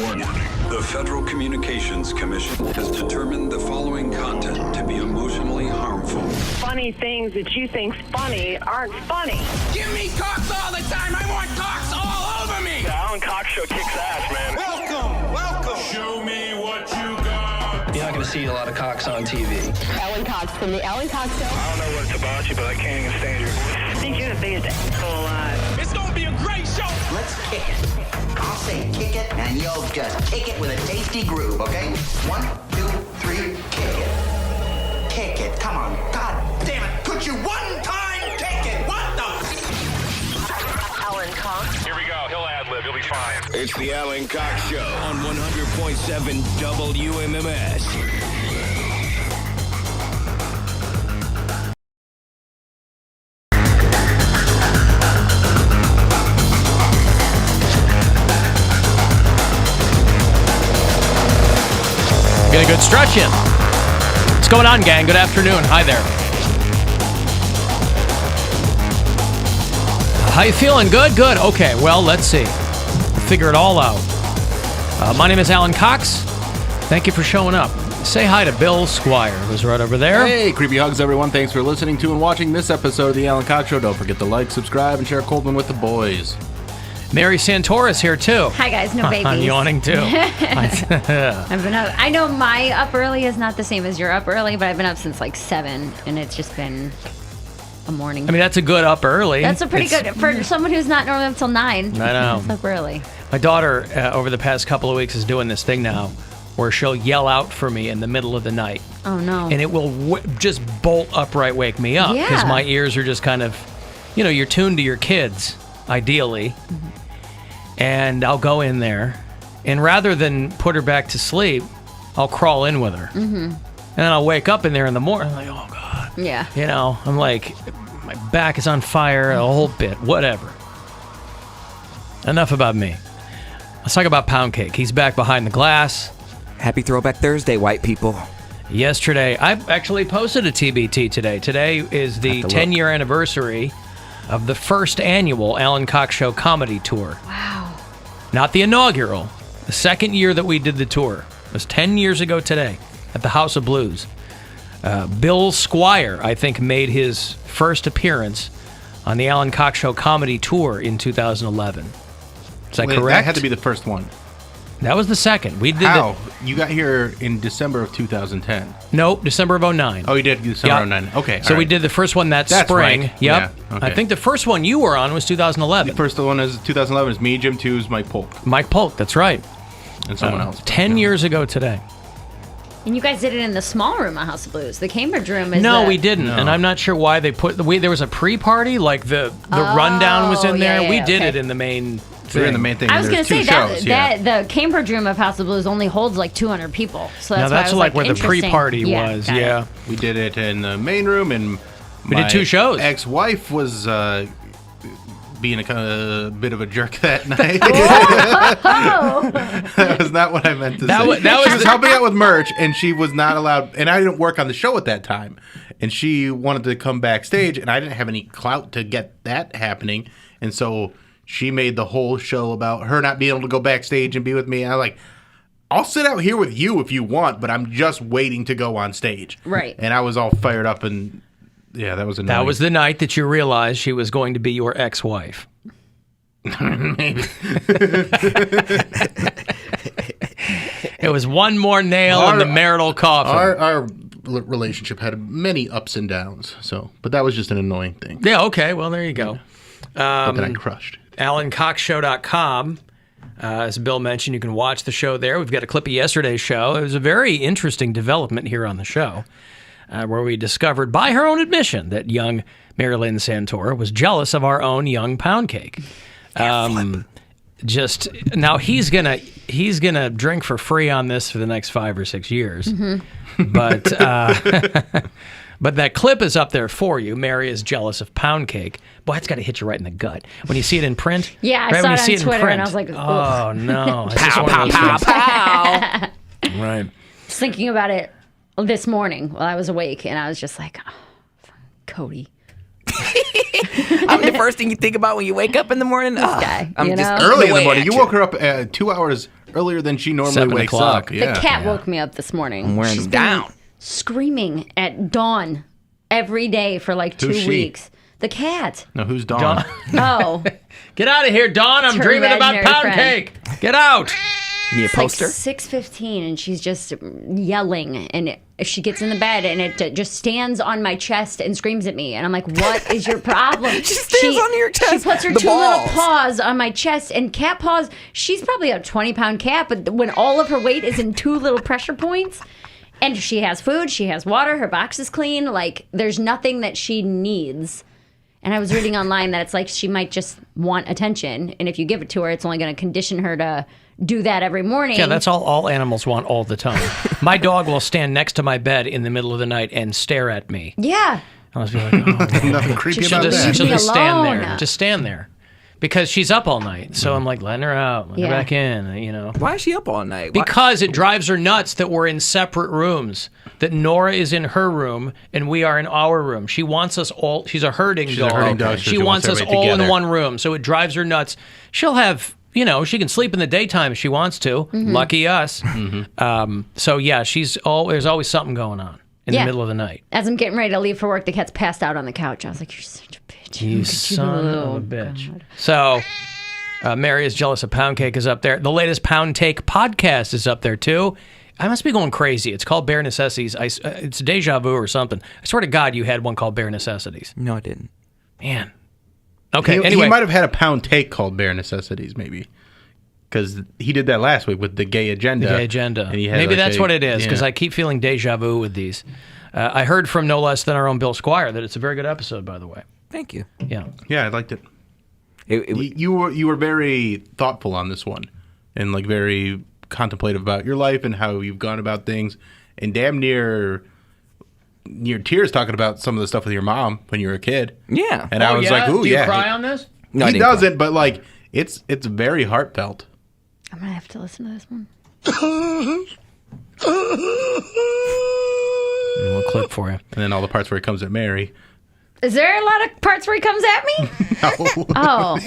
Warning. The Federal Communications Commission has determined the following content to be emotionally harmful. Funny things that you think's funny aren't funny. Give me cocks all the time. I want cocks all over me. The Alan Cox Show kicks ass, man. Welcome. Show me what you got. You're not going to see a lot of cocks on TV. Alan Cox from the Alan Cox Show. I don't know what it's about you, but I can't even stand your voice. I think you're the biggest asshole alive. It's going to be a great show. Let's kick it. I'll say kick it, and you'll just kick it with a tasty groove, okay? 1, 2, 3, kick it. Kick it. Come on. God damn it. Could you one time kick it? What the? Alan Cox. Here we go. He'll ad-lib. He'll be fine. It's the Alan Cox Show on 100.7 WMMS. Get a good stretch in. What's going on, gang? Good afternoon. Hi there. How you feeling? Good? Good. Okay, well, let's see. Figure it all out. My name is Alan Cox. Thank you for showing up. Say hi to Bill Squire, who's right over there. Hey, creepy hugs, everyone. Thanks for listening to and watching this episode of the Alan Cox Show. Don't forget to like, subscribe, and share a cold one with the boys. Mary Santora's here, too. Hi, guys. No babies. I'm yawning, too. I've been up. I know my up early is not the same as your up early, but I've been up since like 7, and it's just been a morning. I mean, that's a good up early. That's a pretty good for someone who's not normally up till 9. I know. It's up early. My daughter, over the past couple of weeks, is doing this thing now where she'll yell out for me in the middle of the night. Oh, no. And it will just bolt upright wake me up because my ears are just kind of, you're tuned to your kids, ideally. Mm-hmm. And I'll go in there, and rather than put her back to sleep, I'll crawl in with her. Mm-hmm. And then I'll wake up in there in the morning, I'm like, oh, God. Yeah. I'm like, my back is on fire, a whole bit, whatever. Enough about me. Let's talk about Poundcake. He's back behind the glass. Happy Throwback Thursday, white people. Yesterday, I actually posted a TBT today. Today is the 10-year anniversary of the first annual Alan Cox Show comedy tour. Wow. Not the inaugural. The second year that we did the tour. It was 10 years ago today at the House of Blues. Bill Squire, I think, made his first appearance on the Alan Cox Show comedy tour in 2011. Is that correct? That had to be the first one. That was the second. We did. How? You got here in December of 2010. Nope, December of 09. Oh, you did December of 09. Okay. So we did the first one that That's spring. Right. Yep. Yeah, okay. I think the first one you were on was 2011. The first one is 2011 is me, Jim Two's, Mike Polk. Mike Polk, that's right. And someone else. 10 years ago today. And you guys did it in the small room at House of Blues. The Cambridge room is we didn't. No. And I'm not sure why they put there was a pre-party, like the rundown was in there. We did it in the main thing. We're in the main thing. I was going to say that the Cambridge room of House of Blues only holds like 200 people. So that's like where the pre-party was. Yeah. We did it in the main room, and we did 2 shows. Ex-wife was being a kind of bit of a jerk that night. That was not what I meant to say. She was helping out with merch, and she was not allowed. And I didn't work on the show at that time, and she wanted to come backstage, and I didn't have any clout to get that happening, and so she made the whole show about her not being able to go backstage and be with me. And I'm like, I'll sit out here with you if you want, but I'm just waiting to go on stage. Right. And I was all fired up, and yeah, that was annoying. That was the night that you realized she was going to be your ex-wife. Maybe. It was one more nail in the marital coffin. Our relationship had many ups and downs, but that was just an annoying thing. Yeah, okay, well, there you go. But then I crushed. AlanCoxShow.com. As Bill mentioned, you can watch the show there. We've got a clip of yesterday's show. It was a very interesting development here on the show, where we discovered, by her own admission, that young Marilyn Santora was jealous of our own young Poundcake. Just now, he's gonna drink for free on this for the next 5 or 6 years. Mm-hmm. But that clip is up there for you. Mary is jealous of Poundcake. Boy, that's got to hit you right in the gut when you see it in print. Yeah, I saw it on Twitter, and I was like, oh no! Pow, pow, pow, pow. Right. Just thinking about it this morning while I was awake, and I was just like, oh, Cody. I'm the first thing you think about when you wake up in the morning. This guy, I'm you just know? Early in the way morning. at You woke her up 2 hours earlier than she normally 7 wakes o'clock. up. Yeah. The cat woke me up this morning. I'm wearing She's them been down. screaming at dawn every day for like 2 Who's she? weeks. The cat. No, who's Dawn? Oh. Get out of here, Dawn. I'm her dreaming about imaginary pound friend. cake. Get out. You need a It's like poster? 6:15 and she's just yelling, and she gets in the bed and it just stands on my chest and screams at me, and I'm like, what is your problem? She stands on your chest. She puts her The two little balls. paws on my chest, and cat paws, she's probably a 20-pound cat, but when all of her weight is in 2 little pressure points, and she has food, she has water, her box is clean, like there's nothing that she needs. And I was reading online that it's like she might just want attention, and if you give it to her, it's only going to condition her to do that every morning. Yeah, that's all animals want all the time. My dog will stand next to my bed in the middle of the night and stare at me. Yeah. I'll just be like, oh. Nothing creepy Just about leave that. She'll me just stand alone. there. Just stand there. Because she's up all night. So I'm like, letting her out, letting her Yeah. back in, you know. Why is she up all night? Why- Because it drives her nuts that we're in separate rooms. That Nora is in her room and we are in our room. She wants us all. She's a herding She's dog. a herding dog, so She wants us everybody all in together. one room. So it drives her nuts. She'll have, you know, she can sleep in the daytime if she wants to. Mm-hmm. Lucky us. So yeah, there's always something going on in the Yeah. middle of the night. As I'm getting ready to leave for work, the cat's passed out on the couch. I was like, you're such a bitch. You Look at son of a little bitch. God. So, Mary is jealous of Poundcake is up there. The latest Poundcake podcast is up there too. I must be going crazy. It's called Bare Necessities. It's Deja Vu or something. I swear to God, you had one called Bare Necessities. No, I didn't. Man. Okay. He Anyway, might have had a pound take called Bare Necessities, maybe. Because he did that last week with the gay agenda. The gay agenda. And he had Maybe like that's what it is, because yeah. I keep feeling deja vu with these. I heard from no less than our own Bill Squire that it's a very good episode, by the way. Thank you. Yeah. Yeah, I liked it. You were very thoughtful on this one, and like very contemplative about your life and how you've gone about things, and damn near tears talking about some of the stuff with your mom when you were a kid. Yeah. And I was like, ooh, Do you yeah. cry on this? No, I He didn't cry. doesn't, but like it's very heartfelt. I'm going to have to listen to this one. We'll clip for you. And then all the parts where he comes at Mary. Is there a lot of parts where he comes at me? Oh.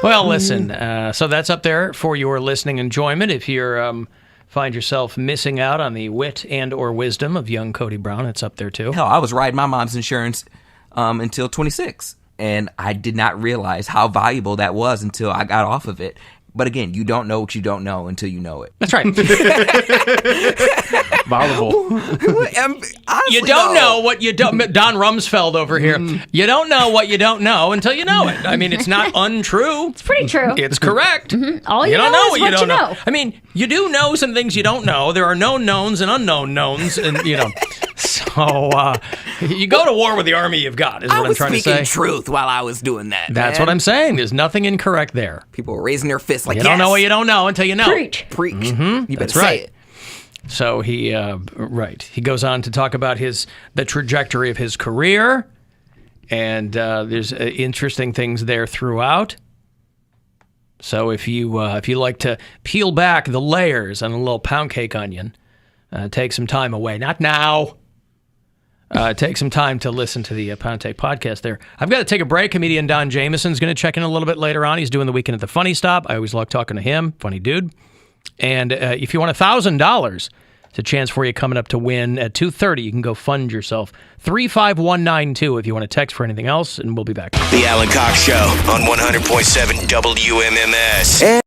Well, listen. So that's up there for your listening enjoyment. If you find yourself missing out on the wit and or wisdom of young Cody Brown, it's up there too. Hell, I was riding my mom's insurance until 26, and I did not realize how valuable that was until I got off of it. But again, you don't know what you don't know until you know it. That's right. Valuable. You don't know what you don't. Don Rumsfeld over here. You don't know what you don't know until you know it. I mean, it's not untrue. It's pretty true. It's correct. All you don't know is what what you don't you know. know. I mean, you do know some things you don't know. There are known knowns and unknown knowns, and you know. So you go to war with the army you've got. Is what I'm trying to say. I was speaking truth while I was doing that. That's what I'm saying. There's nothing incorrect there. People were raising their fists like, You don't know what you don't know until you know. Preach. Preach. You better That's say right. it. So he goes on to talk about the trajectory of his career, and there's interesting things there throughout. So if you like to peel back the layers on a little pound cake onion, take some time away. Not now. Take some time to listen to the Poundcake podcast there. I've got to take a break. Comedian Don Jameson's going to check in a little bit later on. He's doing the Weekend at the Funny Stop. I always love talking to him. Funny dude. And if you want $1,000, it's a chance for you coming up to win at 2:30. You can go fund yourself. 35192 if you want to text for anything else, and we'll be back. The Alan Cox Show on 100.7 WMMS.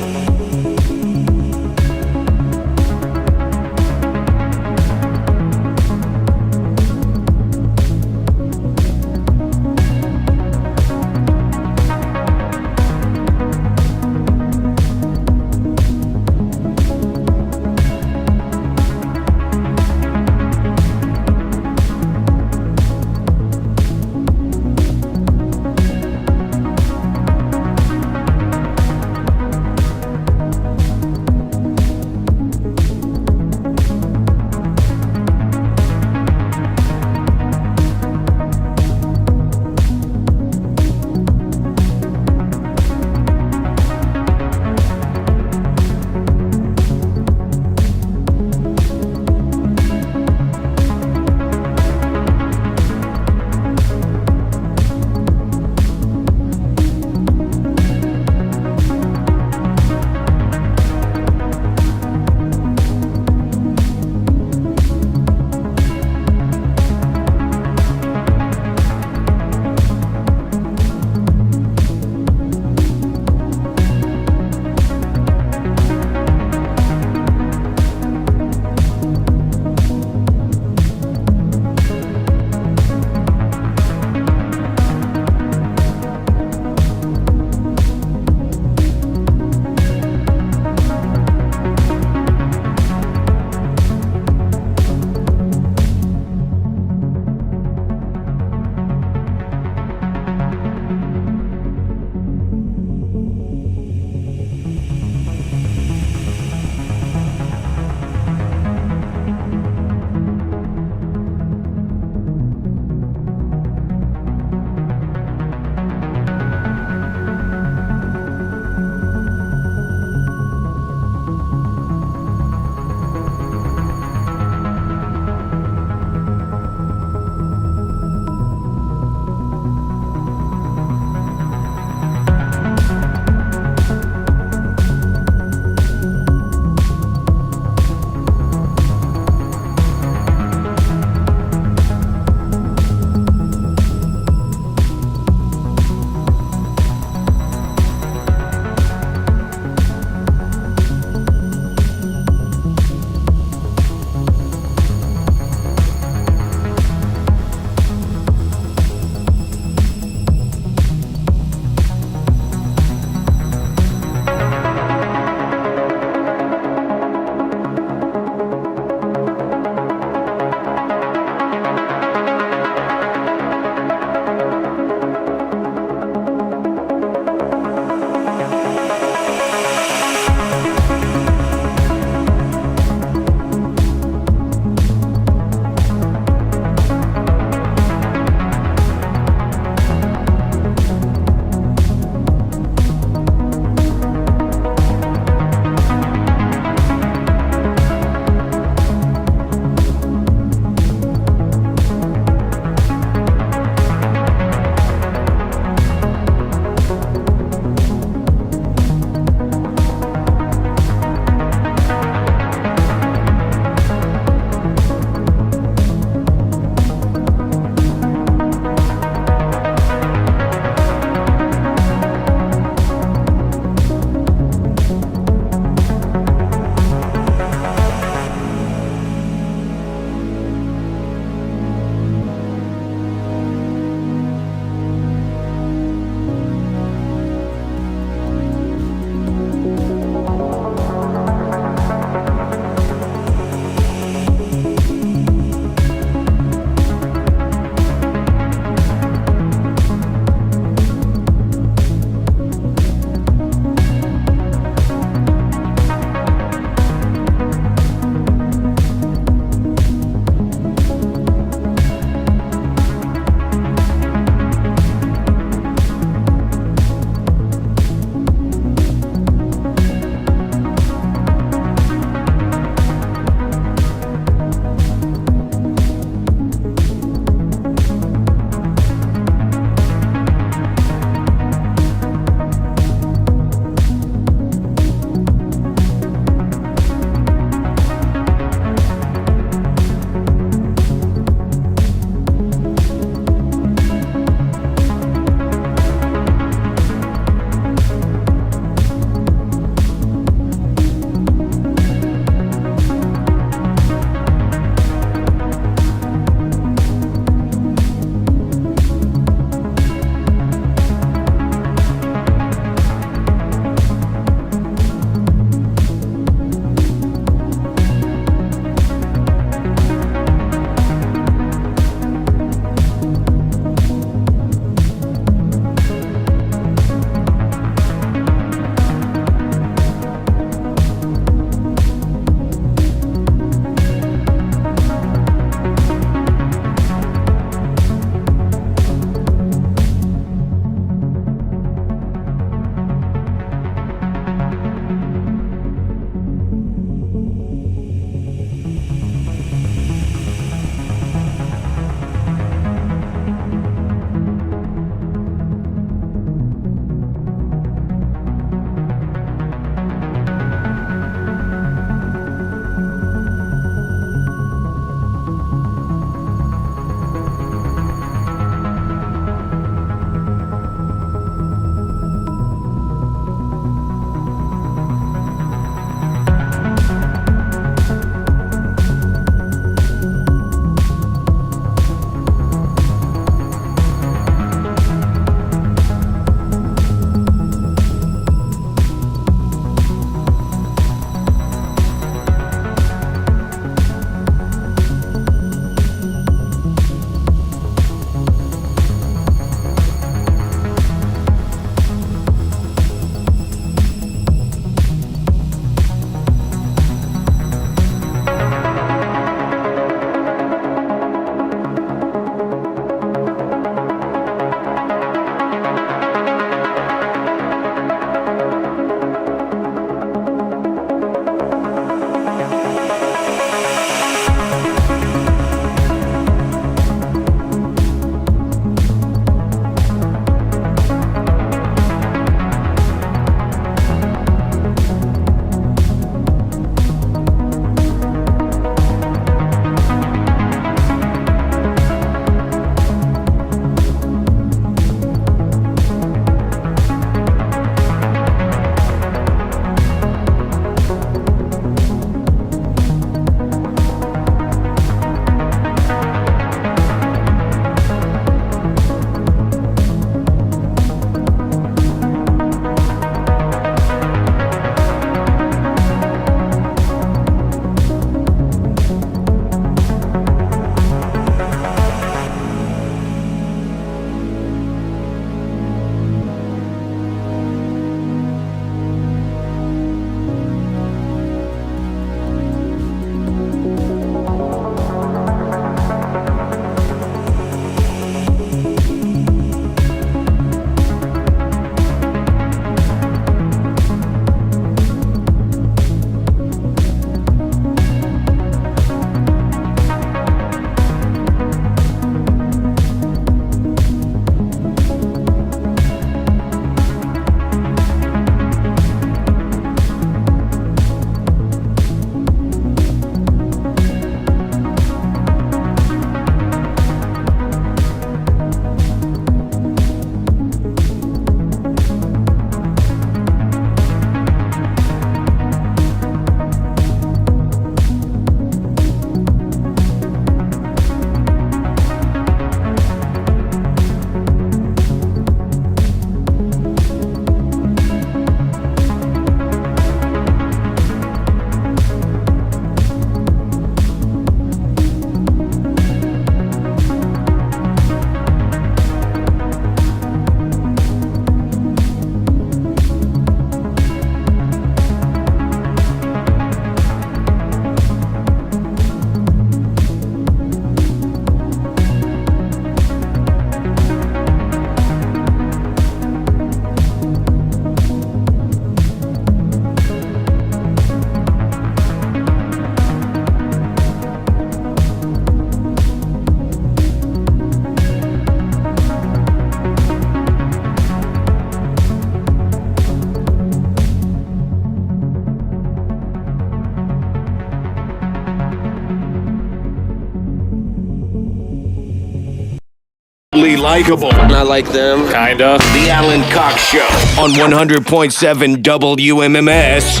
really likable. I like them. Kinda. The Alan Cox Show on 100.7 WMMS.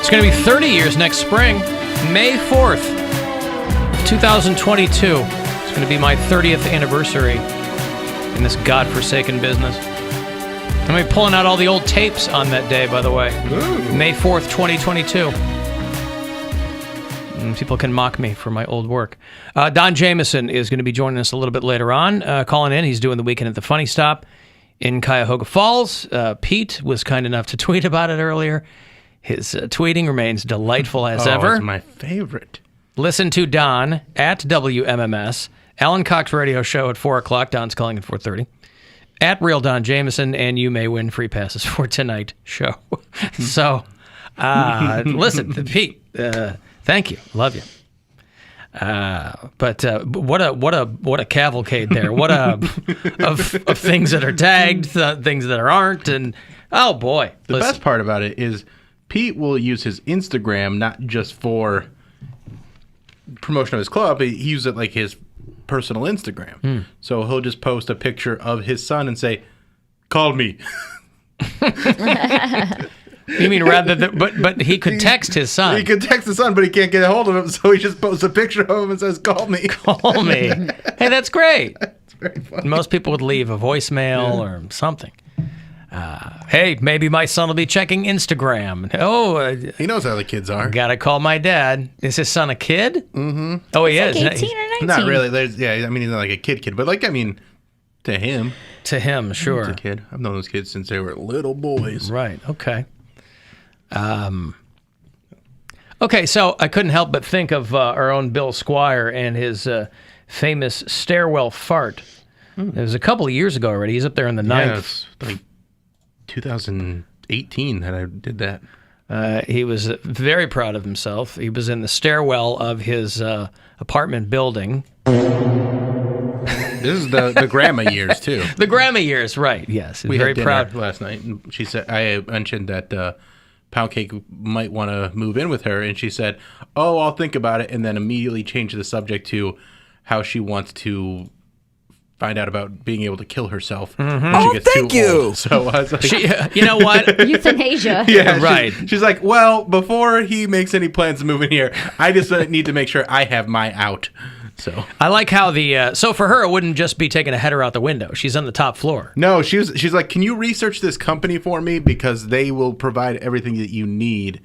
It's going to be 30 years next spring, May 4th, 2022. It's going to be my 30th anniversary in this godforsaken business. I'm going to be pulling out all the old tapes on that day, by the way. Ooh. May 4th, 2022. And people can mock me for my old work. Don Jameson is going to be joining us a little bit later on, calling in. He's doing the Weekend at the Funny Stop in Cuyahoga Falls. Pete was kind enough to tweet about it earlier. His tweeting remains delightful as ever. It's my favorite. Listen to Don at WMMS, Alan Cox Radio Show at 4 o'clock. Don's calling at 4:30. At Real Don Jameson, and you may win free passes for tonight's show. So, listen, Pete, thank you. Love you. But what a cavalcade there. What of things that are tagged, things that aren't, and oh boy. The best part about it is Pete will use his Instagram not just for promotion of his club, but he uses it like his personal Instagram. So he'll just post a picture of his son and say, "Called me." You mean rather than, but he could text his son. He could text his son, but he can't get a hold of him, so he just posts a picture of him and says, "Call me." Call me. Hey, that's great. That's very funny. Most people would leave a voicemail or something. Hey, maybe my son will be checking Instagram. He knows how the kids are. Gotta call my dad. Is his son a kid? Mm-hmm. Oh, he He's is. like 18 or 19. Not really. I mean, he's not like a kid, but to him. To him, sure. He's a kid. I've known those kids since they were little boys. Right. Okay. Okay, so I couldn't help but think of our own Bill Squire and his famous stairwell fart. It was a couple of years ago already. He's up there in the ninth. Yeah, it's like 2018 that I did that. He was very proud of himself. He was in the stairwell of his apartment building. This is the grandma years, too. The grandma years, right, yes. We very had dinner proud last night, and she said, I mentioned that Poundcake might want to move in with her, and she said, "Oh, I'll think about it," and then immediately changed the subject to how she wants to find out about being able to kill herself when she gets thank too you. old. So I was like, you know what? Euthanasia. yeah, right. She's like, well, before he makes any plans to move in here, I just need to make sure I have my out. So I like how so for her, it wouldn't just be taking a header out the window. She's on the top floor. no, she's like, can you research this company for me, because they will provide everything that you need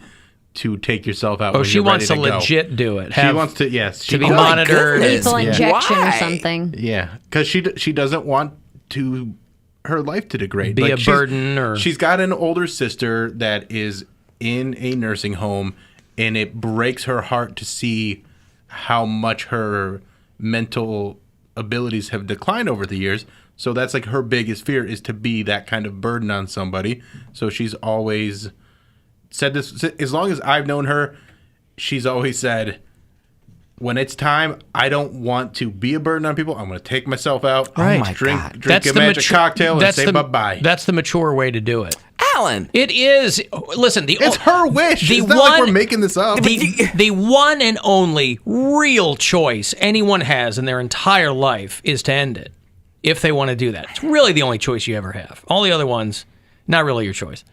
to take yourself out. Oh, when she you're wants to ready go. legit do it. She wants to, yes, to be monitored. Lethal injection Why? or something. Yeah, because she doesn't want her life to degrade, Be a burden, or she's got an older sister that is in a nursing home, and it breaks her heart to see how much her mental abilities have declined over the years. So that's like her biggest fear, is to be that kind of burden on somebody. So she's always said this, as long as I've known her, she's always said, when it's time, I don't want to be a burden on people. I'm going to take myself out, Right. drink That's a the magic cocktail, and say bye-bye. That's the mature way to do it. Alan. It is. Listen, It's her wish. It's not like we're making this up. The one and only real choice anyone has in their entire life is to end it, if they want to do that. It's really the only choice you ever have. All the other ones, not really your choice.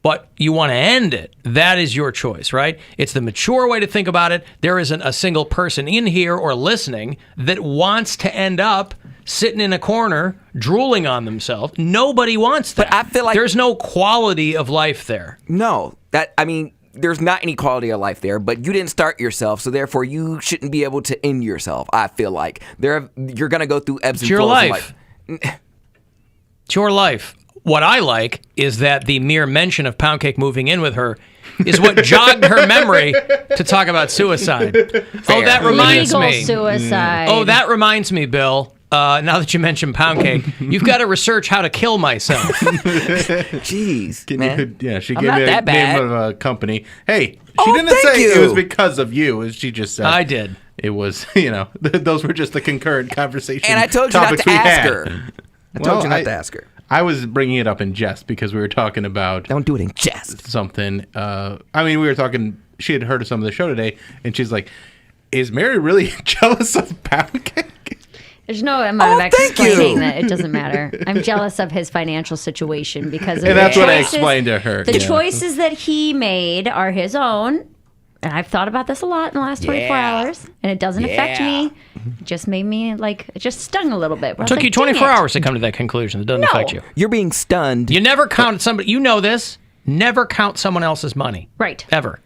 But you want to end it, that is your choice, right? It's the mature way to think about it. There isn't a single person in here or listening that wants to end up sitting in a corner, drooling on themselves. Nobody wants that. But I feel like there's no quality of life there. No, there's not any quality of life there, but you didn't start yourself, so therefore you shouldn't be able to end yourself. I feel like you're going to go through ebbs and It's your flows life. in life. It's your life. What I like is that the mere mention of Poundcake moving in with her is what jogged her memory to talk about suicide. Oh, that reminds Legal me. suicide. Oh, that reminds me, Bill. Now that you mentioned Poundcake, you've got to research how to kill myself. Jeez, man. She I'm gave not me that a bad. name of a company. Hey, she Oh, didn't thank say you. it was because of you. She just said I did. It was, those were just the concurrent conversation. And I told you not topics to we ask had. her. I told you not to ask her. I was bringing it up in jest because we were talking about Don't do it in jest. something. We were talking. She had heard of some of the show today, and she's like, is Mary really jealous of Poundcake? There's no amount of explaining that it doesn't matter. I'm jealous of his financial situation because of and that's what I explained to her. The choices that he made are his own. And I've thought about this a lot in the last 24 hours, and it doesn't affect me. It just made me, it just stung a little bit. It took you 24 hours to come to that conclusion. It doesn't affect you. You're being stunned. You never count somebody, you know this, never count someone else's money. Right. Ever.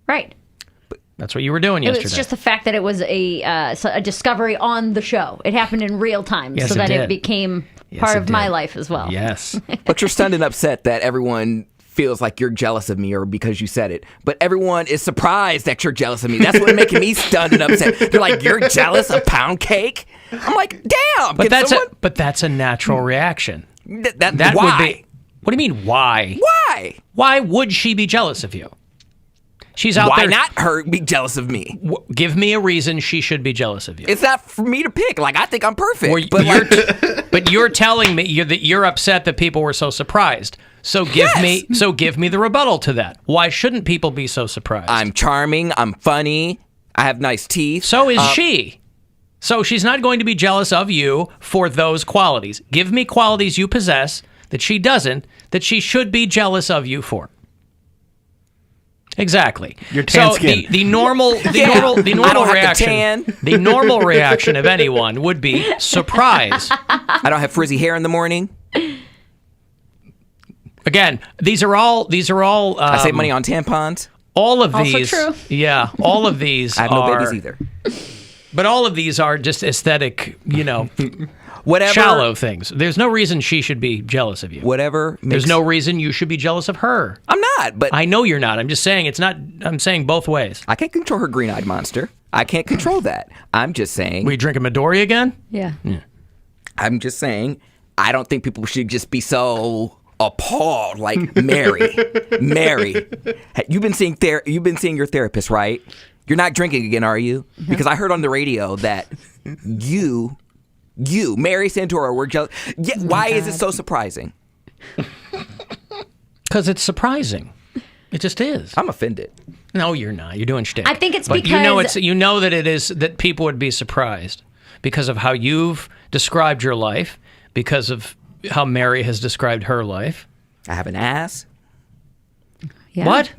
Right. That's what you were doing yesterday. It's just the fact that it was a discovery on the show. It happened in real time, so that it became part of my life as well. Yes. But you're stunned and upset that everyone feels like you're jealous of me or because you said it. But everyone is surprised that you're jealous of me. That's what's making me stunned and upset. They're like, you're jealous of Poundcake? I'm like, damn. But that's a natural reaction. That why? Would be. What do you mean, why? Why? Why would she be jealous of you? She's out there. Why not her be jealous of me? Give me a reason she should be jealous of you. It's not for me to pick. I think I'm perfect. But you're telling me that you're upset that people were so surprised. So give me the rebuttal to that. Why shouldn't people be so surprised? I'm charming. I'm funny. I have nice teeth. So is she. So she's not going to be jealous of you for those qualities. Give me qualities you possess that she doesn't, that she should be jealous of you for. Exactly. Your tan skin. The normal reaction. The normal reaction of anyone would be surprise. I don't have frizzy hair in the morning. Again, these are all. I save money on tampons. All of these. Also true. Yeah, all of these. I have no babies either. But all of these are just aesthetic, whatever shallow things. There's no reason she should be jealous of you. There's no reason you should be jealous of her. I'm not, but I know you're not. I'm just saying it's not. I'm saying both ways. I can't control her green-eyed monster. I can't control that. I'm just saying. We drinking Midori again? Yeah. I'm just saying. I don't think people should just be so appalled like Mary. Mary, you've been seeing your therapist, right? You're not drinking again, are you? Because I heard on the radio that you, Mary Santora, were jealous. Yeah, why is it so surprising? Because it's surprising. It just is. I'm offended. No, you're not. You're doing shtick. I think it's but because you know that it is that people would be surprised because of how you've described your life, because of how Mary has described her life. I have an ass. Yeah. What?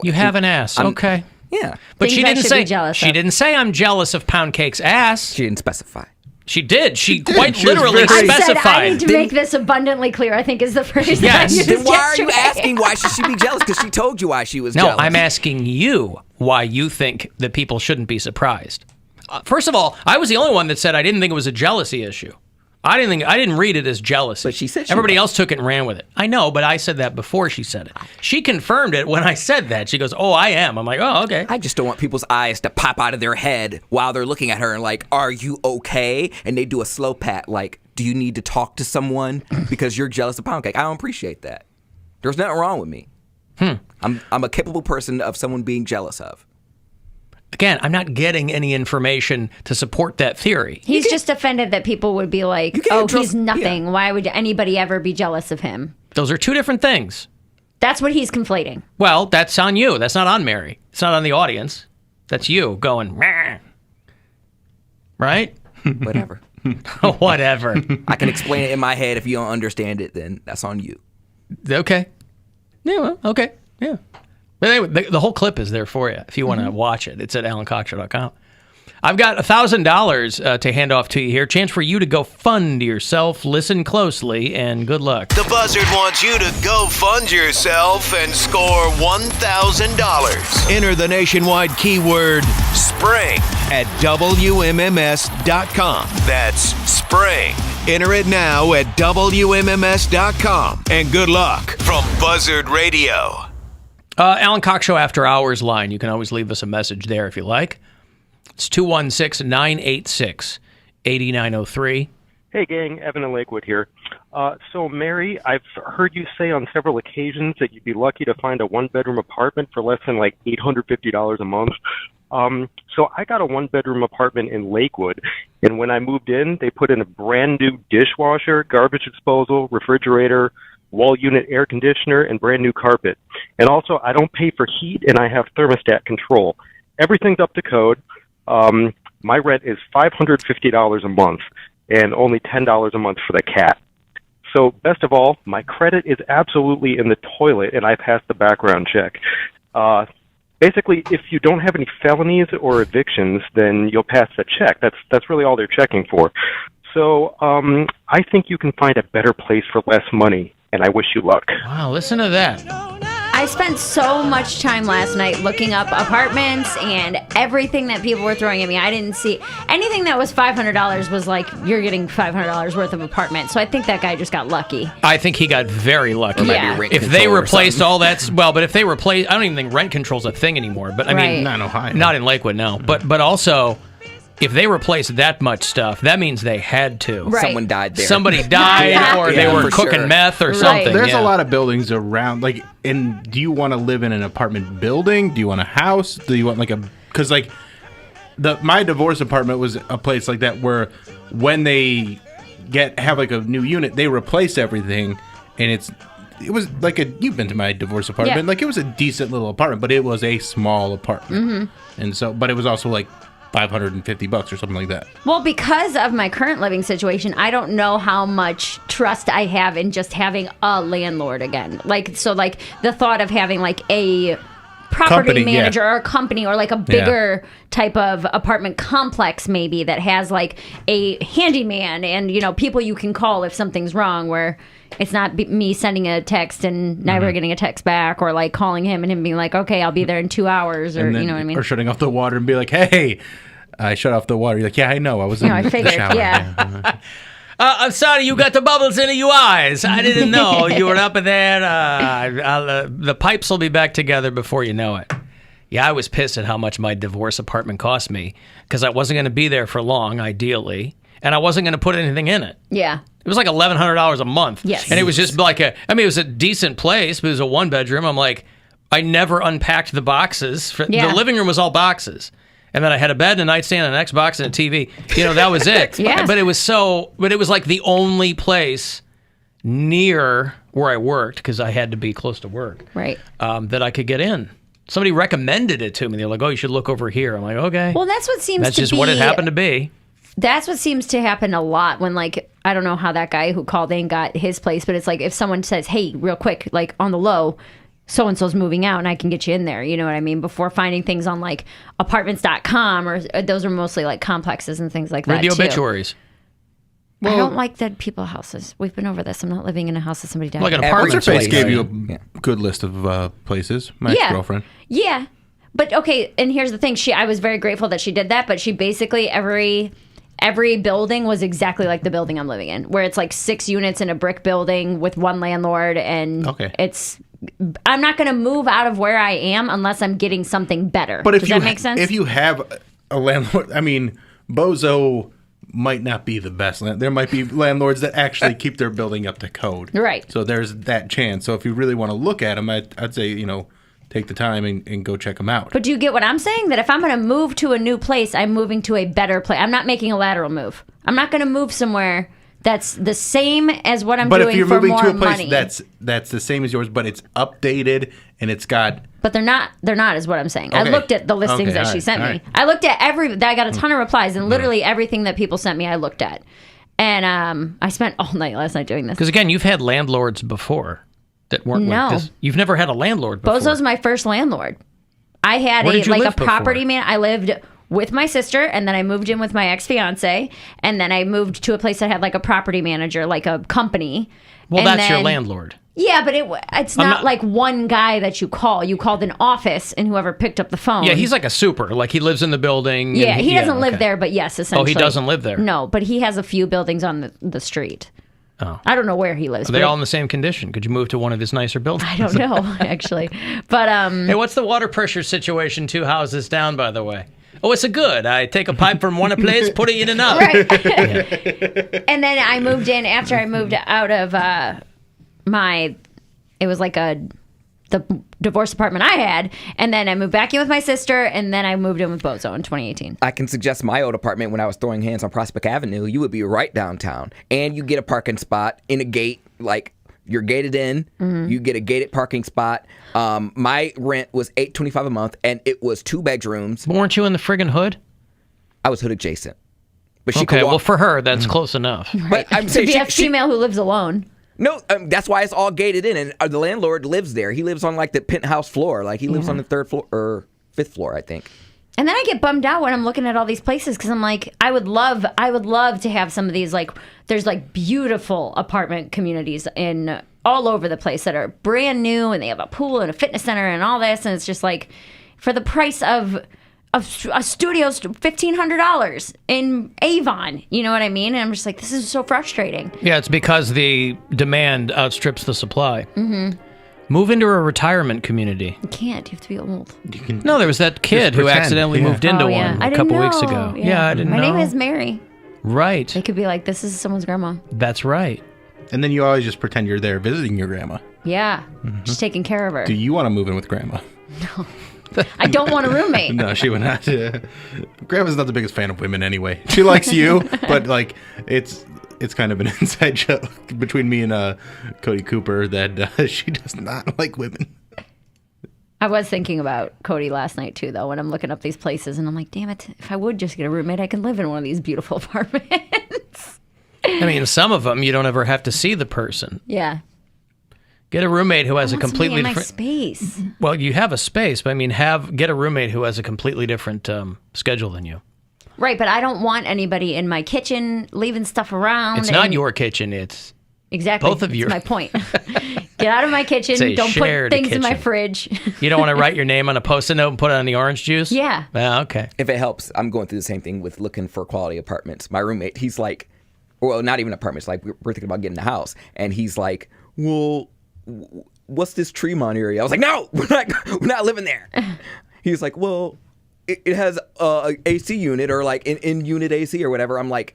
You have an ass. Okay. Yeah. But Things she I didn't should say be jealous she of. didn't say I'm jealous of Poundcake's ass. She didn't specify. She did. She quite She was literally very- I said I specified. need to make this abundantly clear, I think is the phrase Yes. that I used Then why are you yesterday. asking why should she be jealous? Because she told you why she was No, jealous. I'm asking you why you think that people shouldn't be surprised. First of all, I was the only one that said I didn't think it was a jealousy issue. I didn't read it as jealousy. But she said she everybody was. else took it and ran with it. I know, but I said that before she said it. She confirmed it when I said that. She goes, "Oh, I am." I'm like, "Oh, okay." I just don't want people's eyes to pop out of their head while they're looking at her and like, "Are you okay?" And they do a slow pat like, "Do you need to talk to someone because you're jealous of Poundcake?" I don't appreciate that. There's nothing wrong with me. I'm a capable person of someone being jealous of. Again, I'm not getting any information to support that theory. He's just offended that people would be like, can't oh, trust- he's nothing. yeah. Why would anybody ever be jealous of him? Those are two different things. That's what he's conflating. Well, that's on you. That's not on Mary. It's not on the audience. That's you going, "Meh." Right? Whatever. Whatever. I can explain it in my head. If you don't understand it, then that's on you. Okay. Yeah, well, okay. Yeah. But anyway, the whole clip is there for you if you want to watch it. It's at alancockshow.com. I've got $1,000 to hand off to you here. Chance for you to go fund yourself. Listen closely and good luck. The Buzzard wants you to go fund yourself and score $1,000. Enter the nationwide keyword spring at WMMS.com. That's spring. Enter it now at WMMS.com. And good luck from Buzzard Radio. Alan Cox Show After Hours line. You can always leave us a message there if you like. It's 216-986-8903. Hey, gang. Evan in Lakewood here. So, Mary, I've heard you say on several occasions that you'd be lucky to find a one-bedroom apartment for less than like $850 a month. So I got a one-bedroom apartment in Lakewood, and when I moved in, they put in a brand-new dishwasher, garbage disposal, refrigerator, wall unit air conditioner, and brand-new carpet. And also, I don't pay for heat, and I have thermostat control. everything's up to code. My rent is $550 a month and only $10 a month for the cat. So best of all, my credit is absolutely in the toilet, and I passed the background check. Basically, if you don't have any felonies or evictions, then you'll pass the check. That's really all they're checking for. So I think you can find a better place for less money, and I wish you luck. Wow, listen to that. I spent so much time last night looking up apartments and everything that people were throwing at me. I didn't see anything that was $500 was like, you're getting $500 worth of apartment. So I think that guy just got lucky. I think he got very lucky. Yeah. If they replaced all that, but if they replace, I don't even think rent control's a thing anymore. But I mean, not in Ohio. Not in Lakewood, no. But also, if they replaced that much stuff, that means they had to. Right. Someone died there. Somebody died, or they were cooking meth or something. There's a lot of buildings around. Like, and do you want to live in an apartment building? Do you want a house? Do you want like a? Because like, my divorce apartment was a place like that where when they have like a new unit, they replace everything, and it was like you've been to my divorce apartment. Yeah. Like, it was a decent little apartment, but it was a small apartment, and so, but it was also like $550 or something like that. Well, because of my current living situation, I don't know how much trust I have in just having a landlord again. Like, so like the thought of having like a property manager or a company or like a bigger type of apartment complex maybe that has like a handyman and, you know, people you can call if something's wrong, where it's not me sending a text and never getting a text back, or like calling him and him being like, okay, I'll be there in 2 hours, or then, you know what I mean? Or shutting off the water and be like, hey, I shut off the water. You're like, yeah, I know. I was in I the figured, shower. yeah. I'm sorry, you got the bubbles into your eyes. I didn't know you were up in there. The pipes will be back together before you know it. Yeah, I was pissed at how much my divorce apartment cost me because I wasn't going to be there for long, ideally, and I wasn't going to put anything in it. Yeah. It was like $1,100 a month. Yes. And it was just like it was a decent place, but it was a one-bedroom. I'm like, I never unpacked the boxes. The living room was all boxes. And then I had a bed, and a nightstand, an Xbox, and a TV. You know, that was it. Yeah. But it was like the only place near where I worked, because I had to be close to work, right? That I could get in. Somebody recommended it to me. They're like, oh, you should look over here. I'm like, okay. Well, that's what seems That's to just be... what it happened to be. That's what seems to happen a lot when, like, I don't know how that guy who called in got his place, but it's like if someone says, hey, real quick, like on the low, so-and-so's moving out and I can get you in there, you know what I mean? Before finding things on like apartments.com, or those are mostly like complexes and things like that. Read the too. obituaries. I don't like dead people houses. We've been over this. I'm not living in a house that somebody died. Like an apartment. What's-her-face gave you a good list of places. My ex-girlfriend. Yeah. But okay, and here's the thing. I was very grateful that she did that, but she basically every building was exactly like the building I'm living in, where it's like 6 units in a brick building with one landlord, and I'm not going to move out of where I am unless I'm getting something better. But Does that make sense? If you have a landlord, I mean, Bozo might not be the best. There might be landlords that actually keep their building up to code. Right. So there's that chance. So if you really want to look at them, I'd say, you know, take the time and go check them out. But do you get what I'm saying? That if I'm going to move to a new place, I'm moving to a better place. I'm not making a lateral move. I'm not going to move somewhere that's the same as what I'm doing for more money. But if you're moving to a place that's the same as yours, but it's updated and it's got... But they're not is what I'm saying. Okay. I looked at the listings that she sent me. I looked at I got a ton of replies, and literally everything that people sent me, I looked at. And I spent all night last night doing this. Because again, you've had landlords before that weren't like this. You've never had a landlord before. Bozo's my first landlord. I had a property man. I lived with my sister, and then I moved in with my ex-fiance, and then I moved to a place that had like a property manager, like a company. Well, that's your landlord. Yeah, but it's not like one guy that you call. You called an office, and whoever picked up the phone. Yeah, he's like a super. Like, he lives in the building. Yeah, he doesn't live there, but yes, essentially. Oh, he doesn't live there? No, but he has a few buildings on the street. Oh. I don't know where he lives. Are they all in the same condition? Could you move to one of his nicer buildings? I don't know, actually. But hey, what's the water pressure situation 2 houses down, by the way? Oh, it's a good. I take a pipe from one place, put it in another. Right. And then I moved in after I moved out of it was like the divorce apartment I had, and then I moved back in with my sister, and then I moved in with Bozo in 2018. I can suggest my old apartment when I was throwing hands on Prospect Avenue. You would be right downtown, and you get a parking spot in a gate, like You're gated in. Mm-hmm. You get a gated parking spot. My rent was $825 a month, and it was 2 bedrooms. Weren't you in the friggin' hood? I was hood adjacent. But she okay, could walk. well, for her, that's close enough. But I'm To saying be a female who lives alone. No, that's why it's all gated in, and the landlord lives there. He lives on like the penthouse floor, like he lives on the 3rd floor or 5th floor, I think. And then I get bummed out when I'm looking at all these places because I'm like, I would love to have some of these, like, there's like beautiful apartment communities in all over the place that are brand new and they have a pool and a fitness center and all this, and it's just like, for the price of a studio's $1,500 in Avon, you know what I mean? And I'm just like, this is so frustrating. Yeah, it's because the demand outstrips the supply. Mm-hmm. Move into a retirement community. You can't. You have to be old. No, there was that kid who accidentally moved into one a couple weeks ago. Yeah, I didn't know. My name is Mary. Right. They could be like, this is someone's grandma. That's right. And then you always just pretend you're there visiting your grandma. Yeah, just taking care of her. Do you want to move in with grandma? No. I don't want a roommate. No, she would not. Grandma's not the biggest fan of women anyway. She likes you, but like it's kind of an inside joke between me and Cody Cooper that she does not like women. I was thinking about Cody last night too, though, when I'm looking up these places, and I'm like, damn it, if I would just get a roommate, I could live in one of these beautiful apartments. I mean, some of them you don't ever have to see the person. Yeah. Get a roommate who has a completely different space. space. Well, you have a space, but I mean, get a roommate who has a completely different schedule than you. Right, but I don't want anybody in my kitchen leaving stuff around. It's not your kitchen. It's exactly both of your. That's my point. Get out of my kitchen. Don't put things in my fridge. You don't want to write your name on a Post-it note and put it on the orange juice? Yeah. Okay. If it helps, I'm going through the same thing with looking for quality apartments. My roommate, he's like, well, not even apartments. Like we're thinking about getting a house, and he's like, well, what's this Tremont area? I was like, no, we're not living there. He's like, well, it has a AC unit or like in unit AC or whatever. I'm like,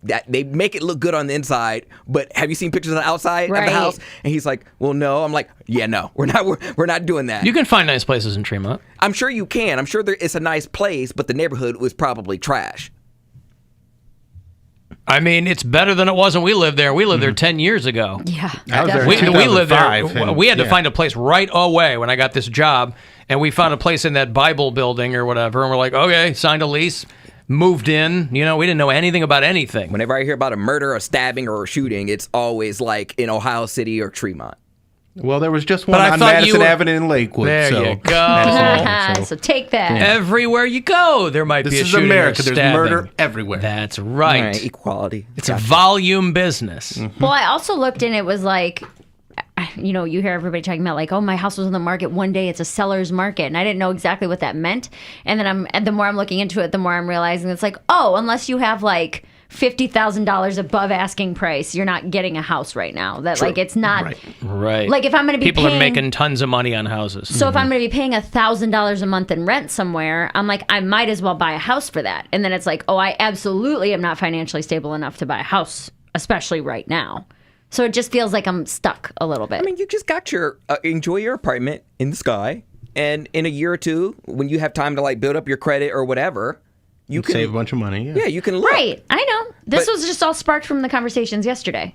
that they make it look good on the inside, but have you seen pictures of the outside of the house? And he's like, well, no. I'm like, yeah, no, we're not doing that. You can find nice places in Tremont. I'm sure you can. I'm sure it's a nice place, but the neighborhood was probably trash. I mean, it's better than it was when we lived there. We lived there 10 years ago. Yeah. I was there we in lived there. 2005, We had to find a place right away when I got this job, and we found a place in that Bible building or whatever, and we're like, okay, signed a lease, moved in. You know, we didn't know anything about anything. Whenever I hear about a murder, a stabbing, or a shooting, it's always like in Ohio City or Tremont. Well, there was just one on Madison Avenue in Lakewood. There you go. So take that. Everywhere you go, there might be a shooting. This is America. Or There's stabbing. murder everywhere. That's right. Right, equality. It's a volume business. Well, I also looked and it was like, you know, you hear everybody talking about like, oh, my house was on the market one day. It's a seller's market. And I didn't know exactly what that meant. And then the more I'm looking into it, the more I'm realizing it's like, oh, unless you have like $50,000 above asking price, you're not getting a house right now. That True. Like it's not right. Like if I'm going to be people are making tons of money on houses. So if I'm going to be paying $1,000 a month in rent somewhere, I'm like, I might as well buy a house for that. And then it's like, oh, I absolutely am not financially stable enough to buy a house, especially right now. So it just feels like I'm stuck a little bit. I mean, you just got your enjoy your apartment in the sky, and in a year or two, when you have time to like build up your credit or whatever. You can save a bunch of money. Yeah, you can look. Right, I know. This was just all sparked from the conversations yesterday.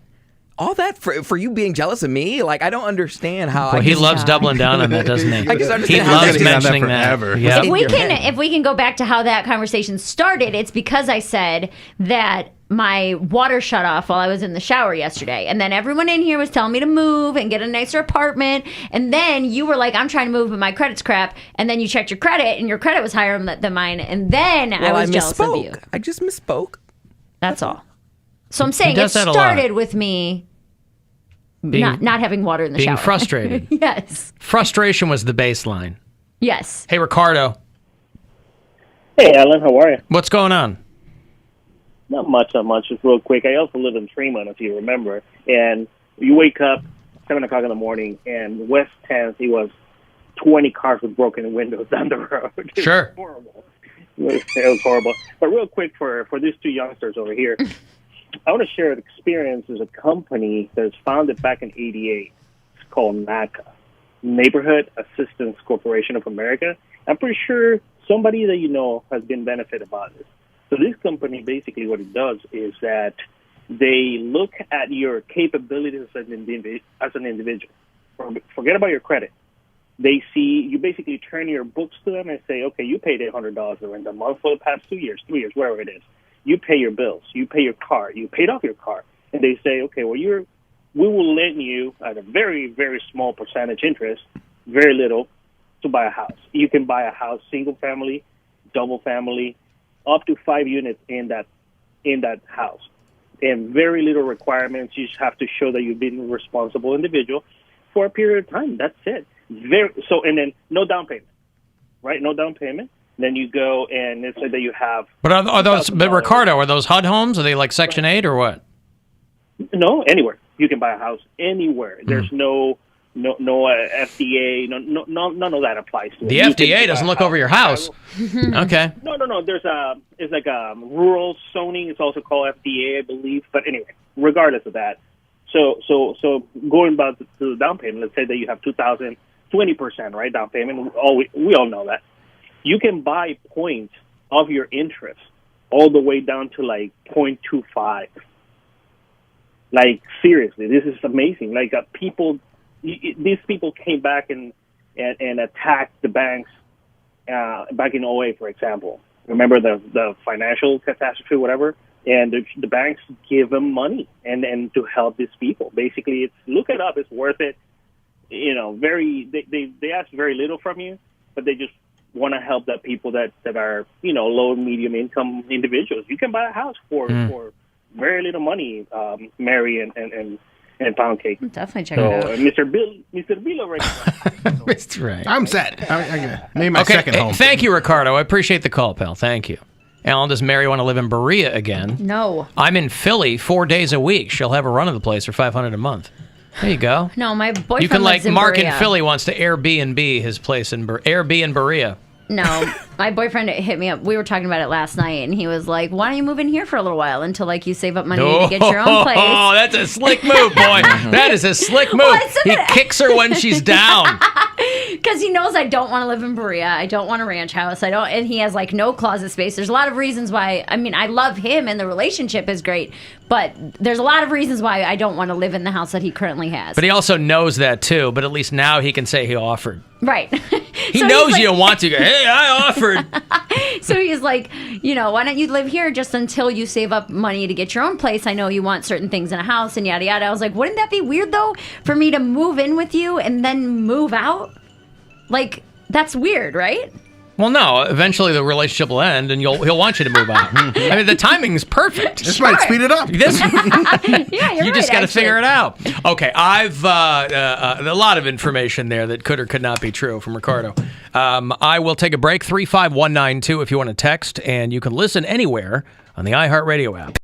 All that for you being jealous of me? Like, I don't understand how. Well, he loves doubling down on that, doesn't he? I just understand he how loves mentioning that. Yeah. If we can go back to how that conversation started, it's because I said that my water shut off while I was in the shower yesterday. And then everyone in here was telling me to move and get a nicer apartment. And then you were like, I'm trying to move, but my credit's crap. And then you checked your credit, and your credit was higher than mine. And then I was jealous of you. I just misspoke. That's all. So I'm saying it started with me not having water in the shower. Being frustrated. Yes. Frustration was the baseline. Yes. Hey, Ricardo. Hey, Alan. How are you? What's going on? Not much. Just real quick. I also live in Tremont, if you remember. And you wake up 7 o'clock in the morning, and West 10th, it was 20 cars with broken windows down the road. Sure. It was horrible. It was horrible. But real quick, for these two youngsters over here, I want to share an experience. There's a company that was founded back in '88. It's called NACA, Neighborhood Assistance Corporation of America. I'm pretty sure somebody that you know has been benefited by this. So this company, basically what it does is that They look at your capabilities as an individual. Forget about your credit. They see you basically turn your books to them and say, okay, you paid $800 to rent a month for the past 2 years, 3 years, wherever it is. You pay your bills. You pay your car. You paid off your car. And they say, okay, well, we will lend you at a very, very small percentage interest, very little, to buy a house. You can buy a house, single family, double family, up to 5 units in that house. And very little requirements. You just have to show that you've been a responsible individual for a period of time. That's it. And then no down payment, right? No down payment. Then you go and let's say that you have. But are those? But Ricardo, are those HUD homes? Are they like Section 8 or what? No, anywhere you can buy a house anywhere. There's no FDA. None of that applies to it. The FDA doesn't look over your house. Okay. No. It's like a rural zoning. It's also called FDA, I believe. But anyway, regardless of that, so going back to the down payment. Let's say that you have 20%, right, down payment. We all know that. You can buy points of your interest all the way down to like 0.25. Like seriously, this is amazing. Like these people came back and attacked the banks back in 2008, for example. Remember the financial catastrophe, whatever? And the banks give them money and to help these people. Basically, look it up. It's worth it. They ask very little from you, but they just want to help the people that are, low and medium income individuals. You can buy a house for very little money, Mary and Poundcake. Definitely check it out. Mr. Bill already. That's right. I'm set. I made my second home. Thank you, Ricardo. I appreciate the call, pal. Thank you. Alan, does Mary want to live in Berea again? No. I'm in Philly 4 days a week. She'll have a run of the place for $500 a month. There you go. No, my boyfriend You can lives in Mark Berea. in Philly wants to Airbnb his place in Berea. No, my boyfriend hit me up. We were talking about it last night, and he was like, "Why don't you move in here for a little while until you save up money to get your own place?" Oh, that's a slick move, boy. That is a slick move. He kicks her when she's down. Because he knows I don't want to live in Berea. I don't want a ranch house. And he has no closet space. There's a lot of reasons why. I mean, I love him, and the relationship is great. But there's a lot of reasons why I don't want to live in the house that he currently has. But he also knows that too. But at least now he can say he offered. Right. He knows you don't want to go, hey, I offered. So he's like, why don't you live here just until you save up money to get your own place? I know you want certain things in a house and yada yada. I was like, wouldn't that be weird though for me to move in with you and then move out? That's weird, right? Well, no. Eventually, the relationship will end, and he'll want you to move out. I mean, the timing's perfect. This might speed it up. Yeah, you just got to figure it out. Okay, I've a lot of information there that could or could not be true from Ricardo. I will take a break. 35192 if you want to text, and you can listen anywhere on the iHeartRadio app.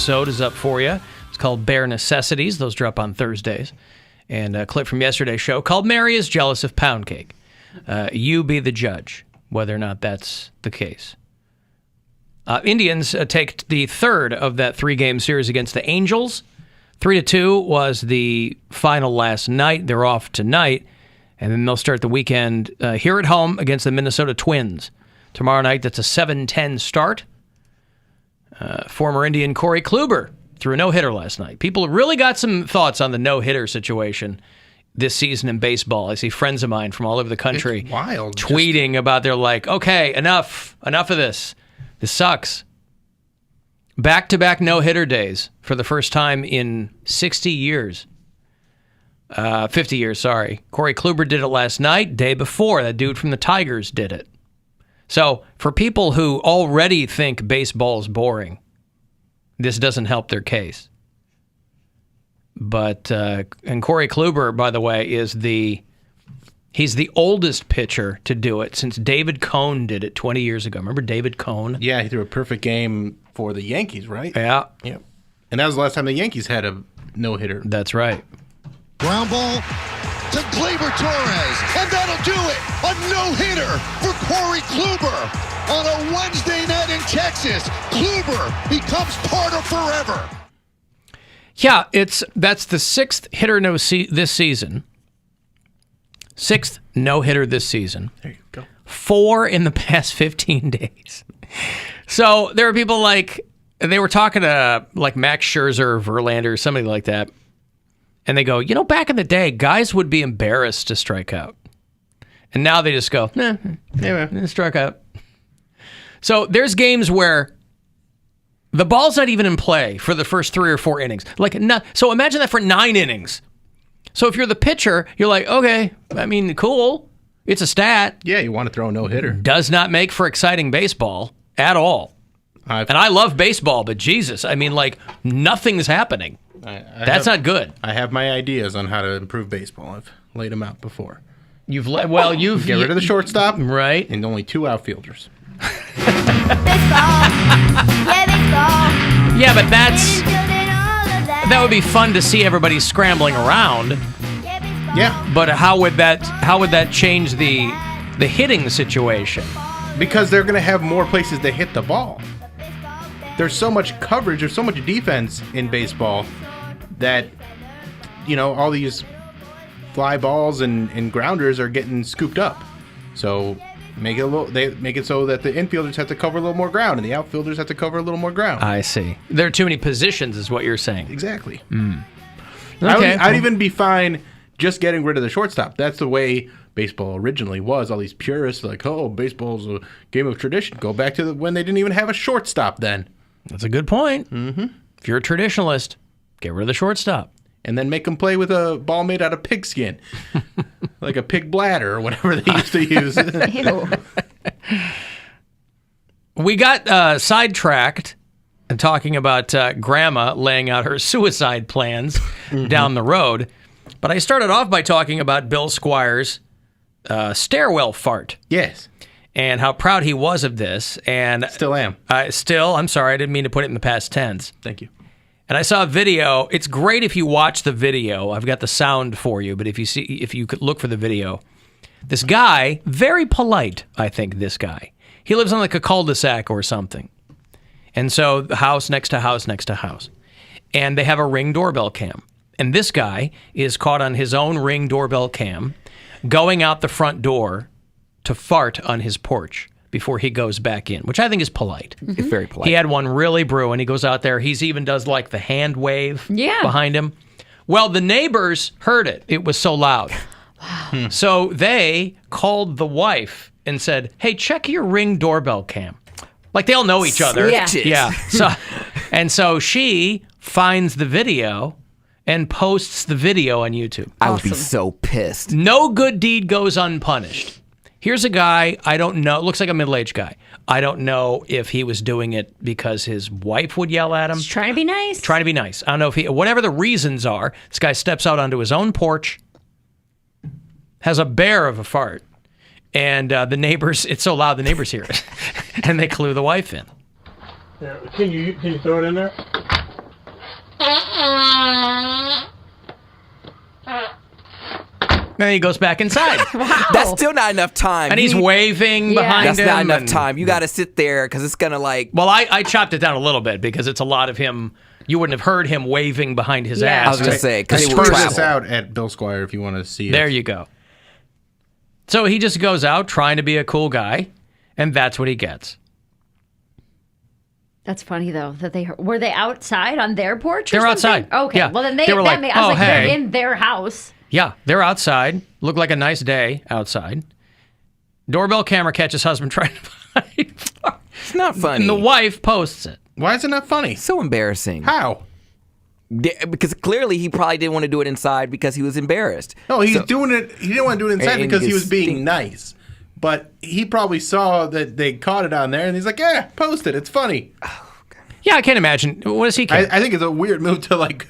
episode is up for you. It's called Bare Necessities. Those drop on Thursdays. And a clip from yesterday's show called Mary is Jealous of Poundcake. You be the judge, whether or not that's the case. Indians take the third of that 3-game series against the Angels. 3-2 was the final last night. They're off tonight. And then they'll start the weekend here at home against the Minnesota Twins. Tomorrow night, that's a 7:10 start. Former Indian Corey Kluber threw a no-hitter last night. People really got some thoughts on the no-hitter situation this season in baseball. I see friends of mine from all over the country tweeting about they're like, okay, enough of this. This sucks. Back-to-back no-hitter days for the first time in 60 years. 50 years, sorry. Corey Kluber did it last night. Day before, that dude from the Tigers did it. So, for people who already think baseball is boring, this doesn't help their case. But, and Corey Kluber, by the way, he's the oldest pitcher to do it since David Cone did it 20 years ago. Remember David Cone? Yeah, he threw a perfect game for the Yankees, right? Yeah. Yep. And that was the last time the Yankees had a no-hitter. That's right. Ground ball to Gleyber Torres, and that'll do it. A no-hitter for Corey Kluber on a Wednesday night in Texas. Kluber becomes part of forever. Yeah, that's the 6th hitter this season. 6th no-hitter this season. There you go. 4 in the past 15 days. So there are people they were talking to like Max Scherzer, Verlander, somebody like that. And they go, back in the day, guys would be embarrassed to strike out. And now they just go, struck out. So there's games where the ball's not even in play for the first 3 or 4 innings. So imagine that for 9 innings. So if you're the pitcher, you're like, okay, cool. It's a stat. Yeah, you want to throw a no-hitter. Does not make for exciting baseball at all. And I love baseball, but Jesus, nothing's happening. That's not good. I have my ideas on how to improve baseball. I've laid them out before. You've get rid of the shortstop, right? And only 2 outfielders. Yeah, but that would be fun to see everybody scrambling around. Yeah, but how would that change the hitting situation? Because they're going to have more places to hit the ball. There's so much coverage, there's so much defense in baseball that, all these fly balls and grounders are getting scooped up. So make it so that the infielders have to cover a little more ground and the outfielders have to cover a little more ground. I see. There are too many positions is what you're saying. Exactly. Okay. I'd even be fine just getting rid of the shortstop. That's the way baseball originally was. All these purists baseball's a game of tradition. Go back to when they didn't even have a shortstop then. That's a good point. Mm-hmm. If you're a traditionalist, get rid of the shortstop. And then make them play with a ball made out of pigskin. Like a pig bladder or whatever they used to use. Ew. We got sidetracked and talking about Grandma laying out her suicide plans down the road. But I started off by talking about Bill Squire's stairwell fart. Yes. And how proud he was of this. And still am. I'm sorry, I didn't mean to put it in the past tense. Thank you. And I saw a video. It's great if you watch the video. I've got the sound for you, but if you could look for the video. This guy, very polite, I think, this guy. He lives on like a cul-de-sac or something. And so the house next to house next to house. And they have a Ring doorbell cam. And this guy is caught on his own Ring doorbell cam going out the front door to fart on his porch before he goes back in, which I think is polite. Mm-hmm. It's very polite. He had one really brewing. He goes out there. He's even does like the hand wave behind him. Well, the neighbors heard it. It was so loud. Wow. So they called the wife and said, hey, check your Ring doorbell cam. Like they all know each other. Yeah. So she finds the video and posts the video on YouTube. I would be so pissed. No good deed goes unpunished. Here's a guy, I don't know, looks like a middle-aged guy. I don't know if he was doing it because his wife would yell at him. He's trying to be nice. Trying to be nice. I don't know if whatever the reasons are, this guy steps out onto his own porch, has a bear of a fart, and the neighbors, it's so loud the neighbors hear it, and they clue the wife in. Can you throw it in there? Then he goes back inside. Wow. That's still not enough time. And he's waving behind That's him. not enough time. You got to sit there because it's going to like... Well, I chopped it down a little bit because it's a lot of him. You wouldn't have heard him waving behind his ass. I was going to say, because I it would spurred this travel. out at Bill Squire if you want to see it. There you go. So he just goes out trying to be a cool guy, and that's what he gets. That's funny though that were they outside on their porch? Or They're something? outside. Okay, Yeah. well then They were like, I was "Oh, like, hey." they're in their house. Yeah, they're outside. Looked like a nice day outside. Doorbell camera catches husband trying to find farts. It's not funny. And the wife posts it. Why is it not funny? So embarrassing. How? Because clearly he probably didn't want to do it inside because he was embarrassed. No, he's doing it. He didn't want to do it inside And because he it's was being nice. But he probably saw that they caught it on there, and he's like, "Yeah, post it. It's funny." Yeah, I can't imagine. What does he care? I think it's a weird move to like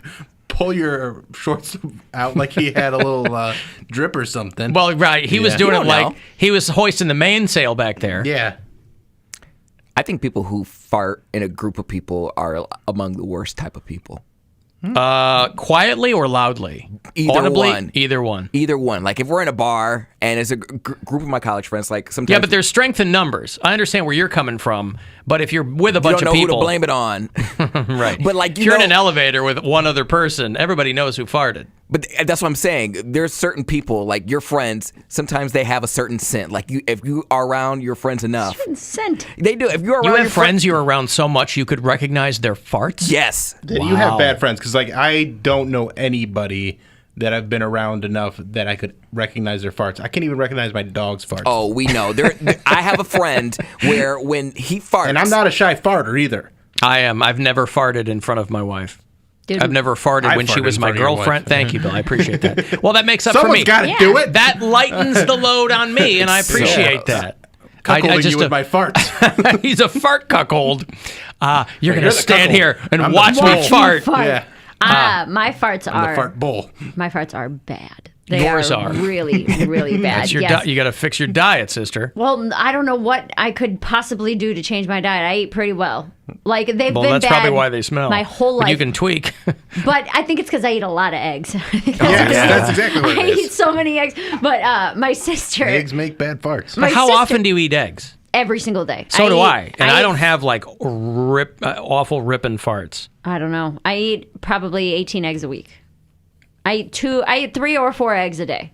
pull your shorts out like he had a little drip or something. Well, right. He was doing You it don't like know. he was hoisting the mainsail back there. Yeah. I think people who fart in a group of people are among the worst type of people. Quietly or loudly? Either Audibly? one. Either one. Either one. Like if we're in a bar and there's a group of my college friends, like sometimes Yeah, but there's strength in numbers. I understand where you're coming from, but if you're with a you bunch don't know of people, who to blame it on. right? But like if you're in an elevator with one other person, everybody knows who farted. But that's what I'm saying. There's certain people, like your friends, sometimes they have a certain scent. Like if you are around your friends enough. Certain scent. They do. If you're around You your have friends you're around so much you could recognize their farts? Yes. Then you have bad friends because, like, I don't know anybody that I've been around enough that I could recognize their farts. I can't even recognize my dog's farts. Oh, we know. I have a friend where when he farts, And I'm not a shy farter either. I am. I've never farted in front of my wife. Dude. I've never farted I when she farted was in my front of your girlfriend. wife. Thank you, Bill. I appreciate that. Well, that makes up Someone's for me. gotta do it. That lightens the load on me, and I appreciate that. Cuckolding you with my farts. He's a fart cuckold. You're going you're to the stand cuckold. here and I'm the watch bull. me fart. Yeah. My farts I'm are the fart bull. my farts are bad. They Yours are are. really, really bad. That's your yes. you got to fix your diet, sister. Well, I don't know what I could possibly do to change my diet. I eat pretty well. Like they've Well, been that's bad probably why they smell. my whole But life. you can tweak. But I think it's because I eat a lot of eggs. Yes, that's exactly what I it eat is. so many eggs. But my sister, Eggs make bad farts. My How sister- often do you eat eggs? every single day. So do I. And I eat- don't have like awful ripping farts. I don't know. I eat probably 18 eggs a week. I eat 3 or 4 eggs a day.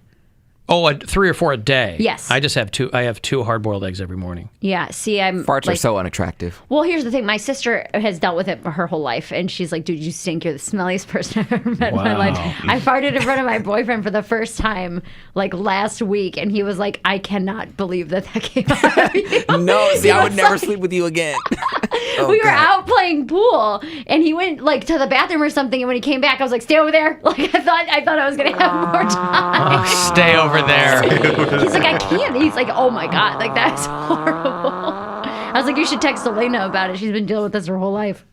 Oh, 3 or 4 a day. Yes. I just have 2. I have 2 hard-boiled eggs every morning. Yeah. See, I'm farts are like, so unattractive. Well, here's the thing. My sister has dealt with it for her whole life, and she's like, "Dude, you stink. You're the smelliest person I've ever met in my life." I farted in front of my boyfriend for the first time, like last week, and he was like, "I cannot believe that came out of you." No, see, He I would was never like- sleep with you again. we were out playing pool, and he went like to the bathroom or something. And when he came back, I was like, "Stay over there." Like I thought I was gonna have more time. Oh, stay over there. He's like, "I can't." He's like, "Oh my god, like that's horrible." I was like, "You should text Elena about it. She's been dealing with this her whole life."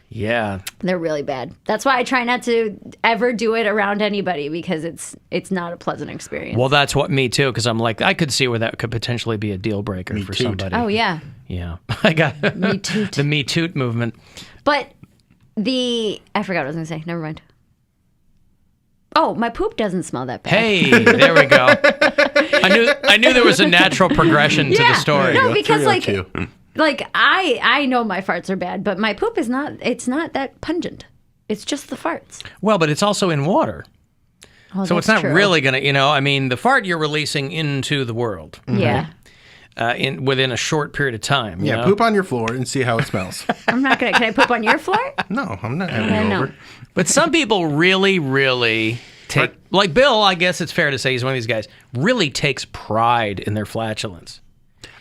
Yeah. They're really bad. That's why I try not to ever do it around anybody because it's not a pleasant experience. Well, that's what me too, because I'm like, I could see where that could potentially be a deal breaker for too. somebody. Oh yeah. Yeah. I got Me Toot. the Me Toot movement. But I forgot what I was gonna say. Never mind. Oh, my poop doesn't smell that bad. Hey, there we go. I knew there was a natural progression to the story. No, because like 302. like I know my farts are bad, but my poop is not. It's not that pungent. It's just the farts. Well, but it's also in water. Oh, So it's that's not true. really going to, I mean, the fart you're releasing into the world. Yeah. Within a short period of time. you Yeah, know? poop on your floor and see how it smells. I'm not gonna. Can I poop on your floor? No, I'm not having Yeah, you no. over. But some people really, really take, like Bill, I guess it's fair to say he's one of these guys, really takes pride in their flatulence.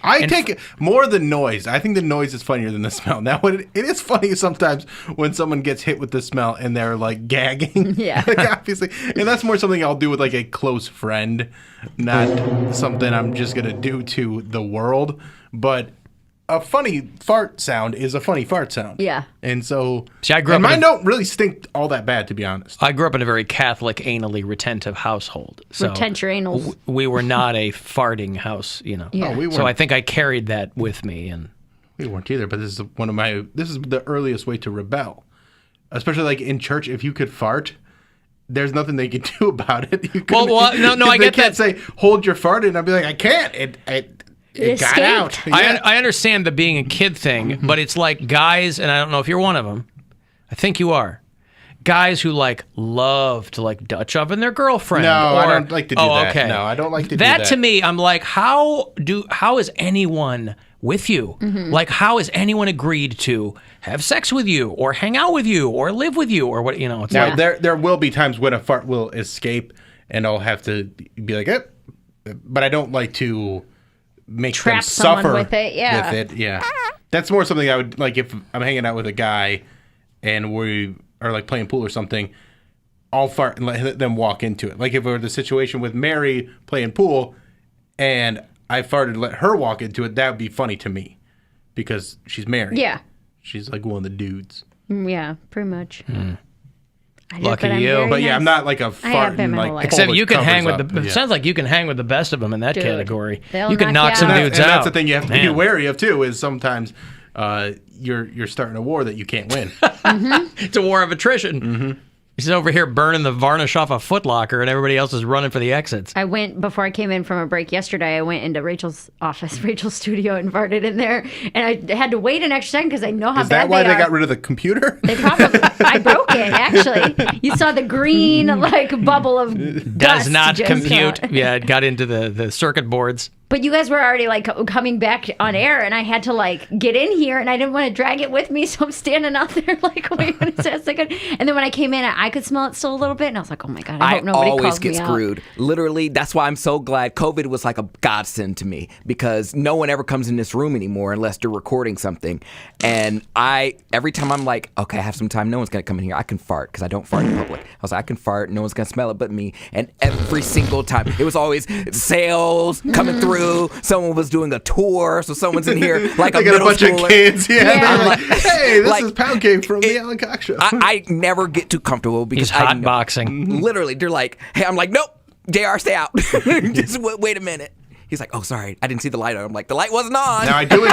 I take more the noise. I think the noise is funnier than the smell. Now, it is funny sometimes when someone gets hit with the smell and they're like gagging. Yeah. Like, obviously. And that's more something I'll do with like a close friend, not something I'm just going to do to the world. But a funny fart sound is a funny fart sound. Yeah. And so, See, I grew up and in mine a- don't really stink all that bad, to be honest. I grew up in a very Catholic, anally retentive household. So Retent your anals. we were not a farting house, Yeah. Oh, we So weren't. I think I carried that with me. And We weren't either, but this is the earliest way to rebel. especially like in church, if you could fart, there's nothing they can do about it. I get that. Say hold your fart, and I'd be like, I can't. It got out. Yeah. I understand the being a kid thing, but it's like guys, and I don't know if you're one of them. I think you are. Guys who like love to like Dutch oven their girlfriend. No, I don't like to do that. Okay. No, I don't like to do that. that. To me, I'm like, how is anyone with you? Mm-hmm. Like, how has anyone agreed to have sex with you or hang out with you or live with you or what? You know, it's now, like, there will be times when a fart will escape, and I'll have to be like, but I don't like to make Trap them someone suffer with it, yeah. Yeah, that's more something I would like if I'm hanging out with a guy, and we are like playing pool or something. I'll fart and let them walk into it. Like if it were the situation with Mary playing pool, and I farted and let her walk into it, that would be funny to me because she's married. Yeah. She's like one of the dudes. Yeah, pretty much. lucky you. But yeah, I'm not like a fart and like. Except you can hang with the. Yeah. It sounds like you can hang with the best of them in that Dude, category. they'll You can knock knock you some out. dudes and out. that's the thing you have to be Man. wary of too. Is sometimes you're starting a war that you can't win. It's a war of attrition. Mm-hmm. He's over here burning the varnish off a footlocker, and everybody else is running for the exits. I went, before I came in from a break yesterday, I went into Rachel's office, Rachel's studio, and farted in there. And I had to wait an extra second because I know how Is bad that why they they are. got rid of the computer? They probably, I broke it, actually. You saw the green, like, bubble of Does dust not just compute. Yeah, it got into the circuit boards. But you guys were already, like, coming back on air, and I had to, like, get in here, and I didn't want to drag it with me, so I'm standing out there, like, wait a second. And then when I came in, I could smell it still a little bit, and I was like, oh, my God, I hope nobody always calls get me screwed. out. Literally, that's why I'm so glad COVID was like a godsend to me, because no one ever comes in this room anymore unless they're recording something. And every time I'm like, okay, I have some time, no one's going to come in here, I can fart, because I don't fart in public. I was like, I can fart, no one's going to smell it but me. And every single time, it was always sales coming through, someone was doing a tour, so someone's in here like They a got middle a bunch schooler. of kids. Yeah, I'm they're like, hey, this like, is Poundcake from the Alan Cox Show. I never get too comfortable because He's hotboxing. Literally, they're like, hey, I'm like, nope, JR, stay out. Just wait a minute. He's like, oh, sorry, I didn't see the light on. I'm like, the light wasn't on. Now I do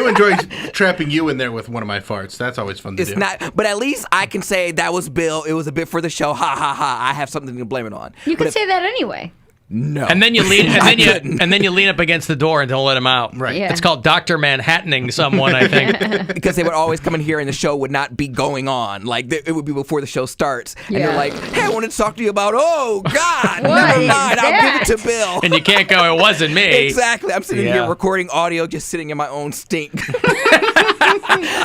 enjoy trapping you in there with one of my farts. That's always fun to It's do. not, but at least I can say that was Bill. It was a bit for the show. Ha ha ha! I have something to blame it on. You But could if- say that anyway. no. And then you lean, and then you lean up against the door and don't let him out. Right. Yeah. It's called Dr. Manhattaning someone, I think. Because they would always come in here and the show would not be going on. Like, it would be before the show starts. And Yeah. they're like, hey, I wanted to talk to you about, oh, God, What never is mind. I'll that? give it to Bill. And you can't go, it wasn't me. Exactly. I'm sitting Yeah. here recording audio, just sitting in my own stink.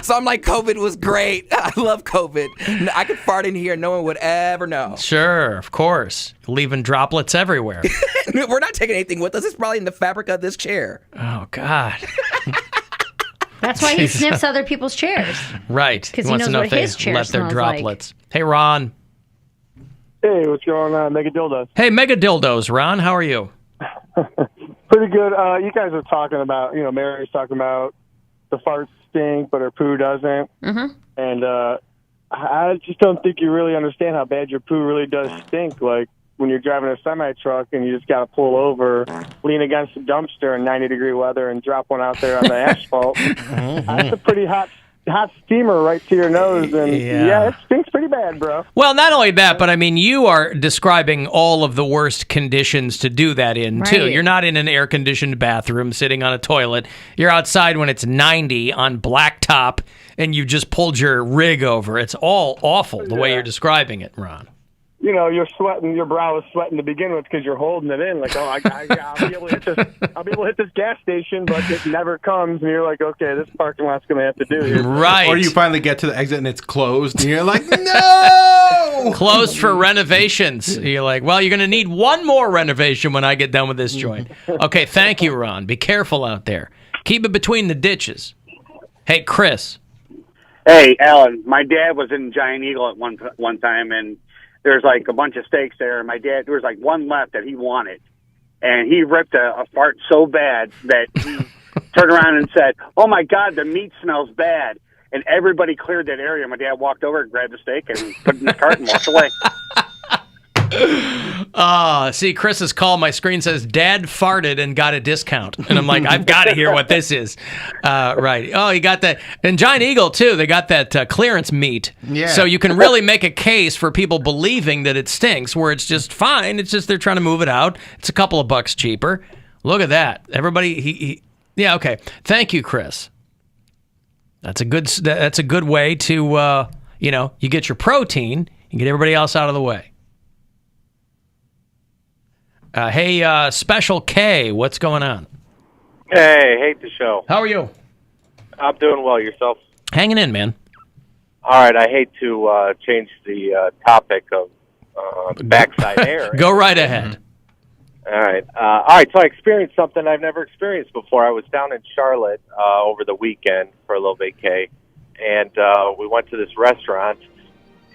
So I'm like, COVID was great. I love COVID. I could fart in here, no one would ever know. Sure, of course. Leaving droplets everywhere. We're not taking anything with us. It's probably in the fabric of this chair. Oh, God. That's why he sniffs other people's chairs. Right. 'Cause he wants to knows know what if they his chair let their smells like. droplets. Hey, Ron. Hey, what's going on? Mega Dildos. Hey, Mega Dildos. Ron, how are you? Pretty good. You guys are talking about, Mary's talking about the farts stink, but her poo doesn't. Mm-hmm. And I just don't think you really understand how bad your poo really does stink. Like, when you're driving a semi-truck and you just got to pull over, lean against the dumpster in 90-degree weather and drop one out there on the asphalt. That's a pretty hot steamer right to your nose. And, yeah, it stinks pretty bad, bro. Well, not only that, but I mean, you are describing all of the worst conditions to do that in, too. Right. You're not in an air-conditioned bathroom sitting on a toilet. You're outside when it's 90 on blacktop, and you just pulled your rig over. It's all awful the way you're describing it, Ron. You're sweating. Your brow is sweating to begin with because you're holding it in. Like, oh, I'll be able to hit this. I'll be able to hit this gas station, but it never comes. And you're like, okay, this parking lot's going to have to do here. Right. Or you finally get to the exit and it's closed, and you're like, no! Closed for renovations. You're like, well, you're going to need one more renovation when I get done with this joint. Okay, thank you, Ron. Be careful out there. Keep it between the ditches. Hey, Chris. Hey, Alan, my dad was in Giant Eagle at one time, and there's like a bunch of steaks there. And my dad, there was like one left that he wanted, and he ripped a fart so bad that he turned around and said, "Oh my God, the meat smells bad." And everybody cleared that area. My dad walked over and grabbed the steak and put it in his cart and walked away. See, Chris's call, my screen says, Dad farted and got a discount. And I'm like, I've got to hear what this is. Right. Oh, you got that. And Giant Eagle, too, they got that clearance meat. Yeah. So you can really make a case for people believing that it stinks, where it's just fine. It's just they're trying to move it out. It's a couple of bucks cheaper. Look at that. Everybody, yeah, okay. Thank you, Chris. That's a good way to, you get your protein and get everybody else out of the way. Hey, Special K, what's going on? Hey, hate the show. How are you? I'm doing well. Yourself? Hanging in, man. All right, I hate to change the topic of backside air. Go right ahead. All right. So I experienced something I've never experienced before. I was down in Charlotte over the weekend for a little vacay, and we went to this restaurant,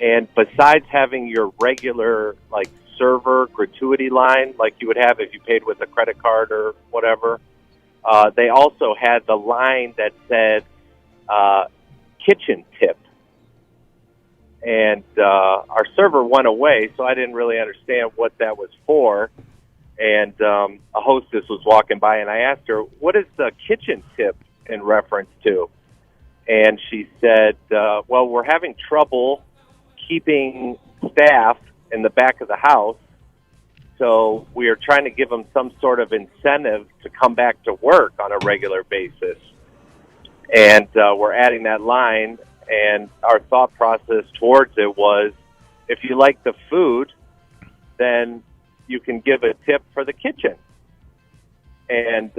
and besides having your regular, like, server gratuity line like you would have if you paid with a credit card or whatever, they also had the line that said kitchen tip. And our server went away, so I didn't really understand what that was for. And a hostess was walking by, and I asked her, what is the kitchen tip in reference to? And she said, well, we're having trouble keeping staff in the back of the house, so we are trying to give them some sort of incentive to come back to work on a regular basis. And we're adding that line, and our thought process towards it was, if you like the food, then you can give a tip for the kitchen. And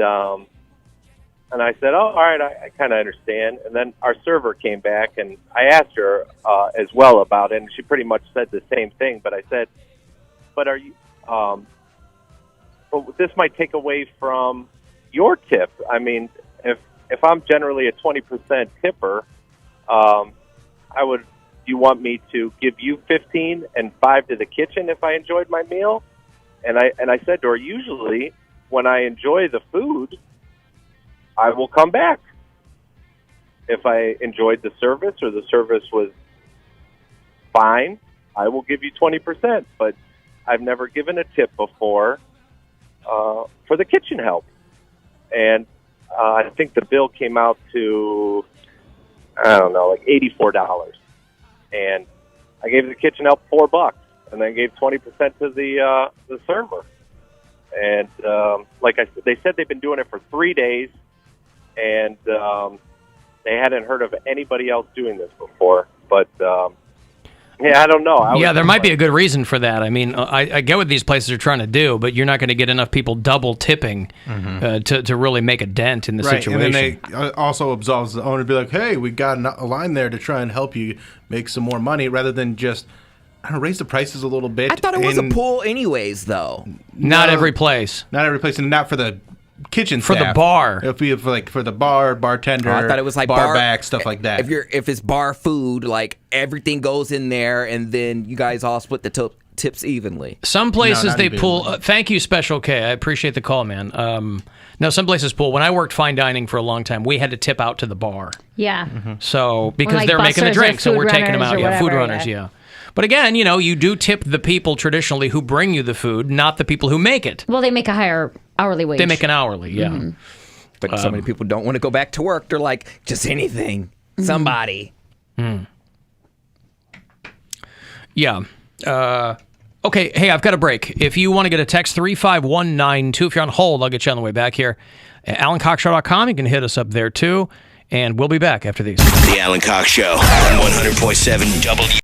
I said, oh, all right, I kind of understand. And then our server came back, and I asked her as well about it, and she pretty much said the same thing. But I said, but are you, but this might take away from your tip. I mean, if I'm generally a 20% tipper, you want me to give you 15 and 5 to the kitchen if I enjoyed my meal? And I said to her, usually when I enjoy the food, I will come back. If I enjoyed the service or the service was fine, I will give you 20%. But I've never given a tip before for the kitchen help. And I think the bill came out to, I don't know, like $84. And I gave the kitchen help $4, and then gave 20% to the server. And like I said, they said they've been doing it for 3 days, and they hadn't heard of anybody else doing this before. But yeah, I don't know. There might be a good reason for that. I mean, I get what these places are trying to do, but you're not going to get enough people double tipping to really make a dent in the situation. And then they also absolves the owner to be like, hey, we got a line there to try and help you make some more money, rather than just raise the prices a a bit. I thought it was a pool anyways, though. Not every place. Not every place, and not for the kitchen for staff. The bar. It'll be for the bartender. I thought it was like bar back, stuff like that. If it's bar food, like everything goes in there, and then you guys all split the tips evenly. Some places they pull. Thank you, Special K. I appreciate the call, man. No, some places pull. When I worked fine dining for a long time, we had to tip out to the bar. Yeah. So because they're making the drink, so we're taking them out. Yeah, food runners. Yeah. But again, you do tip the people traditionally who bring you the food, not the people who make it. Well, they make a higher hourly wage. They make an hourly, yeah. Mm-hmm. But so many people don't want to go back to work. They're like, just anything. Somebody. Yeah. Okay, hey, I've got a break. If you want to get a text, 35192. If you're on hold, I'll get you on the way back here. At AlanCoxShow.com, you can hit us up there, too. And we'll be back after these. The Alan Cox Show on 100.7 W.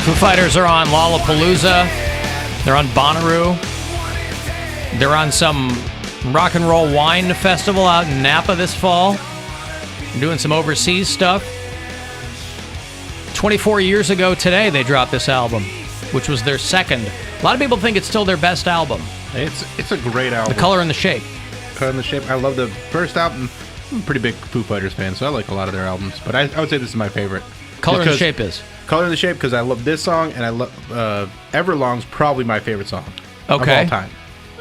Foo Fighters are on Lollapalooza. They're on Bonnaroo. They're on some rock and roll wine festival out in Napa this fall. They're doing some overseas stuff. 24 years ago today, they dropped this album, which was their second. A lot of people think it's still their best album. It's a great album. The Color and the Shape. Color and the Shape. I love the first album. I'm a pretty big Foo Fighters fan, so I like a lot of their albums. But I would say this is my favorite. Color and the Shape is? Color and the Shape, because I love this song, and I love Everlong's probably my favorite song of all time.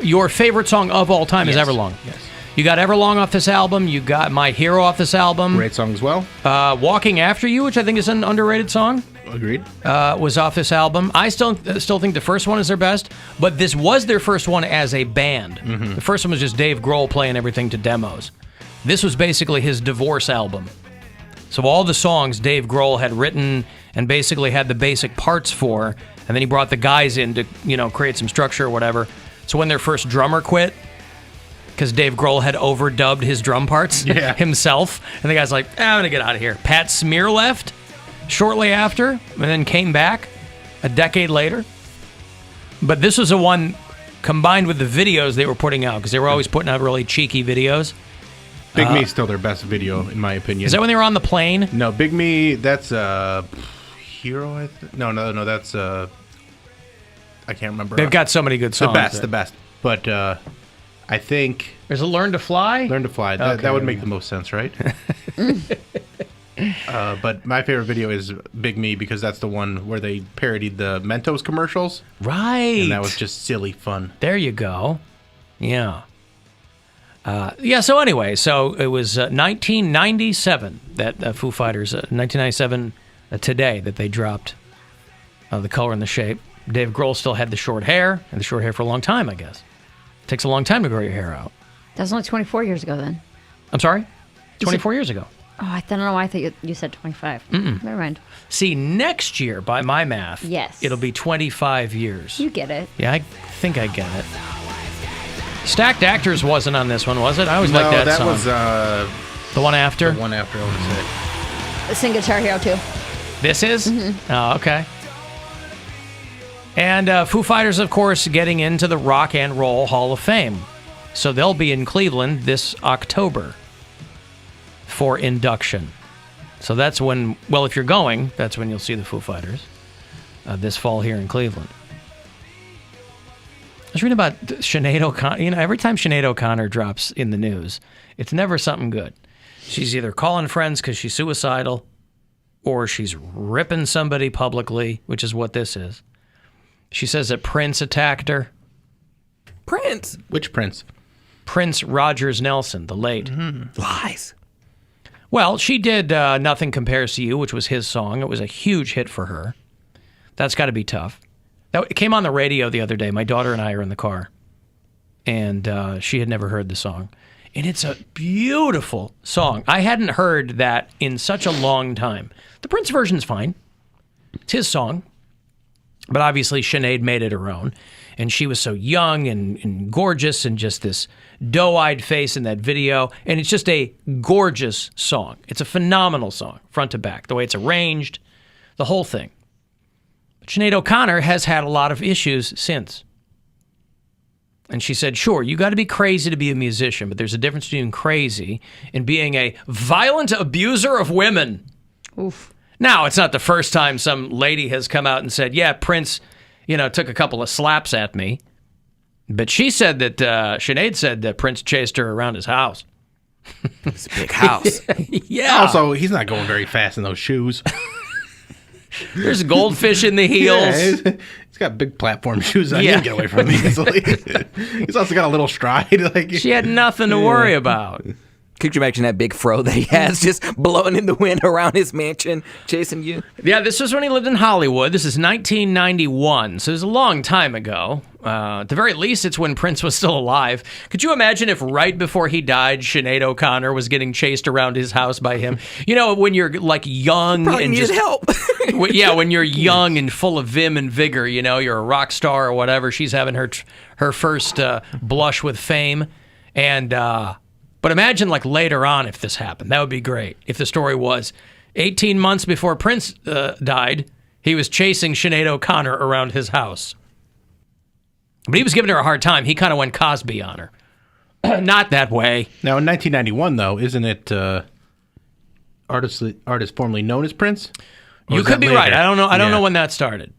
Your favorite song of all time is Yes. Everlong. Yes. You got Everlong off this album. You got My Hero off this album. Great song as well. Walking After You, which I think is an underrated song. Agreed. Was off this album. I still think the first one is their best, but this was their first one as a band. Mm-hmm. The first one was just Dave Grohl playing everything to demos. This was basically his divorce album. So all the songs Dave Grohl had written and basically had the basic parts for, and then he brought the guys in to, create some structure or whatever. So when their first drummer quit, because Dave Grohl had overdubbed his drum parts himself, and the guy's like, I'm going to get out of here. Pat Smear left shortly after, and then came back a decade later. But this was the one combined with the videos they were putting out, because they were always putting out really cheeky videos. Big Me's still their best video, in my opinion. Is that when they were on the plane? No, Big Me, that's Hero, I think. No, that's I can't remember. They've got so many good songs. The best. But I think... There's a Learn to Fly? Learn to Fly. That would make the most sense, right? But my favorite video is Big Me, because that's the one where they parodied the Mentos commercials. Right. And that was just silly fun. There you go. Yeah. So anyway, so it was 1997 that Foo Fighters, 1997 today that they dropped The Color and the Shape. Dave Grohl still had the short hair, and the short hair for a long time, I guess. It takes a long time to grow your hair out. That was only 24 years ago then. I'm sorry? 24 years ago. Oh, I don't know why I thought you said 25. Mm-mm. Never mind. See, next year, by my math, it'll be 25 years. You get it. Yeah, I think I get it. Stacked Actors wasn't on this one, was it? I always liked that song. Was the one after? The one after, I would say. Sing Guitar Hero too. This is? Mm-hmm. Oh, okay. And Foo Fighters, of course, getting into the Rock and Roll Hall of Fame. So they'll be in Cleveland this October for induction. So that's when, well, if you're going, that's when you'll see the Foo Fighters this fall here in Cleveland. I was reading about Sinead O'Connor. Every time Sinead O'Connor drops in the news, it's never something good. She's either calling friends because she's suicidal, or she's ripping somebody publicly, which is what this is. She says that Prince attacked her. Prince? Which Prince? Prince Rogers Nelson, the late. Mm-hmm. Lies. Well, she did Nothing Compares to You, which was his song. It was a huge hit for her. That's got to be tough. It came on the radio the other day. My daughter and I are in the car, and she had never heard the song. And it's a beautiful song. I hadn't heard that in such a long time. The Prince version's fine. It's his song. But obviously, Sinead made it her own. And she was so young and gorgeous and just this doe-eyed face in that video. And it's just a gorgeous song. It's a phenomenal song, front to back. The way it's arranged, the whole thing. But Sinead O'Connor has had a lot of issues since. And she said, sure, you got to be crazy to be a musician, but there's a difference between crazy and being a violent abuser of women. Oof. Now, it's not the first time some lady has come out and said, yeah, Prince, took a couple of slaps at me. But she said that, Sinead said that Prince chased her around his house. It's a big house. Yeah. Also, he's not going very fast in those shoes. There's goldfish in the heels. Yeah, he's got big platform shoes on. You can get away from him easily. He's also got a little stride. She had nothing to worry about. Could you imagine that big fro that he has just blowing in the wind around his mansion, chasing you? Yeah, this was when he lived in Hollywood. This is 1991, so it was a long time ago. At the very least, it's when Prince was still alive. Could you imagine if right before he died, Sinead O'Connor was getting chased around his house by him? When you're like young and just help. when you're young and full of vim and vigor, you're a rock star or whatever. She's having her first blush with fame, and. But imagine later on if this happened. That would be great. If the story was 18 months before Prince died, He was chasing Sinead O'Connor around his house. But he was giving her a hard time. He kind of went Cosby on her. Not that way. Now, in 1991, though, isn't it artist formerly known as Prince? Or You is could that be later? right. I don't know. I don't know when that started.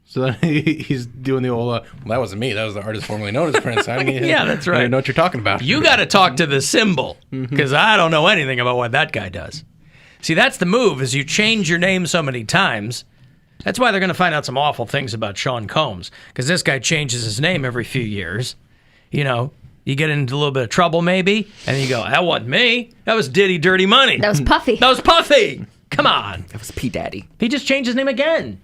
So then he's doing the old, well, that wasn't me. That was the artist formerly known as Prince. Yeah, that's I right. don't know what you're talking about. You got to talk to the symbol, because I don't know anything about what that guy does. See, that's the move, is you change your name so many times. That's why they're going to find out some awful things about Sean Combs, because this guy changes his name every few years. You know, you get into a little bit of trouble maybe, and you go, that wasn't me. That was Diddy Dirty Money. That was Puffy. That was Puffy. Come on. That was P. Daddy. He just changed his name again.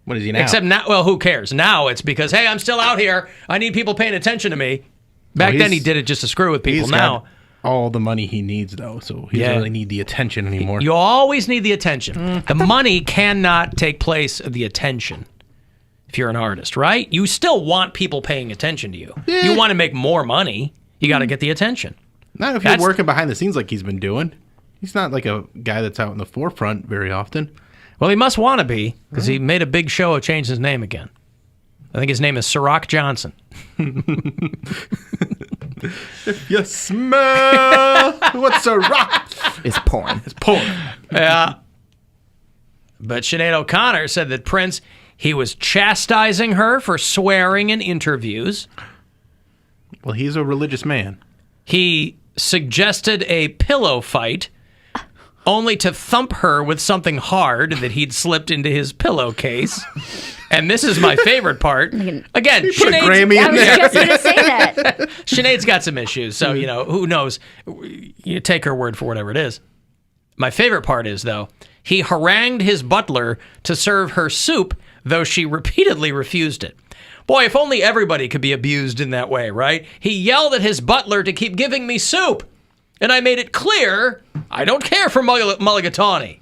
What is he now? Except now, well, who cares? Now it's because, hey, I'm still out here. I need people paying attention to me. Back then he did it just to screw with people. He's Now got all the money he needs, though, so he doesn't really need the attention anymore. you always need the attention. The money cannot take place of the attention if you're an artist, right? You still want people paying attention to you. You want to make more money. You got to get the attention. Not if you're working behind the scenes like he's been doing. He's not like a guy that's out in the forefront very often. Well, he must want to be, because he made a big show of changing his name again. I think his name is Ciroc Johnson. If you smell what's a rock, it's porn. It's porn. Yeah. But Sinead O'Connor said that Prince, he was chastising her for swearing in interviews. Well, he's a religious man. He suggested a pillow fight, only to thump her with something hard that he'd slipped into his pillowcase. And this is my favorite part. Again, put a Sinead's- Grammy in I was there. just going to say that. Sinead's got some issues, so, you know, who knows? You take her word for whatever it is. My favorite part is, though, he harangued his butler to serve her soup, though she repeatedly refused it. Boy, if only everybody could be abused in that way, right? He yelled at his butler to keep giving me soup, and I made it clear I don't care for mulligatawny.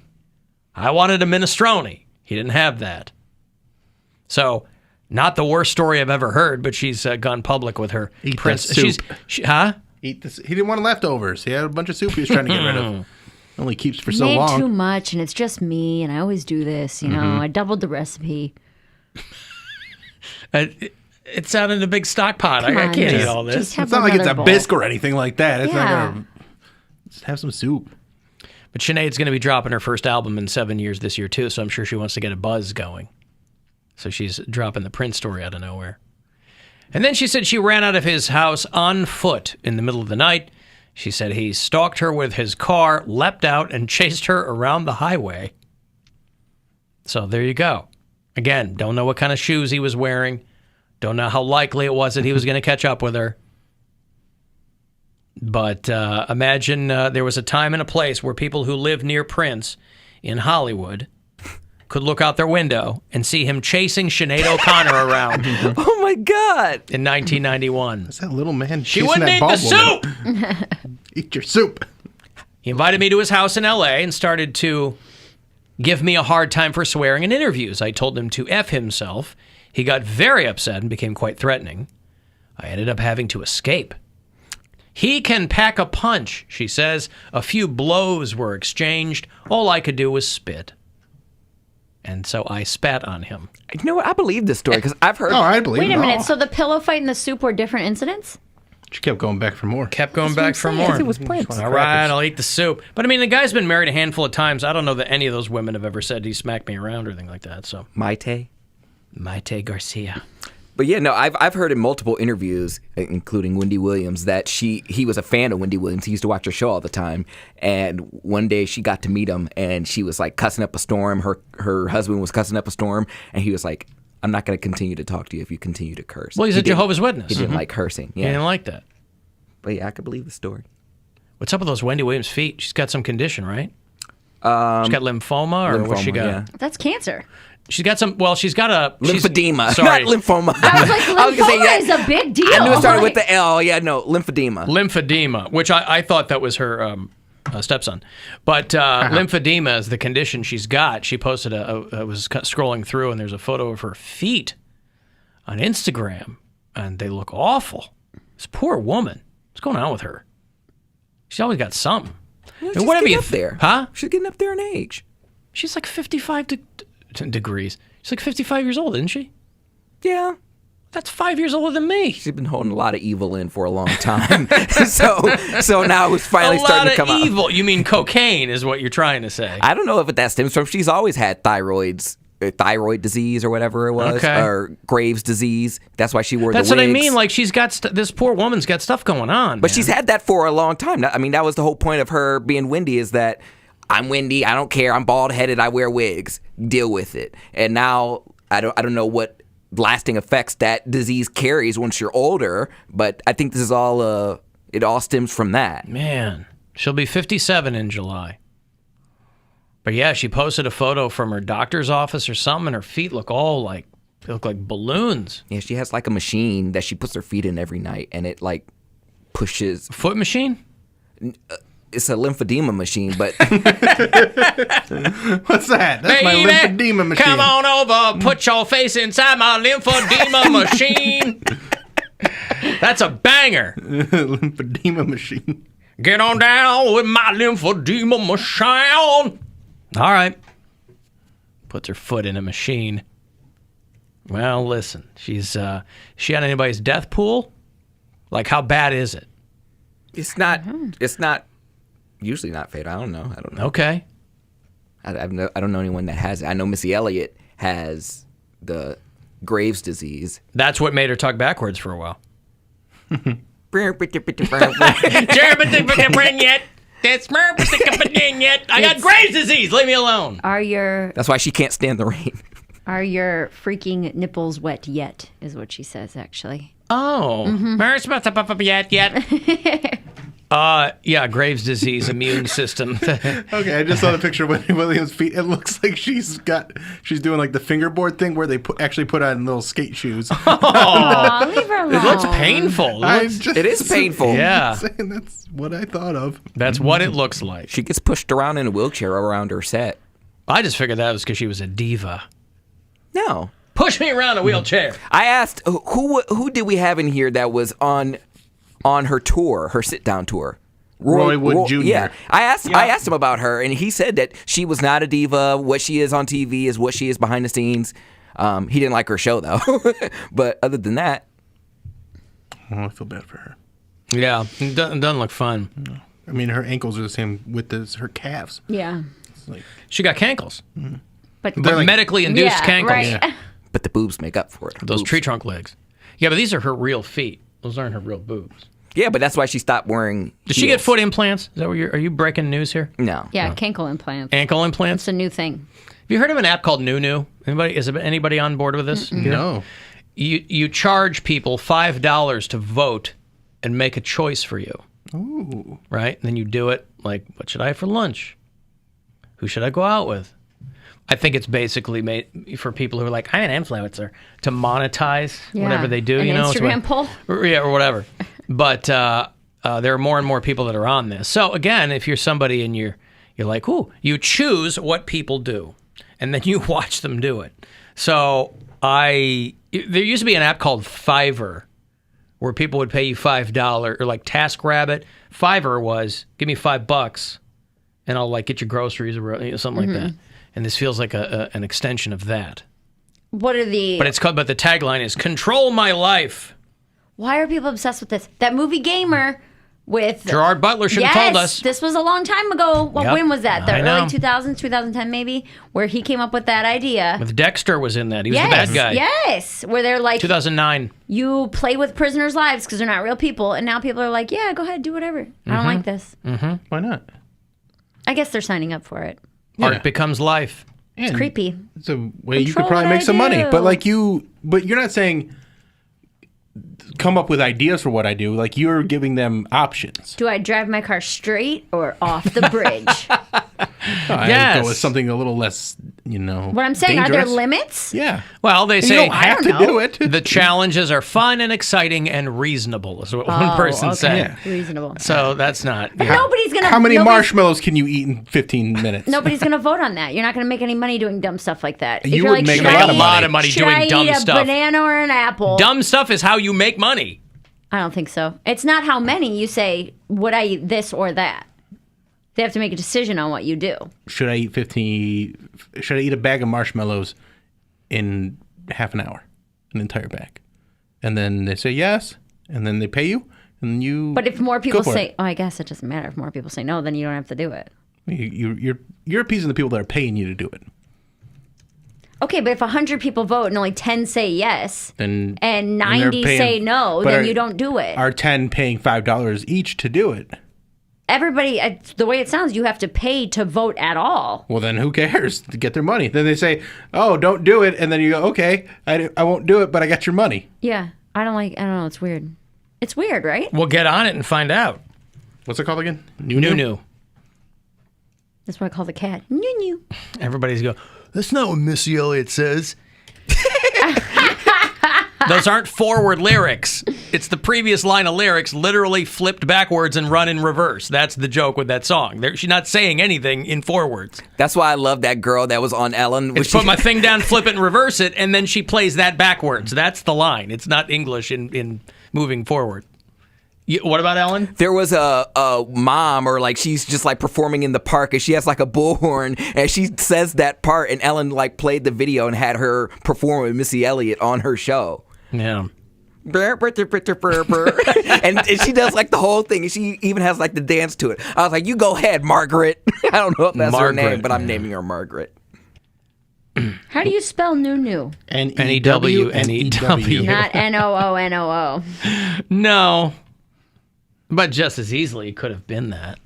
I wanted a minestrone. He didn't have that. So, not the worst story I've ever heard, but she's gone public with her Eat Prince. that soup. Huh? Eat this. He didn't want leftovers. He had a bunch of soup he was trying to get rid of. Only keeps for so Made long. too much, and it's just me, and I always do this. You know, I doubled the recipe. It's out in a big stock pot. Come I on, can't just- eat all this. just have It's not like it's a another bowl. bisque or anything like that. It's not Yeah. gonna. Just have some soup. But Sinead's going to be dropping her first album in 7 years this year, too, so I'm sure she wants to get a buzz going. So she's dropping the Prince story out of nowhere. And then she said she ran out of his house on foot in the middle of the night. She said he stalked her with his car, leapt out, and chased her around the highway. So there you go. Again, don't know what kind of shoes he was wearing. Don't know how likely it was that he was going to catch up with her. But imagine there was a time and a place where people who live near Prince in Hollywood could look out their window and see him chasing Sinead O'Connor around Oh my God. in 1991. Is that little man? She chasing wouldn't that eat bald the woman? soup! Eat your soup. He invited me to his house in L.A. and started to give me a hard time for swearing in interviews. I told him to F himself. He got very upset and became quite threatening. I ended up having to escape. He can pack a punch, she says. A few blows were exchanged. All I could do was spit. And so I spat on him. You know what? I believe this story because I've heard. Oh, I believe Wait it a minute. all. So the pillow fight and the soup were different incidents? She kept going back for more. Kept going That's back what I'm for saying. more. It was Prince. All right, I'll eat the soup. But I mean, the guy's been married a handful of times. I don't know that any of those women have ever said he smacked me around or anything like that. So Maite. Garcia. But yeah, no, I've heard in multiple interviews, including Wendy Williams, that he was a fan of Wendy Williams. He used to watch her show all the time. And one day she got to meet him, and she was like cussing up a storm. Her husband was cussing up a storm, and he was like, "I'm not going to continue to talk to you if you continue to curse." Well, he's He a didn't- Jehovah's Witness. He didn't like cursing. He Yeah, didn't like that. but yeah, I could believe the story. What's up with those Wendy Williams feet? She's got some condition, right? She's got lymphoma, or what's she lymphoma, got? yeah. That's cancer. She's got some. Well, she's got a Lymphedema, Sorry, not lymphoma. I was like, I was gonna say, lymphoma yeah, is a big deal. I knew it started with Like- the L. Yeah, no, lymphedema. lymphedema, which I thought that was her stepson, but lymphedema is the condition she's got. She posted I was scrolling through, and there's a photo of her feet on Instagram, and they look awful. This poor woman. What's going on with her? She's always got something. She's And whatever getting you up there. huh? She's getting up there in age. She's like 55 degrees. She's like 55 years old, isn't she? Yeah. That's 5 years older than me. She's been holding a lot of evil in for a long time. so now it's finally starting to come out. A lot of evil. You mean cocaine is what you're trying to say. I don't know if that stems from. She's always had thyroid disease or whatever it was, or Graves' disease. That's why she wore the wigs. That's what I mean. Like, she's got this poor woman's got stuff going on. But she's had that for a long time. I mean, that was the whole point of her being windy, is that I'm windy, I don't care, I'm bald-headed, I wear wigs, deal with it. And now I don't know what lasting effects that disease carries once you're older, but I think this is all it all stems from that. Man, she'll be 57 in July. But yeah, she posted a photo from her doctor's office or something, and her feet look like balloons. Yeah, she has like a machine that she puts her feet in every night, and it like pushes. Foot machine? It's a lymphedema machine, but what's that? That's my lymphedema machine. Come on over, put your face inside my lymphedema machine. That's a banger. Lymphedema machine. Get on down with my lymphedema machine. All right. Puts her foot in a machine. Well, listen, she's she on anybody's death pool? Like, how bad is it? It's not usually not fatal. I don't know. Okay. I don't know anyone that has it. I know Missy Elliott has the Graves' disease. That's what made her talk backwards for a while. I got Graves' disease. Leave me alone. That's why she can't stand the rain. Are your freaking nipples wet yet? Is what she says, actually. Oh. Yet. Yeah, Graves' disease, immune system. Okay, I just saw the picture of Wendy Williams' feet. It looks like she's doing like the fingerboard thing where they actually put on little skate shoes. Oh, leave her alone. It looks painful. It is painful. Yeah. Saying that's what I thought of. That's what it looks like. She gets pushed around in a wheelchair around her set. I just figured that was because she was a diva. No. Push me around a wheelchair. I asked, who did we have in here that was on her tour, her sit-down tour? Roy Wood Jr. Yeah, I asked him about her, and he said that she was not a diva. What she is on TV is what she is behind the scenes. He didn't like her show, though. But other than that... Oh, I feel bad for her. Yeah, it doesn't look fun. No. I mean, her ankles are the same width as her calves. Yeah. She got cankles. Mm-hmm. But like, medically induced cankles. Right. Yeah. But the boobs make up for it. Those tree trunk legs. Yeah, but these are her real feet. Those aren't her real boobs. Yeah, but that's why she stopped wearing Did she get foot implants? Is that what are you breaking news here? No. Yeah, cankle implants. Ankle implants? It's a new thing. Have you heard of an app called Nunu? Is anybody on board with this? Mm-mm. No. You charge people $5 to vote and make a choice for you. Ooh. Right? And then you do it like, what should I have for lunch? Who should I go out with? I think it's basically made for people who are like, I'm an influencer, to monetize whatever they do. An Instagram poll? Yeah, or whatever. But there are more and more people that are on this. So again, if you're somebody and you're like, ooh, you choose what people do, and then you watch them do it. So there used to be an app called Fiverr, where people would pay you $5, or like TaskRabbit. Fiverr was, give me $5, and I'll like get your groceries or something like that. And this feels like an extension of that. What are the... But the tagline is, control my life. Why are people obsessed with this? That movie Gamer with... Gerard Butler should have told us. This was a long time ago. When was that? The I know. early 2000s, 2010 maybe? Where he came up with that idea. With Dexter was in that. He was the bad guy. Yes. Where they're like... 2009. You play with prisoners' lives because they're not real people. And now people are like, yeah, go ahead, do whatever. I don't like this. Mm-hmm. Why not? I guess they're signing up for it. Art becomes life. It's creepy. It's a way you could probably make some money. But you're not saying come up with ideas for what I do. Like, you're giving them options. Do I drive my car straight or off the bridge? I go with something a little less, What I'm saying, dangerous. are there limits? Yeah. Well, they say you don't have to do it. The challenges are fun and exciting and reasonable, is what one person said. Yeah. Reasonable. So that's not. But nobody's gonna. How many marshmallows can you eat in 15 minutes? Nobody's gonna vote on that. You're not gonna make any money doing dumb stuff like that. You If you're would like, make should a I lot of money should doing I dumb eat stuff. a banana or an apple? Dumb stuff is how you make money. I don't think so. It's not how many. You say, would I eat this or that? They have to make a decision on what you do. Should I eat a bag of marshmallows in half an hour, an entire bag. And then they say yes, and then they pay you, and you. But if more people go for say, it. I guess it doesn't matter. If more people say no, then you don't have to do it. You're appeasing the people that are paying you to do it. Okay, but if 100 people vote and only 10 say yes, Then and 90 say no, then you don't do it. Are 10 paying $5 each to do it? Everybody, the way it sounds, you have to pay to vote at all. Well, then who cares to get their money? Then they say, oh, don't do it. And then you go, okay, I won't do it, but I got your money. Yeah, I don't know, it's weird. It's weird, right? We'll get on it and find out. What's it called again? Nunu. That's what I call the cat. Nunu. Everybody's go, that's not what Missy Elliott says. Those aren't forward lyrics. It's the previous line of lyrics literally flipped backwards and run in reverse. That's the joke with that song. She's not saying anything in forwards. That's why I love that girl that was on Ellen. It's put my thing down, flip it, and reverse it, and then she plays that backwards. That's the line. It's not English in moving forward. What about Ellen? There was a mom, or like she's just like performing in the park, and she has like a bullhorn, and she says that part, and Ellen like played the video and had her perform with Missy Elliott on her show. Yeah. and she does like the whole thing, and she even has like the dance to it. I was like, you go ahead, Margaret. I don't know if that's her name, but I'm naming her Margaret. How do you spell Nunu? N-E-W-N-E-W. Not N-O-O-N-O-O. No. But just as easily it could have been that.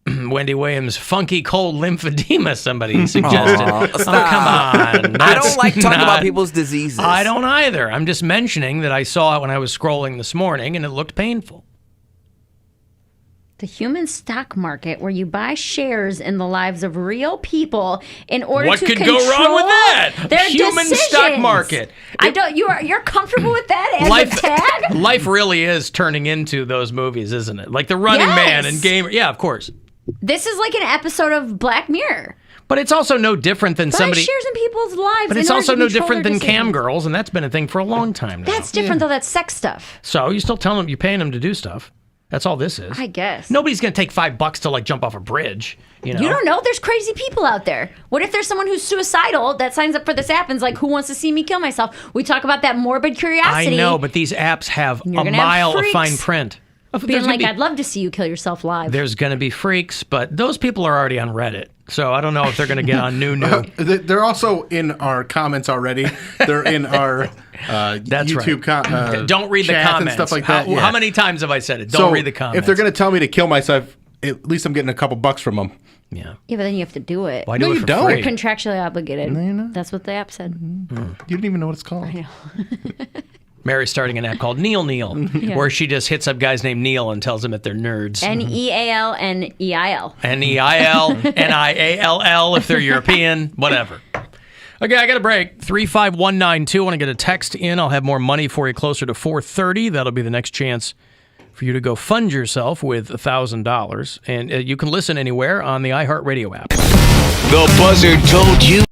Wendy Williams, funky cold lymphedema, somebody suggested. Aw, oh, come on. I don't like talking about people's diseases. I don't either. I'm just mentioning that I saw it when I was scrolling this morning, and it looked painful. The human stock market, where you buy shares in the lives of real people in order What to could control go wrong with that? their Human decisions. stock market. You're comfortable with that as a tag? Life really is turning into those movies, isn't it? Like The Running Man and Gamer. Yeah, of course. This is like an episode of Black Mirror. But it's also no different than Buy somebody. shares in people's lives. But in it's order also to no control different their than cam decisions. girls, and that's been a thing for a long time now. That's different though. That's sex stuff. So you still telling them you're paying them to do stuff. That's all this is. I guess. Nobody's going to take $5 to like jump off a bridge. You know? You don't know. There's crazy people out there. What if there's someone who's suicidal that signs up for this app and's like, who wants to see me kill myself? We talk about that morbid curiosity. I know, but these apps have You're a gonna have mile of freaks fine print. Being like, I'd love to see you kill yourself live. There's going to be freaks, but those people are already on Reddit. So I don't know if they're going to get on Nunu. They're also in our comments already. They're in our That's YouTube right. Don't read the chats comments. and stuff like that. How many times have I said it? Don't read the comments. If they're going to tell me to kill myself, at least I'm getting a couple bucks from them. Yeah. Yeah, but then you have to do it. Why do it for don't. free? You're contractually obligated. No, you're not. That's what the app said. You didn't even know what it's called. I know. Mary's starting an app called Neil, Yeah. where she just hits up guys named Neil and tells them that they're nerds. Nealneil. Neil, Niall, if they're European, whatever. Okay, I got a break. 35192. I want to get a text in. I'll have more money for you closer to 4:30. That'll be the next chance for you to go fund yourself with $1,000. And you can listen anywhere on the iHeartRadio app. The Buzzard told you.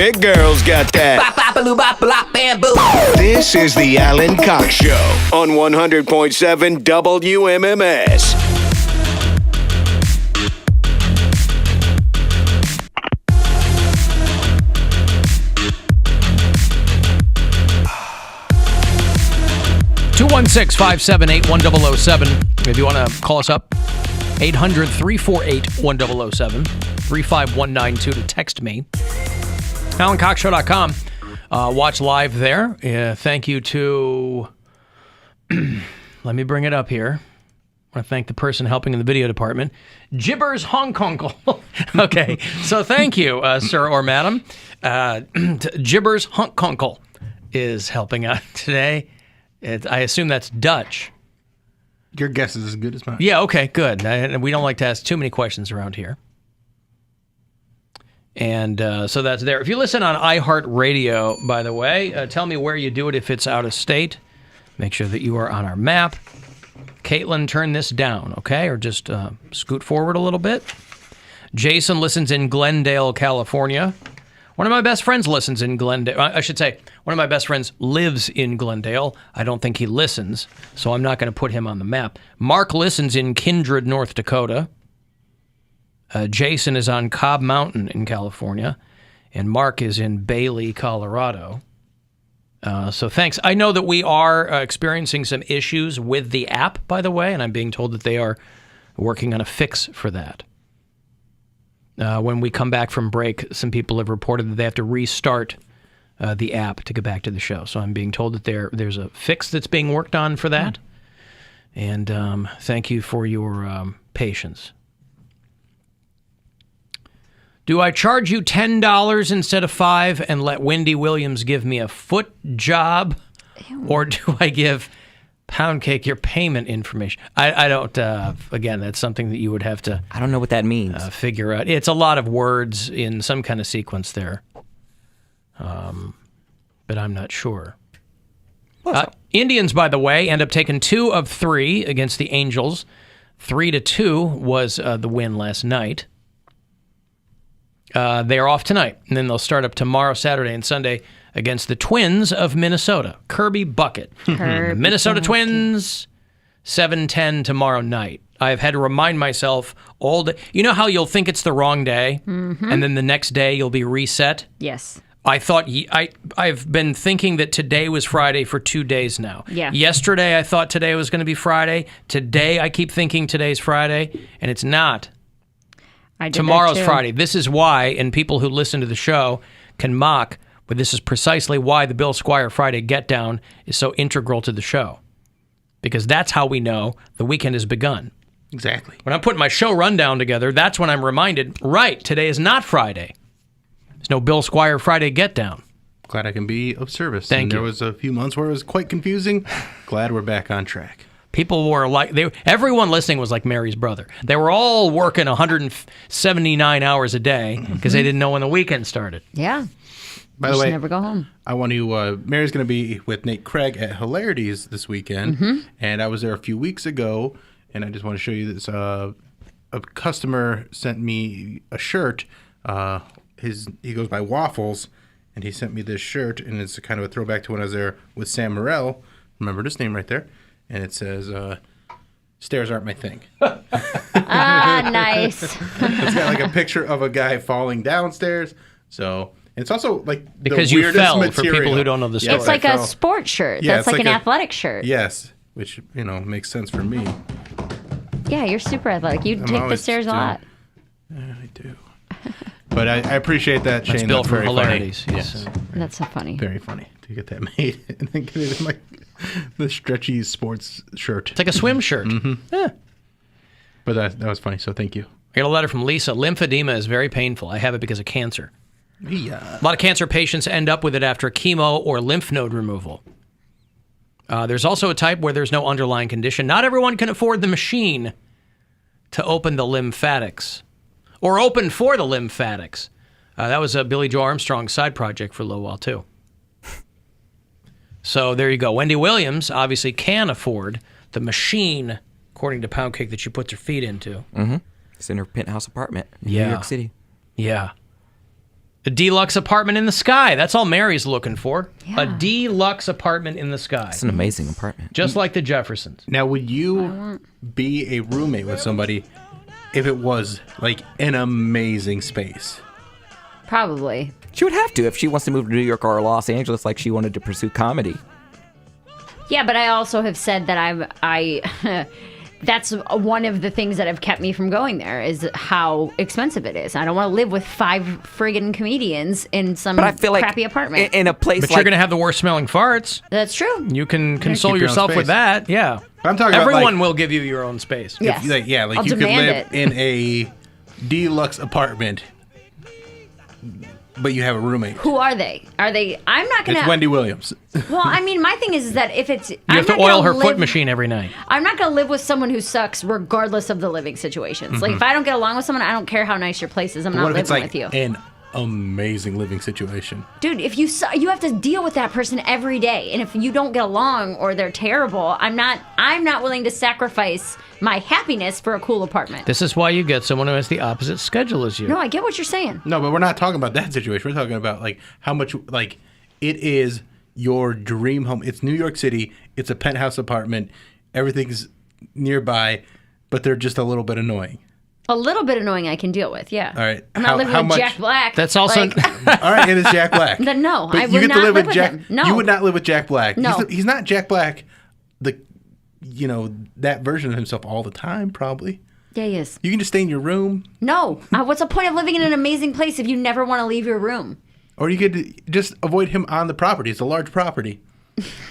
big girls got that. This is the Alan Cox Show on 100.7 WMMS. Two 216-578-1007. If you want to call us up, 800-348-1007, 35192 to text me. AlanCoxShow.com. Watch live there. Thank you to, let me bring it up here. I want to thank the person helping in the video department, Jibbers Hong Kong. Okay, so thank you, sir or madam. Jibbers Hong Kong is helping out today. I assume that's Dutch. Your guess is as good as mine. Yeah, okay, good. We don't like to ask too many questions around here. And so that's there. If you listen on iHeartRadio, by the way, tell me where you do it if it's out of state. Make sure that you are on our map. Caitlin, turn this down, okay? Or just scoot forward a little bit. Jason listens in Glendale, California. One of my best friends listens in Glendale. I should say, one of my best friends lives in Glendale. I don't think he listens, so I'm not going to put him on the map. Mark listens in Kindred, North Dakota. Jason is on Cobb Mountain in California. And Mark is in Bailey, Colorado. So thanks. I know that we are experiencing some issues with the app, by the way, and I'm being told that they are working on a fix for that. When we come back from break, some people have reported that they have to restart the app to get back to the show. So I'm being told that there's a fix that's being worked on for that. And thank you for your patience. Do I charge you $10 instead of $5 and let Wendy Williams give me a foot job? Ew. Or do I give Poundcake your payment information? I don't, again, that's something that you would have to... I don't know what that means. Figure out. It's a lot of words in some kind of sequence there. But I'm not sure. Indians, by the way, end up taking 2 of 3 against the Angels. 3-2 was the win last night. They are off tonight, and then they'll start up tomorrow, Saturday, and Sunday against the Twins of Minnesota. Kirby Bucket. Minnesota Twins, 7:10 tomorrow night. I've had to remind myself all day. You know how you'll think it's the wrong day, and then the next day you'll be reset? Yes. I thought I've been thinking that today was Friday for 2 days now. Yeah. Yesterday I thought today was going to be Friday. Today I keep thinking today's Friday, and it's not. Tomorrow's Friday. This is why, and people who listen to the show can mock, but this is precisely why the Bill Squire Friday Get Down is so integral to the show. Because that's how we know the weekend has begun. Exactly. When I'm putting my show rundown together, that's when I'm reminded, right, today is not Friday. There's no Bill Squire Friday Get Down. Glad I can be of service. Thank you. There was a few months where it was quite confusing. Glad we're back on track. People were like, everyone listening was like Mary's brother. They were all working 179 hours a day because they didn't know when the weekend started. Yeah. By the way, never go home. I want to. Mary's going to be with Nate Craig at Hilarities this weekend, and I was there a few weeks ago, and I just want to show you this. A customer sent me a shirt. He goes by Waffles, and he sent me this shirt, and it's kind of a throwback to when I was there with Sam Morrell. Remember this name right there? And it says, stairs aren't my thing. Nice. It's got like a picture of a guy falling downstairs. So it's also like because the you weirdest fell material. For people who don't know the story. It's like a sports shirt. Yeah, That's like an athletic shirt. Yes, which, makes sense for me. Yeah, you're super athletic. You take the stairs a lot. Yeah, I do. But I appreciate that, Shane. That's Bill from Hilarities. Yes. That's so funny. Very funny to get that made and then get it in like the stretchy sports shirt. It's like a swim shirt. Yeah. But that was funny, so thank you. I got a letter from Lisa. Lymphedema is very painful. I have it because of cancer. Yeah. A lot of cancer patients end up with it after chemo or lymph node removal. There's also a type where there's no underlying condition. Not everyone can afford the machine to open the lymphatics. Or open for the lymphatics. That was a Billy Joe Armstrong side project for a little while, too. So there you go. Wendy Williams obviously can afford the machine, according to Poundcake, that she puts her feet into. It's in her penthouse apartment in Yeah. New York City. Yeah. A deluxe apartment in the sky. That's all Mary's looking for. Yeah. A deluxe apartment in the sky. It's an amazing apartment. Just like the Jeffersons. Now, would you be a roommate with somebody if it was like an amazing space? Probably. She would have to if she wants to move to New York or Los Angeles like she wanted to pursue comedy. Yeah, but I also have said that I that's one of the things that have kept me from going there is how expensive it is. I don't want to live with 5 friggin' comedians in some crappy apartment. In a place But you're going to have the worst smelling farts. That's true. You can console keep your own yourself with space. that. Yeah. But I'm talking about, Everyone like- will give you your own space. Yes. Like I'll you could demand live it. in a deluxe apartment, but you have a roommate. Who are they? I'm not going It's to... Wendy Williams. Well, I mean, my thing is that if it's... You have to oil her foot machine every night. I'm not going to live with someone who sucks regardless of the living situations. Like, Mhm. if I don't get along with someone, I don't care how nice your place is. I'm not What if living it's like with you. an amazing living situation? Dude, if you have to deal with that person every day, and if you don't get along or they're terrible, I'm not willing to sacrifice my happiness for a cool apartment. This is why you get someone who has the opposite schedule as you. No, I get what you're saying. No, but we're not talking about that situation. We're talking about like how much like it is your dream home. It's New York City. It's a penthouse apartment. Everything's nearby, but they're just a little bit annoying. A little bit annoying I can deal with, yeah. All right. I'm not living with Jack Black. That's also... like- All right, it is Jack Black. Then no, But I you would get not to live live with with Jack. him. No. You would not live with Jack Black. No. He's not Jack Black, that version of himself all the time, probably. Yeah, he is. You can just stay in your room, No. What's the point of living in an amazing place if you never want to leave your room? or you could just avoid him on the property. It's a large property.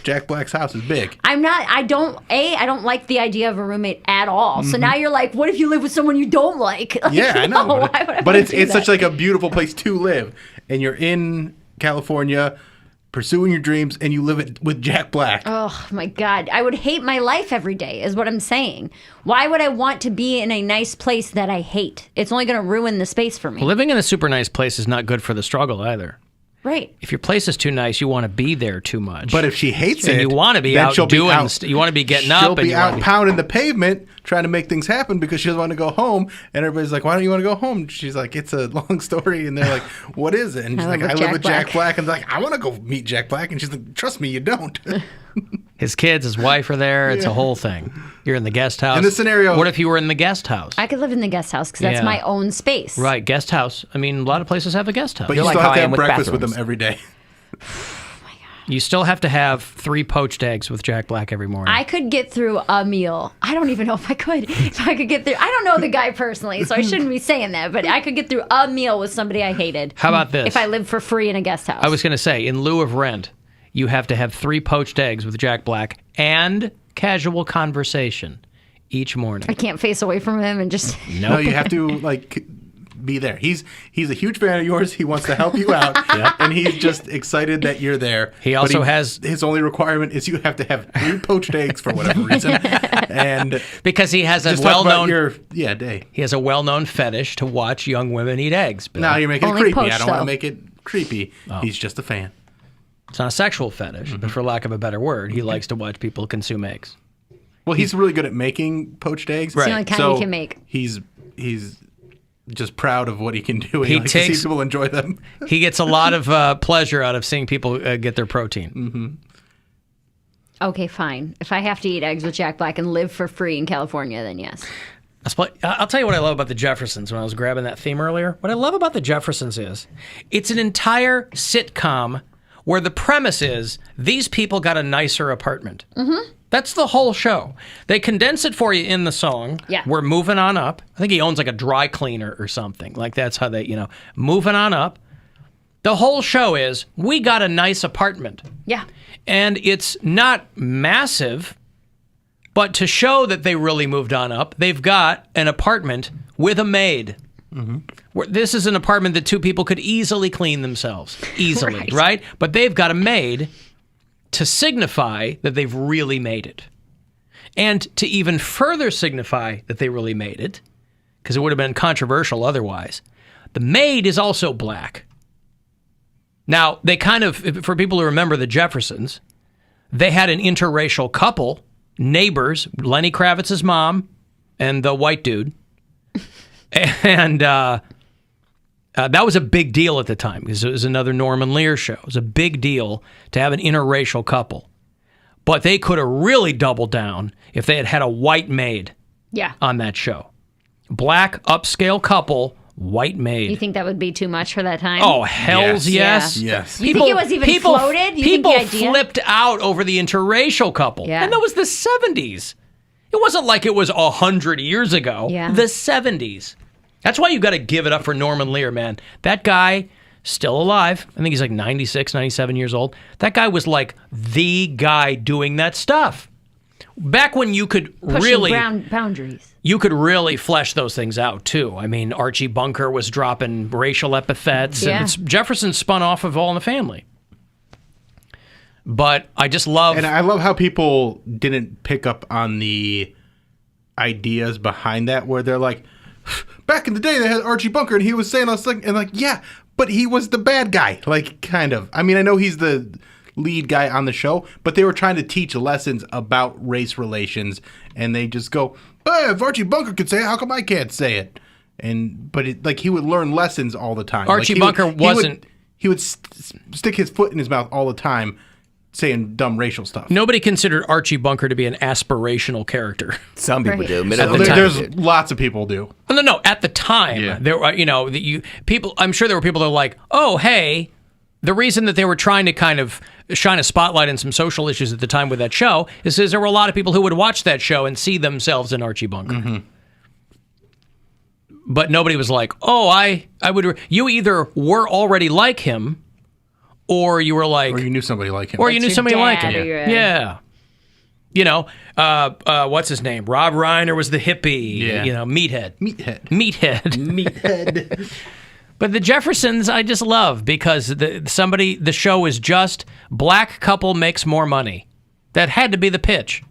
Jack Black's house is big. I don't like the idea of a roommate at all. So Mhm. now you're like, what if you live with someone you don't like? Like, Yeah, I know. no, but why would I but wanna it's do it's that? such like a beautiful place to live, and you're in California, pursuing your dreams, and you live it with Jack Black. Oh my God. I would hate my life every day, is what I'm saying. Why would I want to be in a nice place that I hate? It's only going to ruin the space for me. Living in a super nice place is not good for the struggle either. Right. If your place is too nice, you want to be there too much. But if she hates and it, you want to be then out she'll be doing, out- you want to be getting She'll up, and be you out want to pounding the pavement trying to make things happen because she doesn't want to go home. And everybody's like, "Why don't you want to go home?" She's like, "It's a long story." And they're like, "What is it?" And she's like, "I live with Jack Black." And they're like, "I want to go meet Jack Black." And she's like, "Trust me, you don't." his kids, his wife are there. It's Yeah. a whole thing. You're in the guest house. In this scenario- what if you were in the guest house? I could live in the guest house because that's Yeah. my own space. Right, guest house. I mean, a lot of places have a guest house. But you still have to have breakfast with them every day. You still have to have 3 poached eggs with Jack Black every morning. I could get through a meal. I don't even know if I could. If I could get through, I don't know the guy personally, so I shouldn't be saying that. But I could get through a meal with somebody I hated. How about this? If I lived for free in a guest house. I was going to say, in lieu of rent, you have to have 3 poached eggs with Jack Black and casual conversation each morning. I can't face away from him and just. No, you have to like be there. He's a huge fan of yours. He wants to help you out, and he's just excited that you're there. He But also has his only requirement is you have to have 3 poached eggs for whatever reason, and because he has a just talk about well-known your day. He has a well-known fetish to watch young women eat eggs. Bill. Now you're making Only it creepy. poached, I don't want though. to make it creepy. Oh. He's just a fan. It's not a sexual fetish, but for lack of a better word, he likes to watch people consume eggs. Well, he's really good at making poached eggs. It's the only kind so he can make. He's just proud of what he can do. And He he likes to takes- see people enjoy them. He gets a lot of pleasure out of seeing people get their protein. Mm-hmm. Okay, fine. If I have to eat eggs with Jack Black and live for free in California, then yes. I'll tell you what I love about the Jeffersons when I was grabbing that theme earlier. What I love about the Jeffersons is it's an entire sitcom where the premise is these people got a nicer apartment. Mm-hmm. That's the whole show. They condense it for you in the song. Yeah. We're moving on up. I think he owns like a dry cleaner or something. Like that's how they, moving on up. The whole show is we got a nice apartment. Yeah. And it's not massive, but to show that they really moved on up, they've got an apartment with a maid. This is an apartment that 2 people could easily clean themselves. Easily, right? But they've got a maid to signify that they've really made it. And to even further signify that they really made it, because it would have been controversial otherwise, the maid is also black. Now, they kind of, for people who remember the Jeffersons, they had an interracial couple, neighbors, Lenny Kravitz's mom and the white dude. And That was a big deal at the time because it was another Norman Lear show. It was a big deal to have an interracial couple. But they could have really doubled down if they had had a white maid on that show. Black, upscale couple, white maid. You think that would be too much for that time? Oh, hells yes. Yes. You think it was even floated? You people think the idea? flipped out over the interracial couple. Yeah. And that was the 70s. It wasn't like it was 100 years ago. Yeah. The 70s. That's why you got to give it up for Norman Lear, man. That guy, still alive. I think he's like 96, 97 years old. That guy was like the guy doing that stuff. Back when you could Pushing boundaries. You could really flesh those things out, too. I mean, Archie Bunker was dropping racial epithets. Yeah. And Jefferson spun off of All in the Family. But I just love... And I love how people didn't pick up on the ideas behind that, where they're like, back in the day, they had Archie Bunker, and he was saying all this thing, and like, yeah, but he was the bad guy, like, kind of. I mean, I know he's the lead guy on the show, but they were trying to teach lessons about race relations, and they just go, if Archie Bunker could say it, how come I can't say it? But he would learn lessons all the time. Archie Bunker wasn't... He would stick his foot in his mouth all the time, saying dumb racial stuff. Nobody considered Archie Bunker to be an aspirational character. Some people do. There's lots of people do. No. At the time, there were, people. I'm sure there were people that were like, "Oh, hey." The reason that they were trying to kind of shine a spotlight on some social issues at the time with that show is because there were a lot of people who would watch that show and see themselves in Archie Bunker. Mm-hmm. But nobody was like, "Oh, I would." You either were already like him. Or you were like... Or you knew somebody like him. Or you knew somebody like him. Yeah. What's his name? Rob Reiner was the hippie. Yeah. Meathead. Meathead. But the Jeffersons, I just love because the show is just black couple makes more money. That had to be the pitch.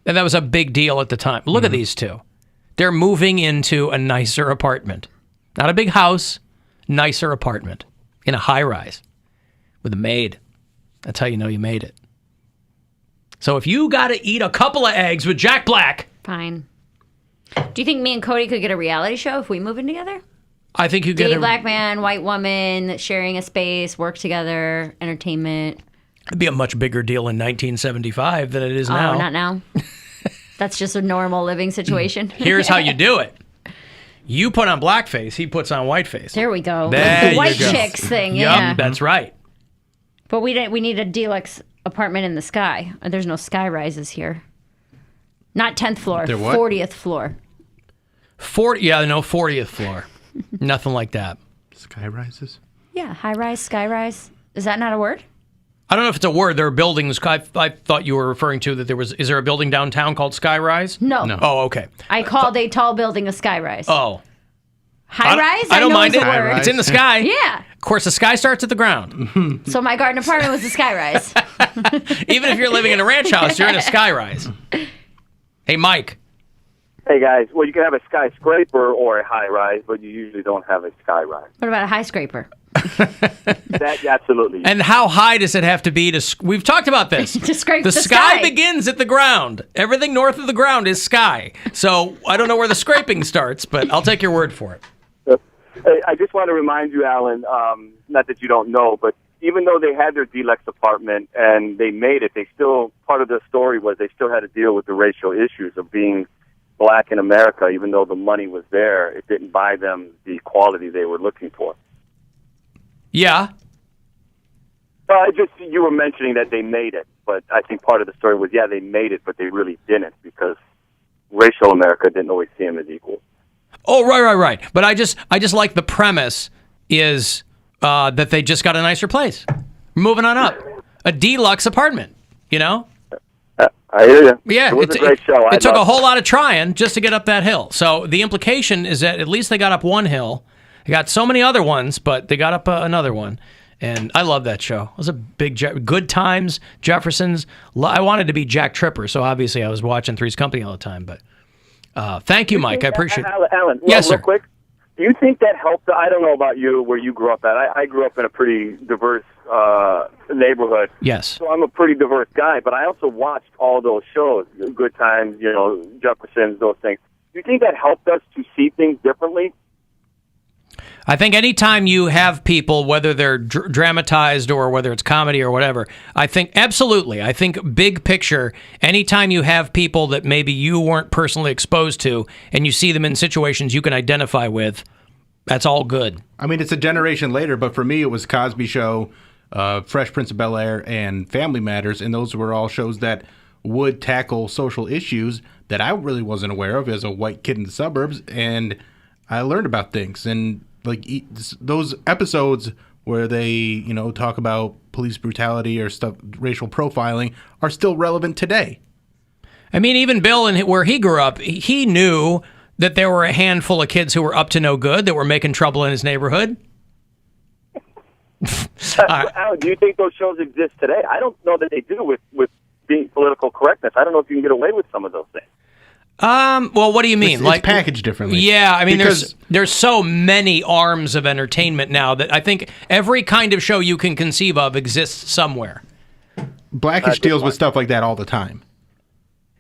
And that was a big deal at the time. Look at these two. They're moving into a nicer apartment. Not a big house, nicer apartment. In a high-rise with a maid. That's how you know you made it. So if you got to eat a couple of eggs with Jack Black... Fine. Do you think me and Cody could get a reality show if we move in together? I think you get Gay black man, white woman, sharing a space, work together, entertainment. It'd be a much bigger deal in 1975 than it is now. Oh, not now. That's just a normal living situation. Here's how you do it. You put on blackface, he puts on whiteface. There we go. There the white you go. chicks thing, yeah. Yep, that's right. But we need a deluxe apartment in the sky. There's no sky rises here. Not 10th floor, 40th floor. 40th floor. Nothing like that. Sky rises? Yeah, high rise, sky rise. Is that not a word? I don't know if it's a word. There are buildings. I thought you were referring to that is there a building downtown called Skyrise? No. Oh, okay. I called a tall building a skyrise. Oh. High rise? I don't know mind is it. a word. It's in the sky. Yeah. Of course, the sky starts at the ground. So my garden apartment was a skyrise. Even if you're living in a ranch house, you're in a skyrise. Hey, Mike. Hey, guys. Well, you can have a skyscraper or a high-rise, but you usually don't have a skyrise. What about a high scraper? That absolutely. And how high does it have to be to... We've talked about this. To scrape the the sky sky. begins at the ground. Everything north of the ground is sky. So I don't know where the scraping starts, but I'll take your word for it. Hey, I just want to remind you, Alan, not that you don't know, but even though they had their deluxe apartment and they made it, they still... Part of the story was they still had to deal with the racial issues of being black in America. Even though the money was there, it didn't buy them the quality they were looking for. Yeah. You were mentioning that they made it, but I think part of the story was, yeah, they made it, but they really didn't because racial America didn't always see them as equal. Oh, right. But I just like the premise is that they just got a nicer place. Moving on up. A deluxe apartment, you know? I hear you. Yeah, it was a great show. It took a whole lot of trying just to get up that hill. So the implication is that at least they got up one hill. They got so many other ones, but they got up another one. And I love that show. It was a big, Good Times, Jeffersons. I wanted to be Jack Tripper, so obviously I was watching Three's Company all the time. But thank you, Mike. I appreciate it. Alan, yes, real sir. quick. Do you think that helped? I don't know about you, where you grew up at. I grew up in a pretty diverse neighborhood. Yes. So I'm a pretty diverse guy, but I also watched all those shows, Good Times, Jeffersons, those things. Do you think that helped us to see things differently? I think anytime you have people, whether they're dramatized or whether it's comedy or whatever, I think big picture, anytime you have people that maybe you weren't personally exposed to and you see them in situations you can identify with, that's all good. I mean, it's a generation later, but for me, it was Cosby Show, Fresh Prince of Bel-Air, and Family Matters, and those were all shows that would tackle social issues that I really wasn't aware of as a white kid in the suburbs, and I learned about things. And like those episodes where they, talk about police brutality or stuff, racial profiling, are still relevant today. I mean, even Bill, where he grew up, he knew that there were a handful of kids who were up to no good, that were making trouble in his neighborhood. Alan, do you think those shows exist today? I don't know that they do with being political correctness. I don't know if you can get away with some of those things. Well, what do you mean? It's packaged differently. Yeah, I mean, there's so many arms of entertainment now that I think every kind of show you can conceive of exists somewhere. Blackish deals with stuff like that all the time.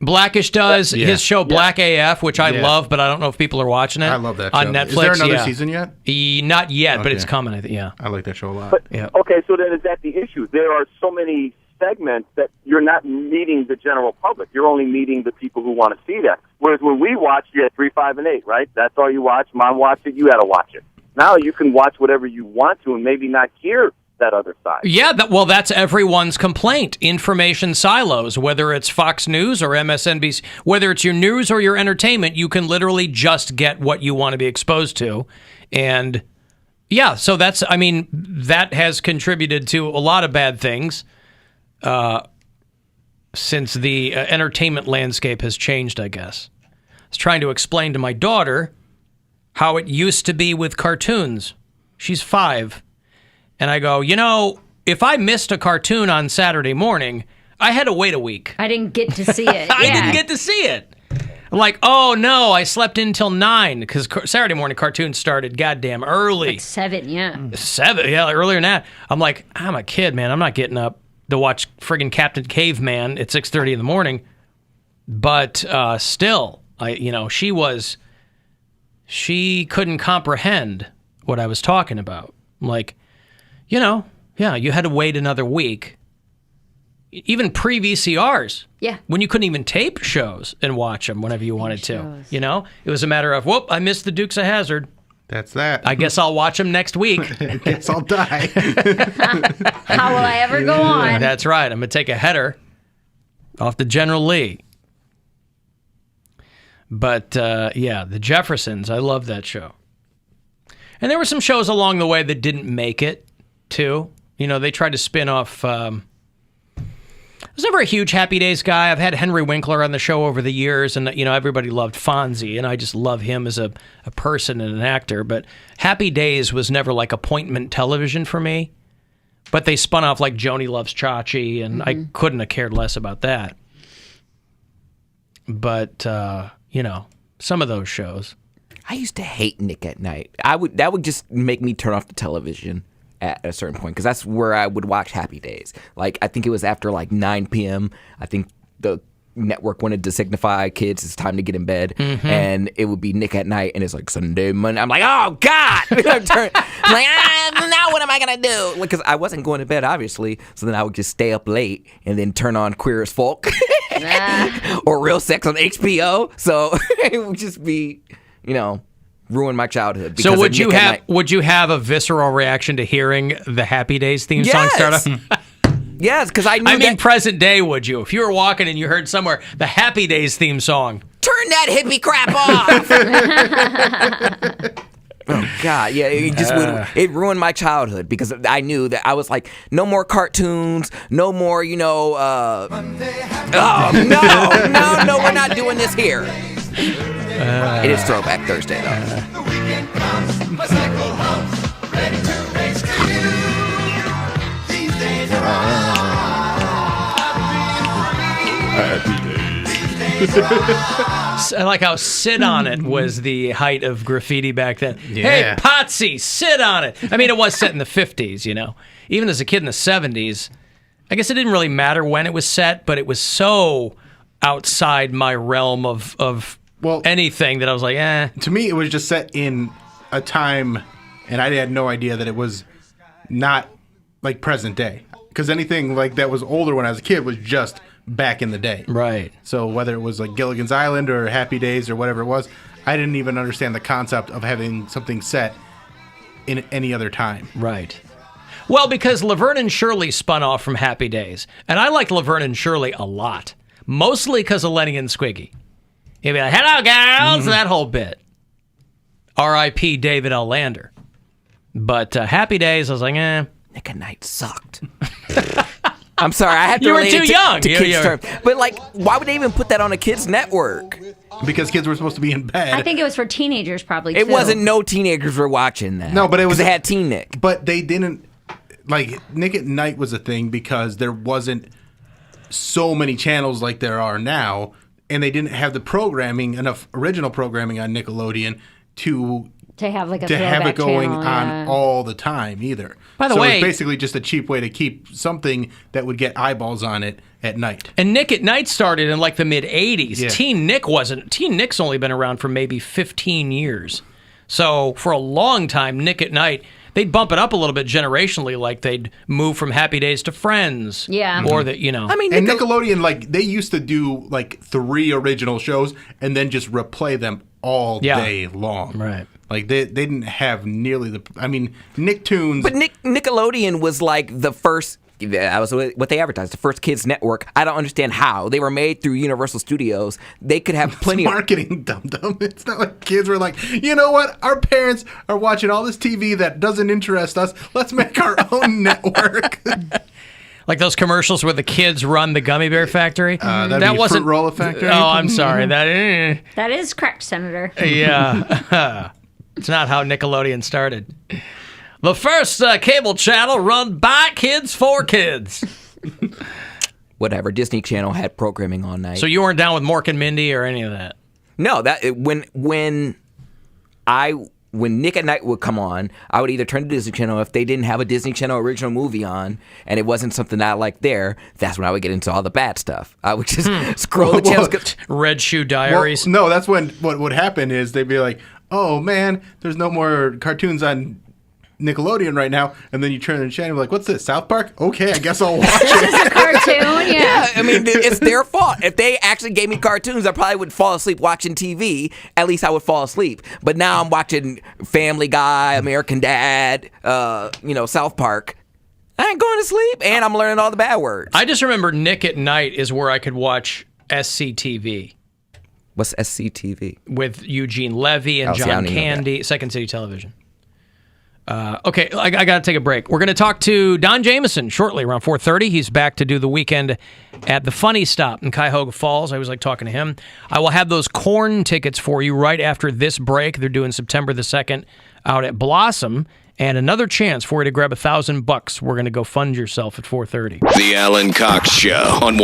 Blackish does his show Black AF, which I love, but I don't know if people are watching it. I love that show. On Netflix. Is there another season yet? Not yet, but it's coming. I think. Yeah, I like that show a lot. But, okay, so then is that the issue? There are so many segments that you're not meeting the general public. You're only meeting the people who want to see that. Whereas when we watched, you had 3, 5, and 8, right? That's all you watch. Mom watched it. You had to watch it. Now you can watch whatever you want to and maybe not hear that other side. Yeah, that's everyone's complaint. Information silos, whether it's Fox News or MSNBC, whether it's your news or your entertainment, you can literally just get what you want to be exposed to. And yeah, so that has contributed to a lot of bad things since the entertainment landscape has changed, I guess. I was trying to explain to my daughter how it used to be with cartoons. She's 5. And I go, if I missed a cartoon on Saturday morning, I had to wait a week. I didn't get to see it. I didn't get to see it. I'm like, oh, no, I slept in till 9 because Saturday morning cartoons started goddamn early. Like 7, yeah. 7, yeah, earlier than that. I'm like, I'm a kid, man. I'm not getting up to watch friggin' Captain Caveman at 6:30 in the morning. But still, she couldn't comprehend what I was talking about. I'm like, you had to wait another week. Even pre-VCRs. Yeah. When you couldn't even tape shows and watch them whenever you wanted to. It was a matter of, I missed the Dukes of Hazzard. That's that. I guess I'll watch them next week. I guess I'll die. How will I ever go on? That's right. I'm going to take a header off the General Lee. But, the Jeffersons, I love that show. And there were some shows along the way that didn't make it, too. They tried to spin off... I was never a huge Happy Days guy. I've had Henry Winkler on the show over the years, and everybody loved Fonzie, and I just love him as a person and an actor. But Happy Days was never like appointment television for me. But they spun off like Joni Loves Chachi, and I couldn't have cared less about that. But some of those shows. I used to hate Nick at Night. That would just make me turn off the television at a certain point, because that's where I would watch Happy Days. Like, I think it was after like 9 p.m. I think the network wanted to signify kids it's time to get in bed, and it would be Nick at Night, and it's like Sunday, Monday. I'm like, oh God! I'm like, now what am I gonna do? Because I wasn't going to bed, obviously. So then I would just stay up late and then turn on Queer as Folk or Real Sex on HBO. So it would just be, ruin my childhood. So would you have a visceral reaction to hearing the Happy Days theme song start up? Yes, because I knew present day, would you? If you were walking and you heard somewhere the Happy Days theme song. Turn that hippie crap off! Oh, God, yeah, it ruined my childhood, because I knew that I was like, no more cartoons, no more, oh, no, we're not doing this here. It is Throwback Thursday, though. I like how "Sit on It" was the height of graffiti back then. Yeah. Hey, Potsy, sit on it. I mean, it was set in the 50s, Even as a kid in the 70s, I guess it didn't really matter when it was set, but it was so outside my realm of anything that I was like, eh. To me, it was just set in a time and I had no idea that it was not like present day. Because anything like that was older when I was a kid was just back in the day. Right. So whether it was like Gilligan's Island or Happy Days or whatever it was, I didn't even understand the concept of having something set in any other time. Right. Well, because Laverne and Shirley spun off from Happy Days. And I liked Laverne and Shirley a lot. Mostly because of Lenny and Squiggy. He'd be like, hello, girls, that whole bit. R.I.P. David L. Lander. But Happy Days, I was like, Nick at Night sucked. I'm sorry, I have to You were relate too it to, young. to kids' terms. But, like, why would they even put that on a kids' network? Because kids were supposed to be in bed. I think it was for teenagers, probably. It too. wasn't no teenagers were watching that. No, but it was. They had Teen Nick. But they didn't. Like, Nick at Night was a thing because there wasn't so many channels like there are now, and they didn't have the programming, enough original programming on Nickelodeon to have like a have it going channel, on all the time either. By the so way, it's basically just a cheap way to keep something that would get eyeballs on it at night. And Nick at Night started in like the mid 80s. Yeah. Teen Nick's only been around for maybe 15 years. So for a long time, Nick at Night, they'd bump it up a little bit generationally, like they'd move from Happy Days to Friends. Yeah. Or that, you know. I mean, and Nickelodeon, like, they used to do like 3 original shows and then just replay them all day long. Right. Like, they didn't have nearly the... I mean, Nicktoons... But Nickelodeon was like the first... That was what they advertised, the first kids network. I don't understand how. They were made through Universal Studios. They could have plenty of... marketing, dum-dum. It's not like kids were like, you know what? Our parents are watching all this TV that doesn't interest us. Let's make our own network. Like those commercials where the kids run the gummy bear factory. That wasn't... Fruit Roll Factory? Oh, I'm sorry. That is correct, Senator. Yeah. It's not how Nickelodeon started. The first cable channel run by kids for kids. Whatever. Disney Channel had programming all night. So you weren't down with Mork and Mindy or any of that? No, when Nick at Night would come on, I would either turn to Disney Channel if they didn't have a Disney Channel original movie on, and it wasn't something I liked there. That's when I would get into all the bad stuff. I would just scroll the channels. Red Shoe Diaries. Well, no, that's when what would happen is they'd be like, oh man, there's no more cartoons on Nickelodeon right now, and then you turn the channel like, what's this, South Park? Okay, I guess I'll watch it. This is a cartoon, yeah. I mean, it's their fault. If they actually gave me cartoons, I probably would fall asleep watching TV. At least I would fall asleep. But now I'm watching Family Guy, American Dad, South Park. I ain't going to sleep, and I'm learning all the bad words. I just remember Nick at Night is where I could watch SCTV. What's SCTV? With Eugene Levy and John Candy, Second City Television. Okay, I got to take a break. We're going to talk to Don Jameson shortly, around 4:30. He's back to do the weekend at the Funny Stop in Cuyahoga Falls. I always like talking to him. I will have those Korn tickets for you right after this break. They're doing September the 2nd out at Blossom. And another chance for you to grab $1,000. We're going to go fund yourself at 4:30. The Alan Cox Show on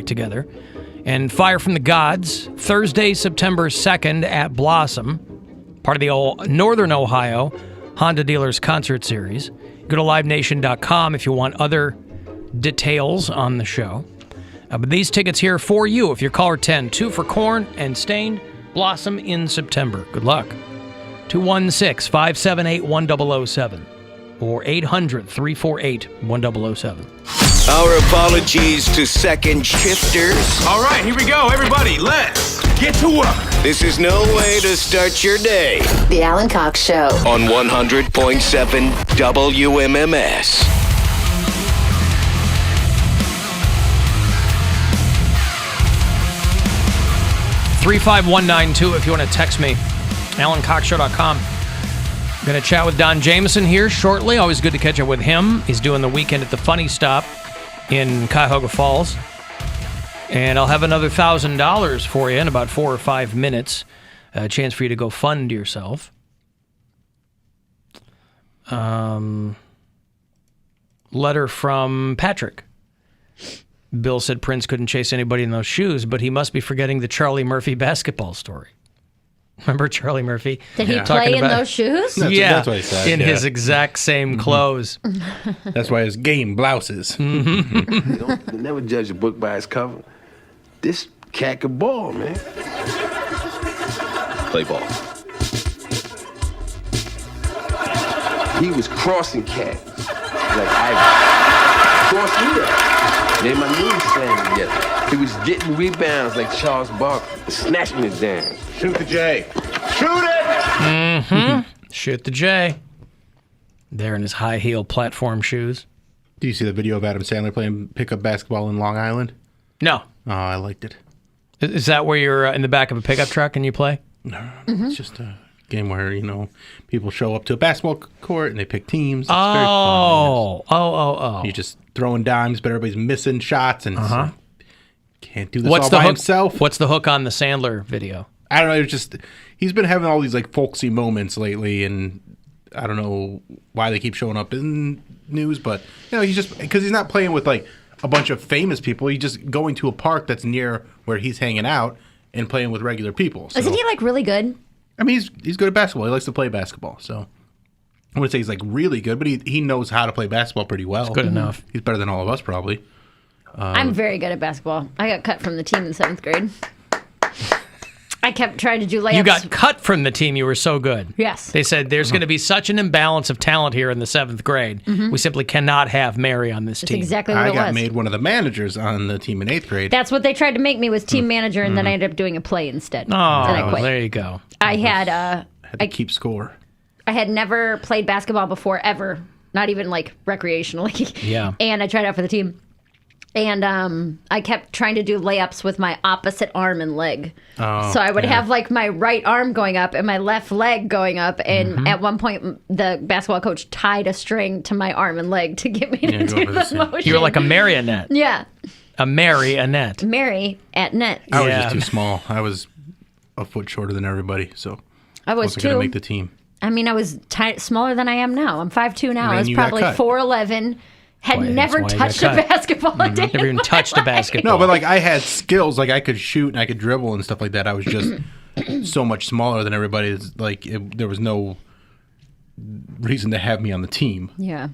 together. And Fire from the Gods, Thursday, September 2nd at Blossom, part of the old Northern Ohio Honda Dealers Concert Series. Go to livenation.com if you want other details on the show. But these tickets here for you if you're caller 10. 2 for Korn and Stained. Blossom in September. Good luck. 216-578-1007 or 800-348-1007. Our apologies to second shifters. All right, here we go, everybody. Let's get to work. This is no way to start your day. The Alan Cox Show. On 100.7 WMMS. 35192 if you want to text me. AlanCoxShow.com. I'm going to chat with Don Jameson here shortly. Always good to catch up with him. He's doing the weekend at the Funny Stop in Cuyahoga Falls. And I'll have another $1,000 for you in about 4 or 5 minutes. A chance for you to go fund yourself. Letter from Patrick. Bill said Prince couldn't chase anybody in those shoes, but he must be forgetting the Charlie Murphy basketball story. Remember Charlie Murphy? Did he play in those shoes? That's what he said. In his exact same clothes. That's why his game blouses. Don't never judge a book by its cover. This cat could ball, man. Play ball. He was crossing cats. Like I crossed me up. Made my knees stand together. He was getting rebounds like Charles Barkley, snatching it down. Shoot the J. Shoot it! Mm-hmm. Shoot the J. There in his high heel platform shoes. Do you see the video of Adam Sandler playing pickup basketball in Long Island? No. Oh, I liked it. Is that where you're in the back of a pickup truck and you play? No, it's just a game where, people show up to a basketball court and they pick teams. It's very fun. Oh. You're just throwing dimes, but everybody's missing shots and can't do this all by himself. What's the hook on the Sandler video? I don't know. It's just he's been having all these like folksy moments lately, and I don't know why they keep showing up in news, but he's just because he's not playing with like a bunch of famous people. He's just going to a park that's near where he's hanging out and playing with regular people. So, isn't he like really good? I mean, he's good at basketball. He likes to play basketball. So I wouldn't say he's like really good, but he knows how to play basketball pretty well. It's good enough. He's better than all of us probably. I'm very good at basketball. I got cut from the team in 7th grade. I kept trying to do layups. You got cut from the team. You were so good. Yes. They said there's going to be such an imbalance of talent here in the 7th grade. Mm-hmm. We simply cannot have Mary on this team. That's exactly what it was. I got made one of the managers on the team in 8th grade. That's what they tried to make me, was team manager, and then I ended up doing a play instead. Oh, and I quit. There you go. I had to keep score. I had never played basketball before, ever. Not even like recreationally. Yeah. And I tried out for the team. And I kept trying to do layups with my opposite arm and leg. Oh, so I would have like my right arm going up and my left leg going up. And at one point, the basketball coach tied a string to my arm and leg to get me to do the motion. You were like a marionette. Yeah. A marionette. Mary at net. I was just too small. I was a foot shorter than everybody, so I was wasn't going to make the team. I mean, I was smaller than I am now. I'm 5'2" now. I was probably 4'11". Had never touched a basketball a day. Never even touched a basketball. No, but like I had skills, like I could shoot and I could dribble and stuff like that. I was just so much smaller than everybody. It's like there was no reason to have me on the team. Yeah.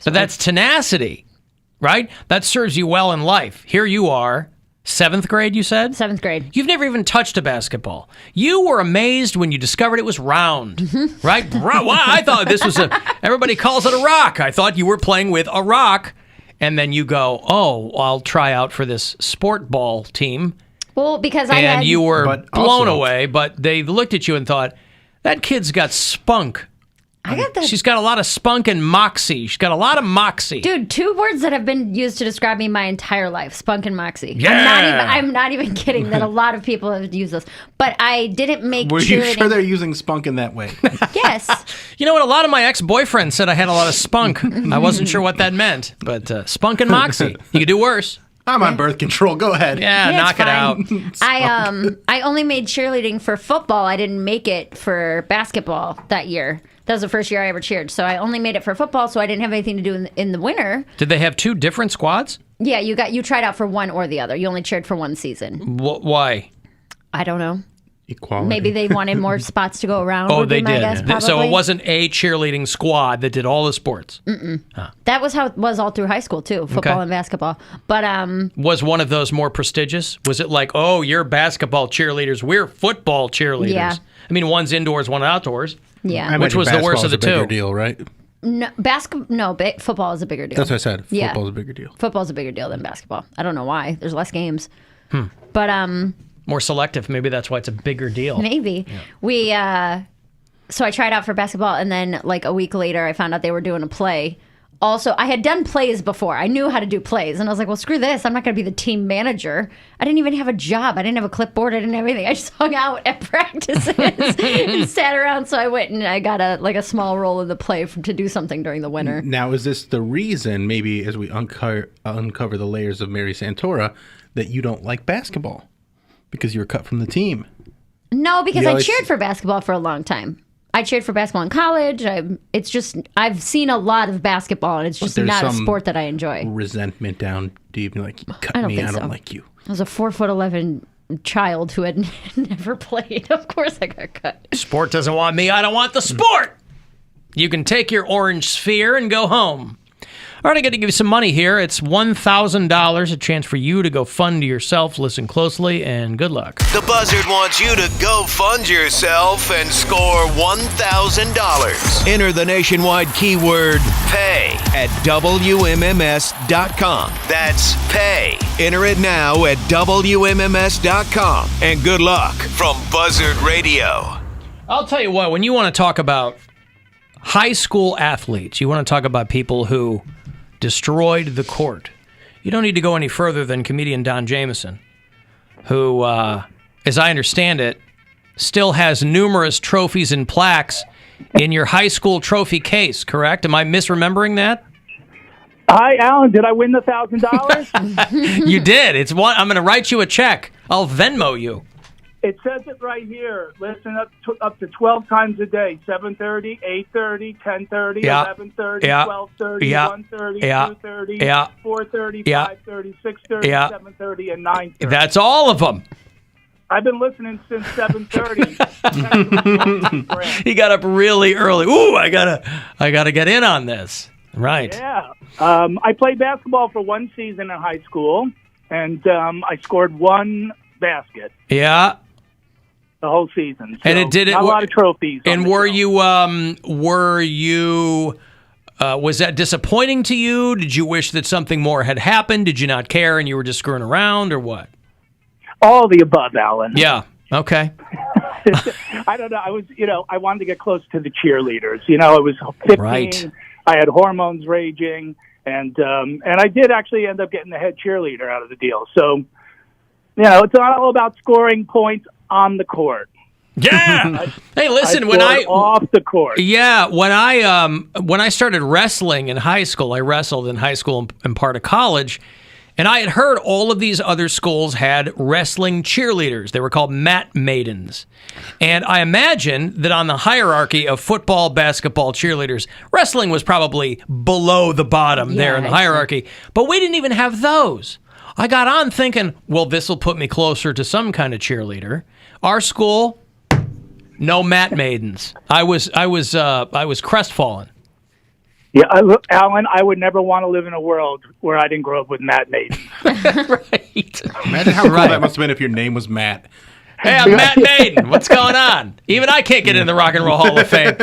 But that's tenacity, right? That serves you well in life. Here you are. 7th grade, you said? 7th grade. You've never even touched a basketball. You were amazed when you discovered it was round, right? Wow, I thought this was everybody calls it a rock. I thought you were playing with a rock. And then you go, I'll try out for this sport ball team. Well, because And you were blown away, but they looked at you and thought, that kid's got spunk. She's got a lot of spunk and moxie. She's got a lot of moxie. Dude, 2 words that have been used to describe me my entire life, spunk and moxie. Yeah. I'm not even kidding that a lot of people have used those. But I didn't make Were you sure they're using spunk in that way? Yes. You know what? A lot of my ex-boyfriends said I had a lot of spunk. I wasn't sure what that meant, but spunk and moxie. You could do worse. I'm on birth control. Go ahead. Yeah, knock it out. I only made cheerleading for football. I didn't make it for basketball that year. That was the first year I ever cheered. So I only made it for football, so I didn't have anything to do in the winter. Did they have 2 different squads? Yeah, you tried out for one or the other. You only cheered for one season. Why? I don't know. Equality. Maybe they wanted more spots to go around. Oh, would they be my did. guess, So it probably. wasn't a cheerleading squad that did all the sports. Mm-mm. That was how it was all through high school too, football Okay. and basketball. But Was one of those more prestigious? Was it like, oh, you're basketball cheerleaders, we're football cheerleaders? Yeah. I mean, one's indoors, one outdoors. Yeah. I Which imagine was the worst of the basketball's a bigger two? deal, right? no, football is a bigger deal. That's what I said. Yeah. Football's a bigger deal. Football's a bigger deal than basketball. I don't know why. There's less games. Hmm. But More selective. Maybe that's why it's a bigger deal. maybe we. So I tried out for basketball, and then like a week later, I found out they were doing a play. Also, I had done plays before. I knew how to do plays, and I was like, "Well, screw this! I'm not going to be the team manager. I didn't even have a job. I didn't have a clipboard. I didn't have anything. I just hung out at practices and sat around." So I went and I got a small role in the play to do something during the winter. Now, is this the reason, maybe as we uncover the layers of Mary Santora, that you don't like basketball? Because you were cut from the team. No, because You I always- cheered for basketball for a long time. I cheered for basketball in college. I've seen a lot of basketball, and it's just There's not a some sport that I enjoy. Resentment down deep. You're like, you cut I don't me, think I don't so. like you. I was a 4'11" child who had never played. Of course, I got cut. Sport doesn't want me. I don't want the sport. You can take your orange sphere and go home. All right, I got to give you some money here. It's $1,000, a chance for you to go fund yourself. Listen closely, and good luck. The Buzzard wants you to go fund yourself and score $1,000. Enter the nationwide keyword PAY at WMMS.com. That's PAY. Enter it now at WMMS.com. And good luck from Buzzard Radio. I'll tell you what, when you want to talk about high school athletes, you want to talk about people who destroyed the court, you don't need to go any further than comedian Don Jameson, who, as I understand it, still has numerous trophies and plaques in your high school trophy case, correct? Am I misremembering that? Hi, Alan. Did I win the $1,000? You did. It's one. I'm going to write you a check. I'll Venmo you. It says it right here. Listen up to 12 times a day: 7:30, 8:30, 10:30, Yeah. 11:30, Yeah. 12:30, Yeah. 1:30, Yeah. 2:30, Yeah. 4:30, Yeah. 5:30, 6:30, Yeah. 7:30, and 9:30. That's all of them. I've been listening since 7:30. He got up really early. Ooh, I gotta get in on this. Right. Yeah. I played basketball for one season in high school, and I scored one basket Yeah. the whole season. And So, it did it. not a lot of trophies. on And the were show. you? Was that disappointing to you? Did you wish that something more had happened? Did you not care and you were just screwing around, or what? All the above, Alan. Yeah. Okay. I don't know. I wanted to get close to the cheerleaders. I was 15. Right. I had hormones raging, and I did actually end up getting the head cheerleader out of the deal. So, it's not all about scoring points on the court. Yeah. Hey, listen. When scored off the court. Yeah, when I started wrestling in high school, I wrestled in high school and part of college, and I had heard all of these other schools had wrestling cheerleaders. They were called mat maidens. And I imagine that on the hierarchy of football, basketball, cheerleaders, wrestling was probably below the bottom there in the hierarchy. But we didn't even have those. I got on thinking, well, this will put me closer to some kind of cheerleader. Our school, no mat maidens. I was crestfallen. Yeah, Alan, I would never want to live in a world where I didn't grow up with Matt Maiden. Right. Imagine how cool that must have been if your name was Matt. Hey, I'm Matt Maiden. What's going on? Even I can't get in the Rock and Roll Hall of Fame.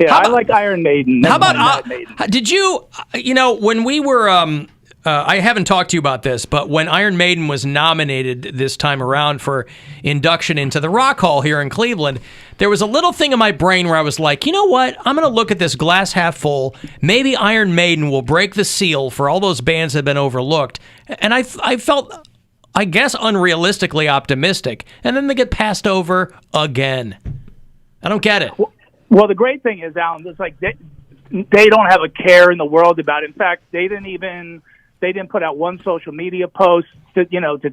Yeah, I like Iron Maiden. How Never mind about, Matt Maiden. did you, when we were, I haven't talked to you about this, but when Iron Maiden was nominated this time around for induction into the Rock Hall here in Cleveland, there was a little thing in my brain where I was like, you know what? I'm going to look at this glass half full. Maybe Iron Maiden will break the seal for all those bands that have been overlooked. And I felt, I guess, unrealistically optimistic. And then they get passed over again. I don't get it. Well, the great thing is, Alan, it's like they don't have a care in the world about it. In fact, they didn't put out one social media post to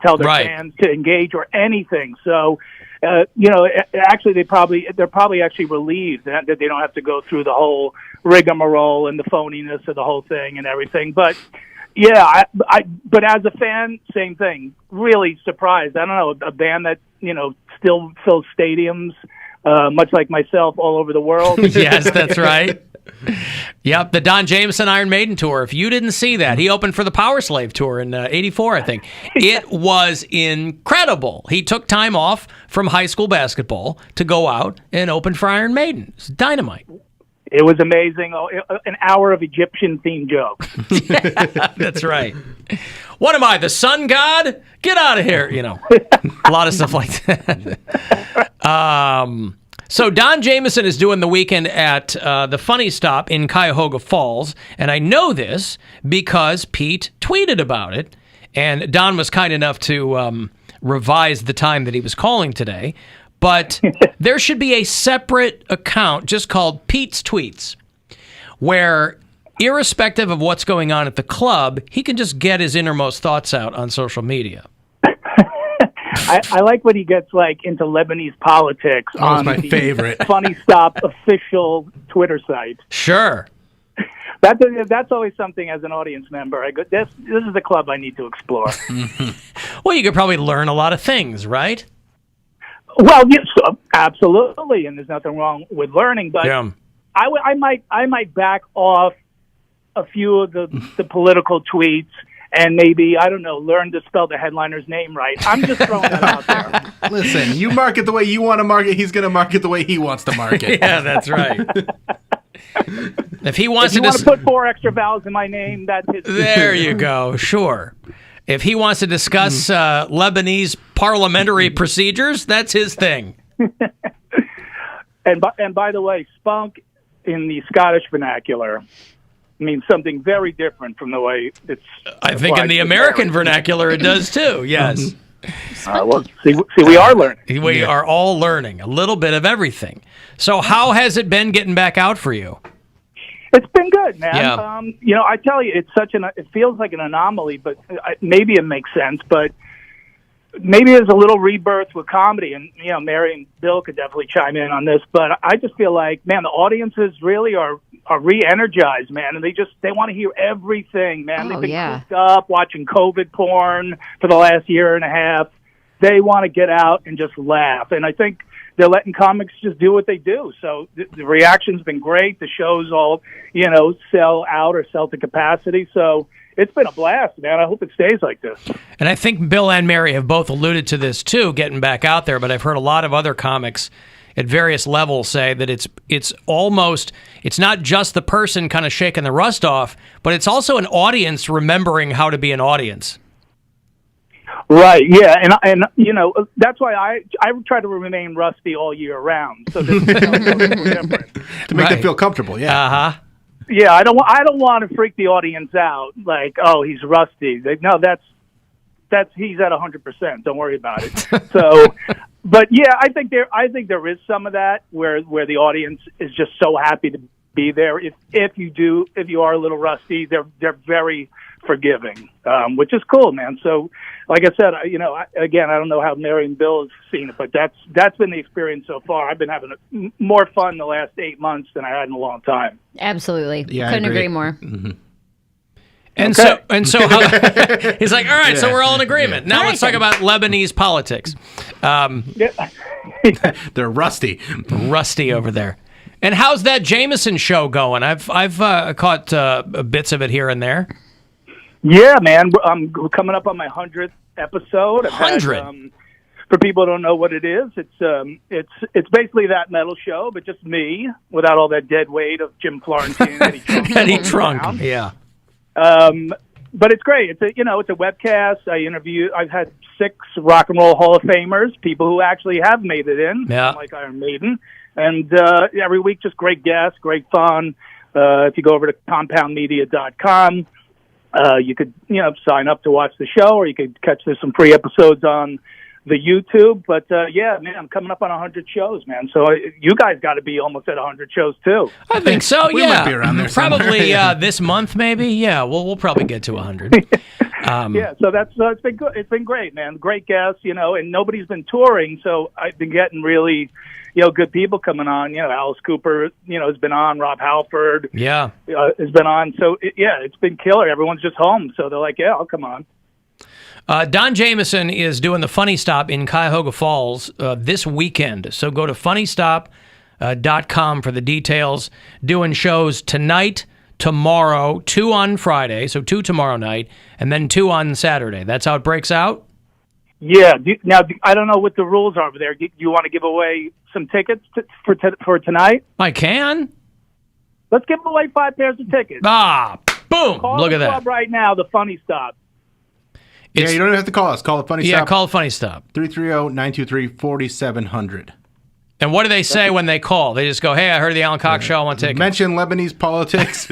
tell their fans to engage or anything. So, actually, they're probably actually relieved that they don't have to go through the whole rigmarole and the phoniness of the whole thing and everything. But, Yeah, but as a fan, same thing. Really surprised. I don't know, a band that, still fills stadiums, much like myself, all over the world. Yes, that's right. Yep, the Don Jameson Iron Maiden tour. If you didn't see that, he opened for the Power Slave tour in '84, I think. It was incredible. He took time off from high school basketball to go out and open for Iron Maiden. It's dynamite. It was amazing. An hour of Egyptian-themed jokes. That's right. What am I, the sun god? Get out of here. A lot of stuff like that. So Don Jameson is doing the weekend at the Funny Stop in Cuyahoga Falls, and I know this because Pete tweeted about it, and Don was kind enough to revise the time that he was calling today. But there should be a separate account just called Pete's Tweets, where irrespective of what's going on at the club, he can just get his innermost thoughts out on social media. I like when he gets into Lebanese politics on my favorite Funny Stop official Twitter site. Sure. That's always something as an audience member. I go, this is the club I need to explore. Well, you could probably learn a lot of things, right? Well, yes, absolutely, and there's nothing wrong with learning. But yeah. I might back off a few of the political tweets. And maybe, I don't know, learn to spell the headliner's name right. I'm just throwing that out there. Listen, you market the way you want to market. He's going to market the way he wants to market. Yeah, that's right. If he wants want to put 4 extra vowels in my name, that's his. There you go. Sure. If he wants to discuss Lebanese parliamentary procedures, that's his thing. And by the way, spunk in the Scottish vernacular means something very different from the way it's. I think in the American vernacular it does too. Yes. Well, see, we are learning. We are all learning a little bit of everything. So, how has it been getting back out for you? It's been good, man. Yeah. I tell you, it feels like an anomaly, but maybe it makes sense. But maybe there's a little rebirth with comedy, and Mary and Bill could definitely chime in on this. But I just feel like, man, the audiences really are re-energized, man, and they want to hear everything, man. They've been cooped up watching COVID porn for the last year and a half. They want to get out and just laugh, and I think they're letting comics just do what they do. So the reaction's been great. The shows all, sell out or sell to capacity. So it's been a blast, man. I hope it stays like this. And I think Bill and Mary have both alluded to this too, getting back out there. But I've heard a lot of other comics at various levels say that it's not just the person kind of shaking the rust off, but it's also an audience remembering how to be an audience. Right, yeah, and that's why I try to remain rusty all year round, so this is different. To make them feel comfortable. Yeah. Uh-huh. Yeah, I don't want to freak the audience out. Like, oh, he's rusty. No, that's he's at 100%. Don't worry about it. So, but yeah, I think there is some of that where the audience is just so happy to be there. If you are a little rusty, they're very forgiving, which is cool, man. So, like I said, I don't know how Mary and Bill have seen it, but that's been the experience so far. I've been having more fun the last 8 months than I had in a long time. Absolutely, Yeah, couldn't I agree. agree more. Mm-hmm. And so how, he's like, all right, so we're all in agreement. Now let's talk about Lebanese politics. They're rusty over there. And how's that Jameson show going? I've caught bits of it here and there. Yeah, man, I'm coming up on my 100th episode. 100. For people who don't know what it is, it's basically that metal show, but just me without all that dead weight of Jim Florentine and Eddie Trunk. Yeah. But it's great. It's a webcast. I've had 6 Rock and Roll Hall of Famers, people who actually have made it in, like Iron Maiden. And every week, just great guests, great fun. If you go over to compoundmedia.com, you could sign up to watch the show, or you could catch some free episodes on the YouTube. But yeah, man, I'm coming up on 100 shows, man. So you guys got to be almost at 100 shows too. I think so. We yeah, might be around there probably this month, maybe. Yeah, we'll probably get to 100. Yeah, so it's been good. It's been great, man. Great guests, and nobody's been touring, so I've been getting really, good people coming on. Alice Cooper, has been on. Rob Halford, has been on. So it's been killer. Everyone's just home, so they're like, yeah, I'll come on. Don Jameson is doing the Funny Stop in Cuyahoga Falls this weekend. So go to funnystop.com for the details. Doing shows tonight, tomorrow, 2 on Friday, so 2 tomorrow night, and then 2 on Saturday. That's how it breaks out? Yeah. Now, I don't know what the rules are over there. Do you want to give away some tickets for tonight? I can. Let's give away 5 pairs of tickets. Boom. Call Look the at that. club right now, the Funny Stop. You don't even have to call us. Call the Funny Stop. Yeah, call the Funny Stop. 330-923-4700. And what do they say when they call? They just go, hey, I heard the Alan Cox Show. I want tickets. Mention Lebanese politics,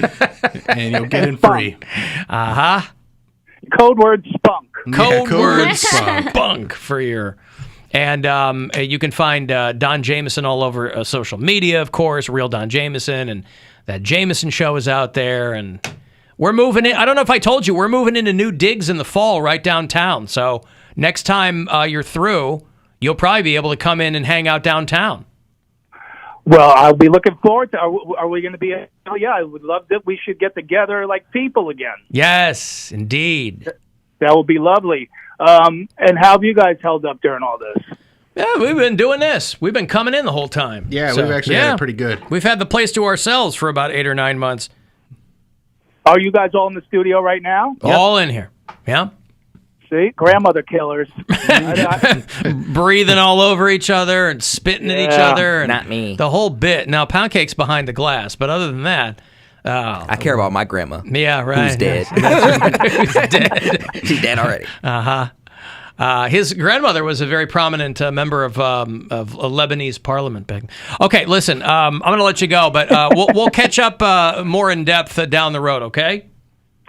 and you'll get in free. Uh-huh. Code word spunk. Code word spunk for your... And you can find Don Jameson all over social media, of course, Real Don Jameson, and that Jameson show is out there, and... We're moving in. I don't know if I told you, we're moving into new digs in the fall right downtown. So next time you're through, you'll probably be able to come in and hang out downtown. Well, I'll be looking forward to. Are we going to be? Oh yeah, I would love that. We should get together like people again. Yes, indeed. That would be lovely. And how have you guys held up during all this? Yeah, we've been doing this. We've been coming in the whole time. Yeah, we've actually had it pretty good. We've had the place to ourselves for about 8 or 9 months. Are you guys all in the studio right now? All in here. Yeah. See? Grandmother killers. Breathing all over each other and spitting at each other. And not me. The whole bit. Now, Poundcake's behind the glass, but other than that... I care about my grandma. Yeah, right. Who's dead. Who's dead. She's dead already. Uh-huh. His grandmother was a very prominent member of Lebanese parliament back then. Okay, listen, I'm going to let you go, but we'll catch up more in depth down the road, okay?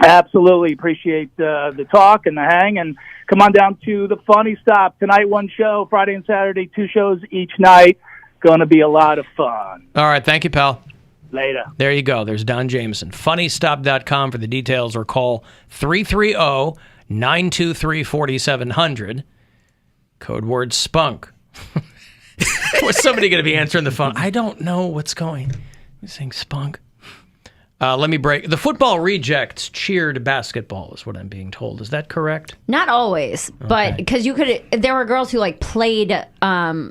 Absolutely. Appreciate the talk and the hang, and come on down to the Funny Stop. Tonight, 1 show, Friday and Saturday, 2 shows each night. Going to be a lot of fun. All right, thank you, pal. Later. There you go. There's Don Jameson. Funnystop.com for the details, or call 330-923-4700. Code word spunk. Was somebody going to be answering the phone? I don't know what's going. I'm saying spunk. Let me break. The football rejects cheered basketball is what I'm being told. Is that correct? Not always, but because there were girls who played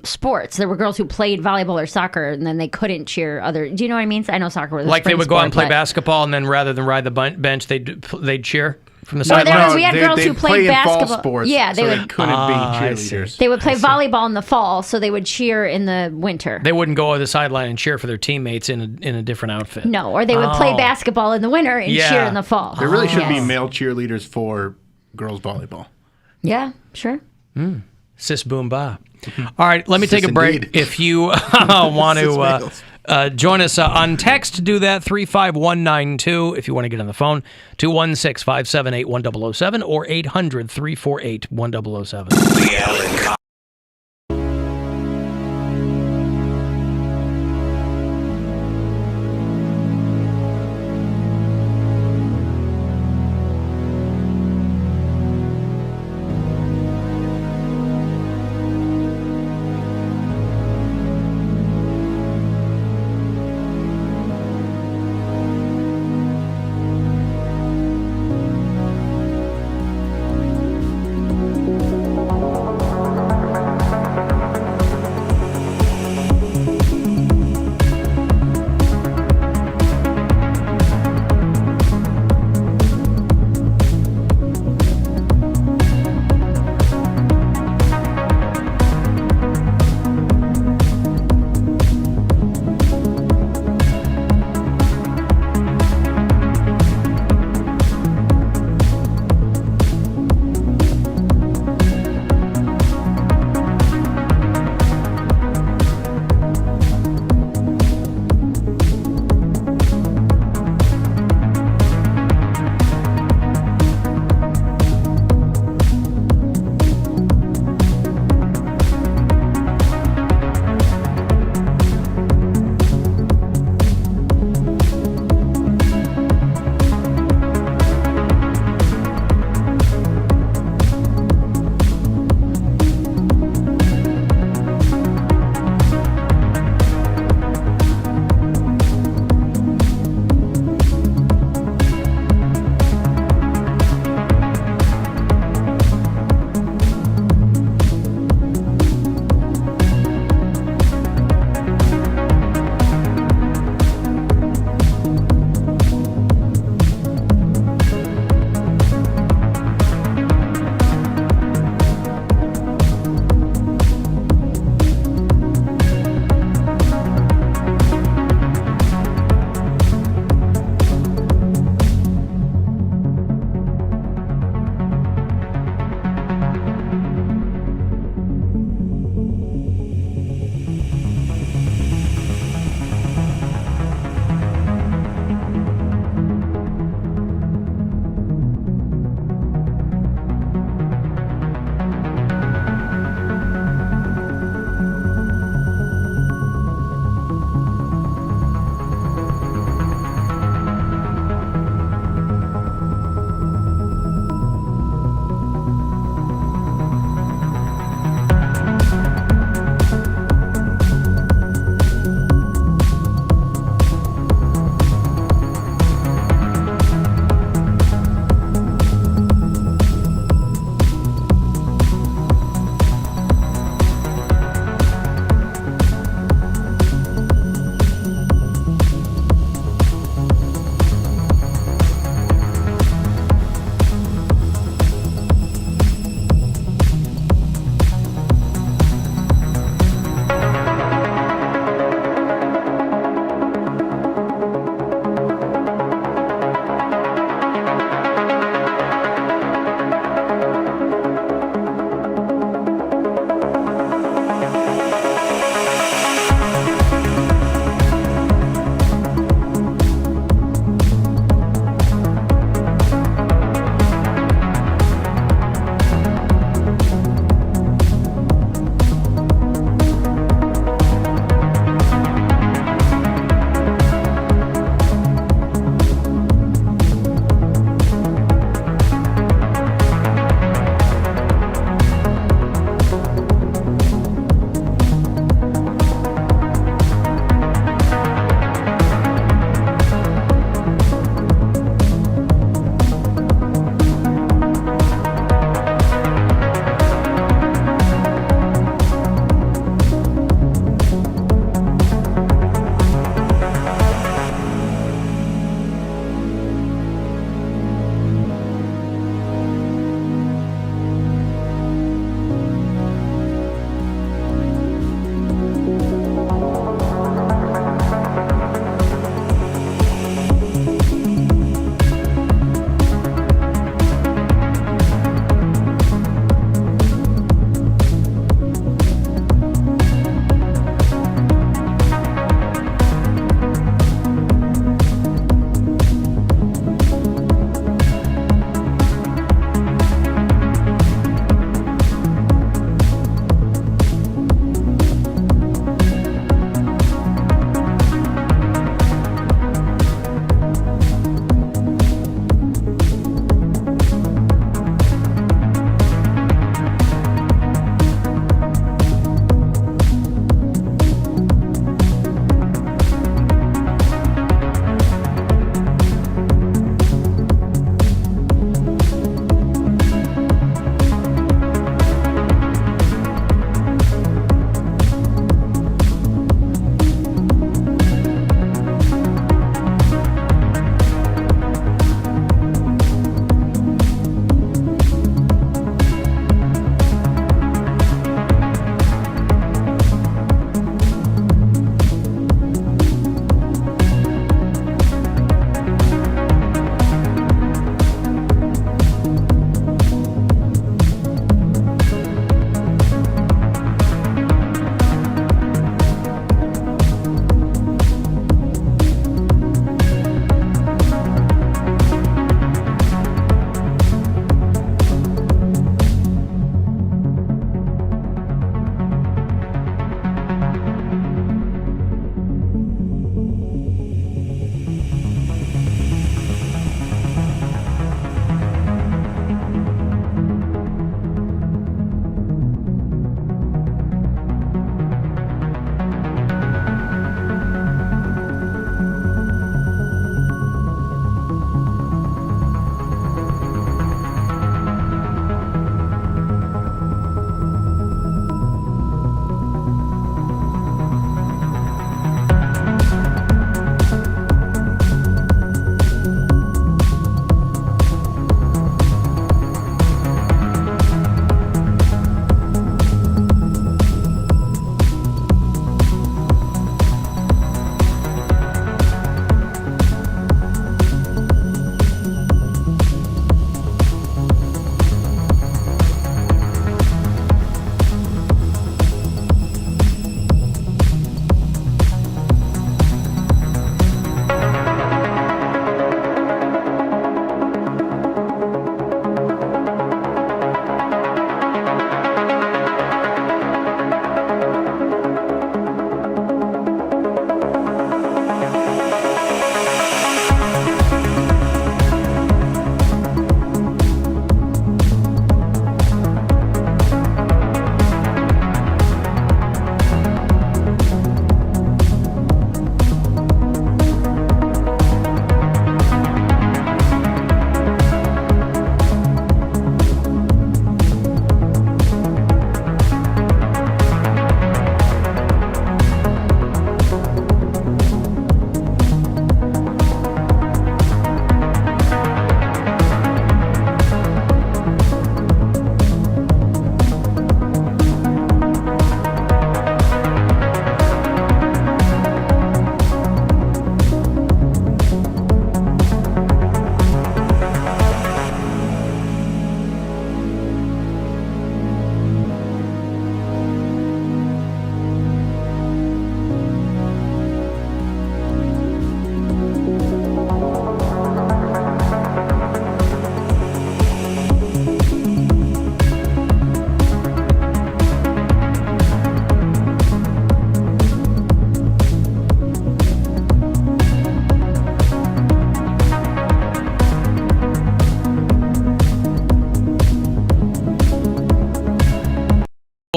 sports. There were girls who played volleyball or soccer, and then they couldn't cheer other. Do you know what I mean? I know soccer was like they would go out and play basketball, and then rather than ride the bench, they'd cheer from the sideline. We had girls who played basketball. Fall sports, yeah, they couldn't be cheerleaders. They would play volleyball in the fall, so they would cheer in the winter. They wouldn't go to the sideline and cheer for their teammates in a different outfit. No, or they would play basketball in the winter and cheer in the fall. There really should be male cheerleaders for girls volleyball. Yeah, sure. Sis boom ba. All right, let me take a break. Indeed. If you want to join us on text, do that, 35192. If you want to get on the phone, 216-578-1007 or 800-348-1007. The Alan Cox.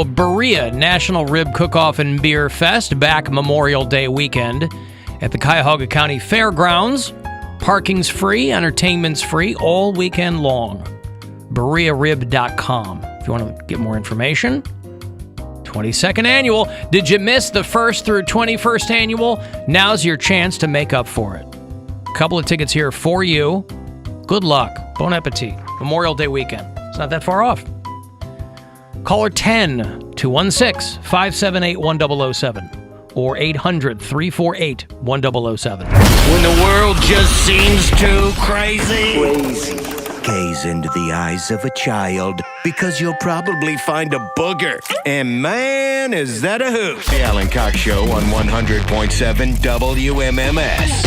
Berea National Rib Cook-Off and Beer Fest back Memorial Day weekend at the Cuyahoga County Fairgrounds. Parking's free, entertainment's free all weekend long. BereaRib.com if you want to get more information. 22nd annual. Did you miss the 1st through 21st annual? Now's your chance to make up for it. A couple of tickets here for you. Good luck. Bon appetit. Memorial Day weekend. It's not that far off. Caller 10-216-578-1007 or 800-348-1007. When the world just seems too crazy. Gaze into the eyes of a child because you'll probably find a booger. And man, is that a hoot. The Alan Cox Show on 100.7 WMMS.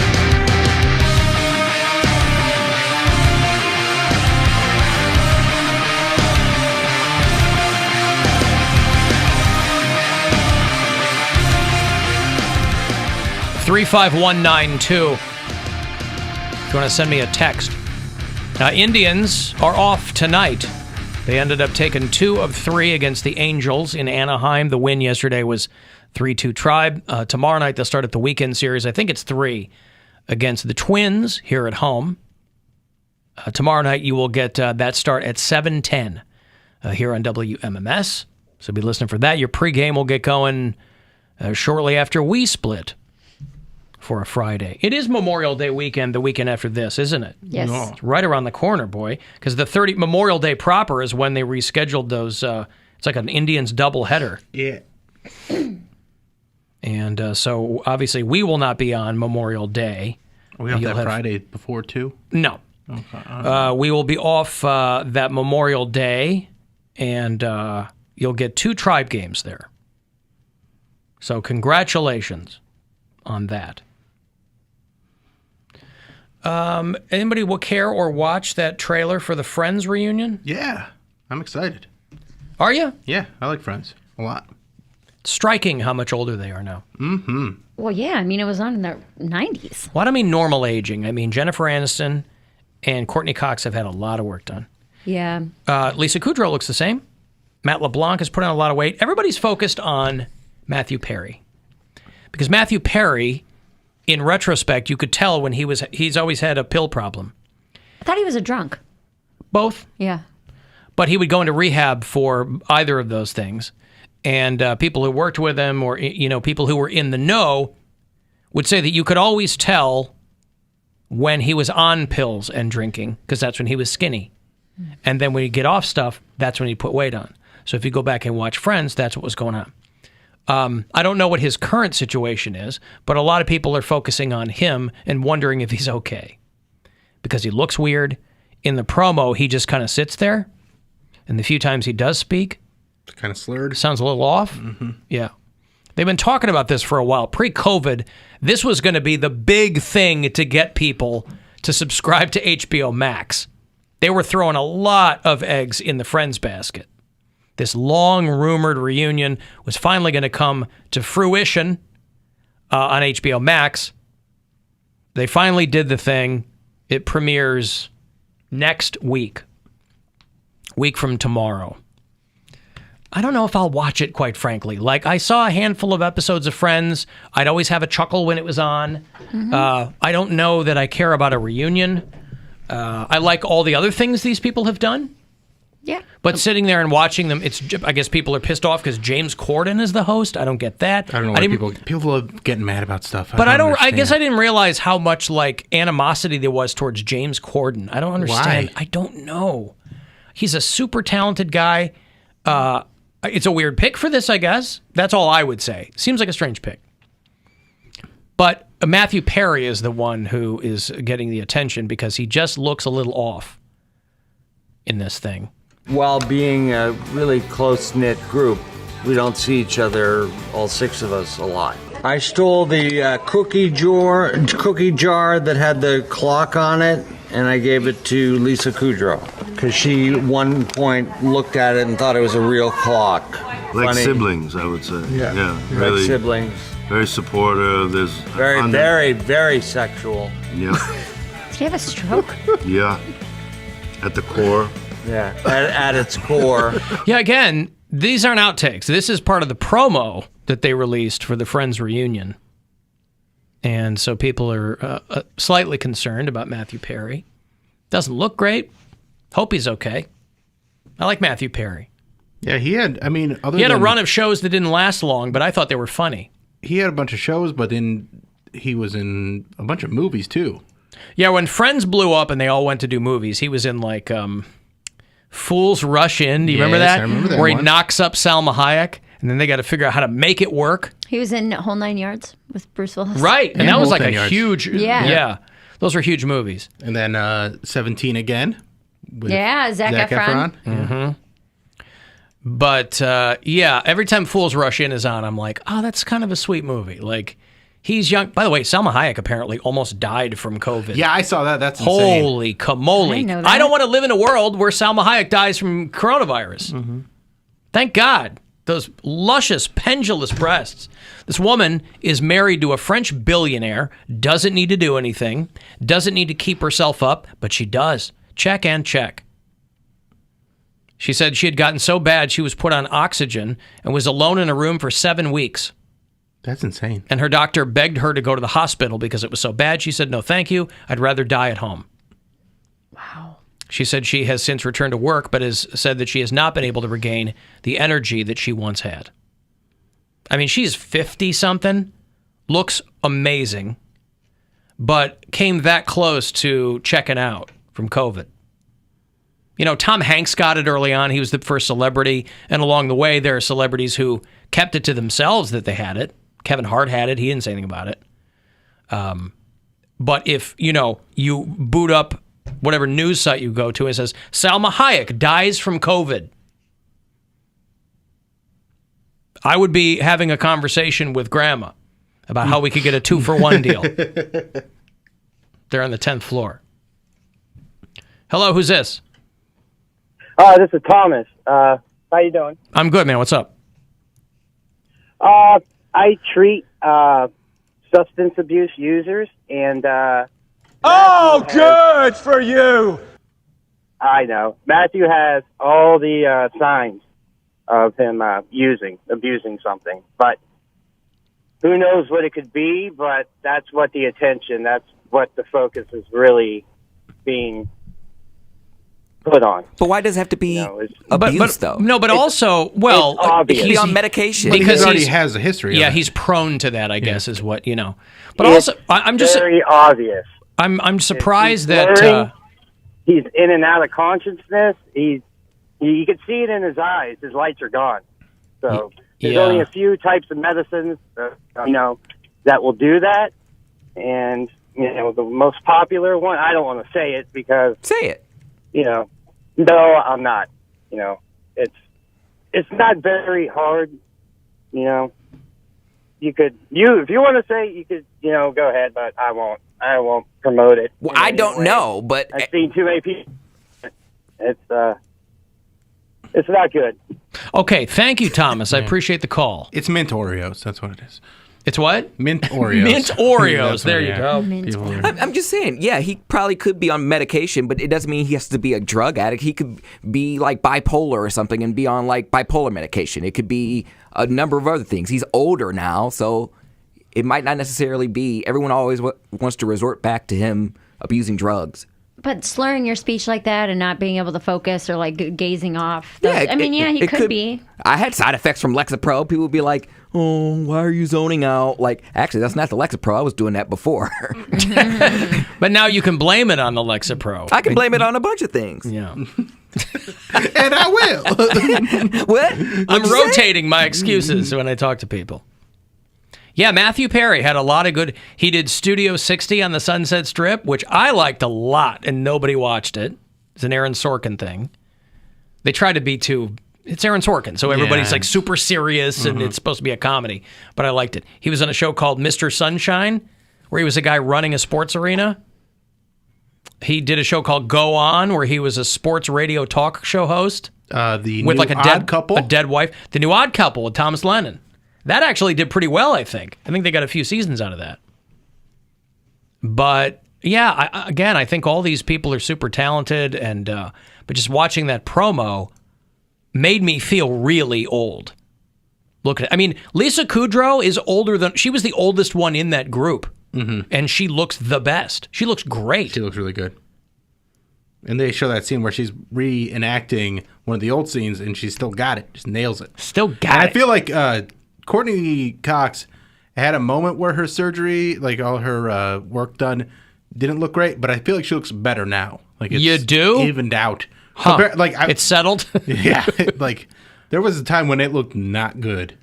35192. If you want to send me a text. Now, Indians are off tonight. They ended up taking 2 of 3 against the Angels in Anaheim. The win yesterday was 3-2 Tribe. Tomorrow night, they'll start at the weekend series. I think it's 3 against the Twins here at home. Tomorrow night, you will get that start at 7:10 here on WMMS. So be listening for that. Your pregame will get going shortly after we split for a Friday. It is Memorial Day weekend, the weekend after this, isn't it? Yes. Oh, it's right around the corner, boy. Because the Memorial Day proper is when they rescheduled those. It's like an Indians doubleheader. Yeah. And so, obviously, we will not be on Memorial Day. We have that Friday before, too? No. Okay. We will be off that Memorial Day, and you'll get 2 Tribe games there. So, congratulations on that. Anybody will care or watch that trailer for the Friends reunion? Yeah, I'm excited. Are you? Yeah, I like Friends a lot. Striking how much older they are now. Mm-hmm. Well, yeah, I mean, it was on in the 90s. Well, I don't mean normal aging. I mean, Jennifer Aniston and Courtney Cox have had a lot of work done. Yeah. Lisa Kudrow looks the same. Matt LeBlanc has put on a lot of weight. Everybody's focused on Matthew Perry. Because Matthew Perry, in retrospect, you could tell when he's always had a pill problem. I thought he was a drunk. Both? Yeah. But he would go into rehab for either of those things. And people who worked with him or, people who were in the know would say that you could always tell when he was on pills and drinking, because that's when he was skinny. And then when he'd get off stuff, that's when he'd put weight on. So if you go back and watch Friends, that's what was going on. I don't know what his current situation is, but a lot of people are focusing on him and wondering if he's okay. Because he looks weird. In the promo, he just kind of sits there. And the few times he does speak, kind of slurred. Sounds a little off. Mm-hmm. Yeah. They've been talking about this for a while. Pre-COVID, this was going to be the big thing to get people to subscribe to HBO Max. They were throwing a lot of eggs in the Friends basket. This long-rumored reunion was finally going to come to fruition on HBO Max. They finally did the thing. It premieres next week. Week from tomorrow. I don't know if I'll watch it, quite frankly. Like, I saw a handful of episodes of Friends. I'd always have a chuckle when it was on. Mm-hmm. I don't know that I care about a reunion. I like all the other things these people have done. Yeah. But sitting there and watching them, I guess people are pissed off because James Corden is the host. I don't get that. I don't know why people are getting mad about stuff. But I guess I didn't realize how much like animosity there was towards James Corden. I don't understand. Why? I don't know. He's a super talented guy. It's a weird pick for this, I guess. That's all I would say. Seems like a strange pick. But Matthew Perry is the one who is getting the attention because he just looks a little off in this thing. While being a really close-knit group, we don't see each other, all 6 of us, a lot. I stole the cookie jar that had the clock on it, and I gave it to Lisa Kudrow because she, at one point, looked at it and thought it was a real clock. Like Funny. Siblings, I would say. Yeah, really. Like siblings. Very supportive. There's very sexual. Yeah. Did he have a stroke? Yeah. At the core. Yeah, at its core. Yeah, again, These aren't outtakes. This is part of the promo that they released for the Friends reunion. And so people are slightly concerned about Matthew Perry. Doesn't look great. Hope he's okay. I like Matthew Perry. Yeah, he had, I mean, he had a run of shows that didn't last long, but I thought they were funny. He had a bunch of shows, but then he was in a bunch of movies, too. Yeah, when Friends blew up and they all went to do movies, he was in, like, Fools Rush In. Do you remember that? I remember that Where one. he knocks up Salma Hayek, and then they got to figure out how to make it work. He was in Whole 9 Yards with Bruce Willis. Right, and that was like a huge... Yeah. Those were huge movies. And then 17 Again. With Zac Efron. Mm-hmm. But, yeah, every time Fools Rush In is on, I'm like, oh, that's kind of a sweet movie. Like, he's young. By the way, Salma Hayek apparently almost died from COVID. Yeah, I saw that. That's insane. Holy camole. I didn't know that. I don't want to live in a world where Salma Hayek dies from coronavirus. Mm-hmm. Thank God. Those luscious, pendulous breasts. This woman is married to a French billionaire, doesn't need to do anything, doesn't need to keep herself up, but she does. Check and check. She said she had gotten so bad she was put on oxygen and was alone in a room for 7 weeks. That's insane. And her doctor begged her to go to the hospital because it was so bad. She said, no, thank you. I'd rather die at home. Wow. She said she has since returned to work, but has said that she has not been able to regain the energy that she once had. I mean, she's 50-something, looks amazing, but came that close to checking out from COVID. You know, Tom Hanks got it early on. He was the first celebrity. And along the way, there are celebrities who kept it to themselves that they had it. Kevin Hart had it. He didn't say anything about it. But if, you boot up whatever news site you go to, it says, Salma Hayek dies from COVID. I would be having a conversation with Grandma about how we could get a 2-for-1 deal. They're on the 10th floor. Hello, who's this? This is Thomas. How you doing? I'm good, man. What's up? I treat substance abuse users, and good for you. I know Matthew has all the signs of him abusing something, but who knows what it could be? But that's what that's what the focus is really being put on. But why does it have to be abuse, though? No, but also, well, he's on medication. Because he already has a history. Yeah, of it. he's prone to that, I guess, is what, But also, I'm just very obvious. I'm surprised that he's in and out of consciousness. You can see it in his eyes. His lights are gone. So there's only a few types of medicines, that will do that. And the most popular one. I don't want to say it because say it. No, I'm not. It's not very hard. If you want to say it, you could, go ahead, but I won't. I won't promote it. Well, I don't know, but I've seen too many people. It's not good. Okay, thank you, Thomas. I appreciate the call. It's mint Oreos. That's what it is. It's what? Mint Oreos. Mint Oreos. There you go. I'm just saying, yeah, he probably could be on medication, but it doesn't mean he has to be a drug addict. He could be like bipolar or something and be on like bipolar medication. It could be a number of other things. He's older now, so it might not necessarily be. Everyone always wants to resort back to him abusing drugs. But slurring your speech like that and not being able to focus or like gazing off. Yeah, he could be. I had side effects from Lexapro. People would be like, oh, why are you zoning out? Like, actually, that's not the Lexapro. I was doing that before. But now you can blame it on the Lexapro. I can blame it on a bunch of things. Yeah. And I will. What? I'm rotating my excuses when I talk to people. Yeah, Matthew Perry had a lot of good... He did Studio 60 on the Sunset Strip, which I liked a lot, and nobody watched it. It's an Aaron Sorkin thing. They tried to be too... It's Aaron Sorkin, so everybody's like super serious, and it's supposed to be a comedy. But I liked it. He was on a show called Mr. Sunshine, where he was a guy running a sports arena. He did a show called Go On, where he was a sports radio talk show host. The with new like a Odd Couple? A dead wife. The New Odd Couple with Thomas Lennon. That actually did pretty well, I think. I think they got a few seasons out of that. But yeah, I think all these people are super talented, and but just watching that promo made me feel really old. Look at it. I mean, Lisa Kudrow is older than... She was the oldest one in that group. And she looks the best. She looks great. She looks really good. And they show that scene where she's reenacting one of the old scenes, and she's still got it. Just nails it. Still got it. I feel like Courtney Cox had a moment where her surgery, like all her work done, didn't look great, but I feel like she looks better now. Like it's You do? evened out. Huh. It's settled? Yeah. Like, there was a time when it looked not good.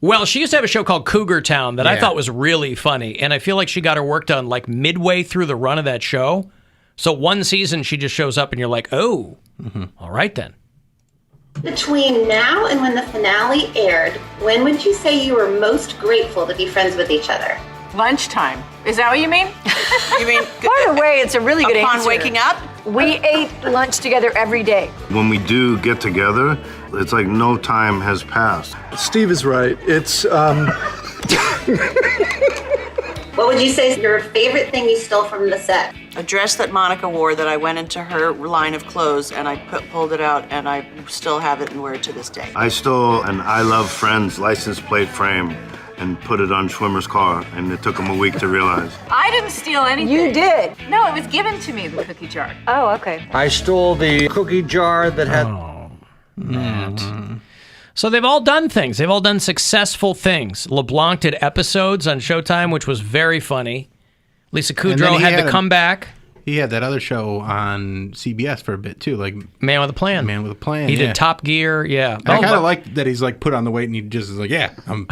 Well, she used to have a show called Cougar Town that I thought was really funny, and I feel like she got her work done like midway through the run of that show. So one season, she just shows up, and you're like, oh, all right then. Between now and when the finale aired, when would you say you were most grateful to be friends with each other? Lunchtime. Is that what you mean? You mean? By the way, it's a really good upon answer. waking up? We ate lunch together every day. When we do get together, it's like no time has passed. Steve is right. It's, What would you say is your favorite thing you stole from the set? A dress that Monica wore that I went into her line of clothes and I pulled it out and I still have it and wear it to this day. I stole an I Love Friends license plate frame and put it on Schwimmer's car, and it took him a week to realize. I didn't steal anything. You did. No, it was given to me, the cookie jar. Oh, okay. I stole the cookie jar that had... So they've all done things. They've all done successful things. LeBlanc did episodes on Showtime, which was very funny. Lisa Kudrow had to come back. He had that other show on CBS for a bit, too. Like Man with a Plan. Man with a Plan, He did Top Gear, yeah. I kind of like that he's like put on the weight and he just is like, yeah, I'm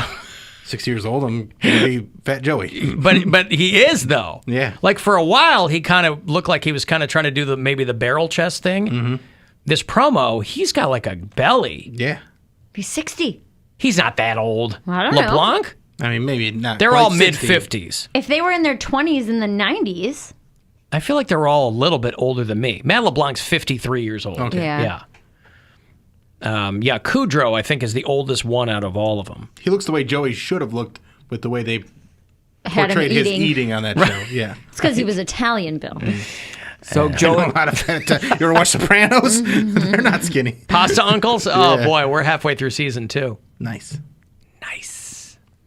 6 years old. I'm going to be Fat Joey. But he is, though. Yeah. Like for a while, he kind of looked like he was kind of trying to do maybe the barrel chest thing. This promo, he's got like a belly. Yeah. He's 60. He's not that old. I don't know. LeBlanc? I mean, maybe not. They're quite all 60. mid-50s. If they were in their 20s in the 90s. I feel like they're all a little bit older than me. Matt LeBlanc's 53 years old. Okay. Yeah. Kudrow, I think, is the oldest one out of all of them. He looks the way Joey should have looked with the way they Had him portrayed his eating. eating on that show. Yeah. It's because he was Italian, Bill. So Joey, you ever watch Sopranos? They're not skinny. Pasta Uncles? Oh, Yeah. boy, we're halfway through season 2. Nice.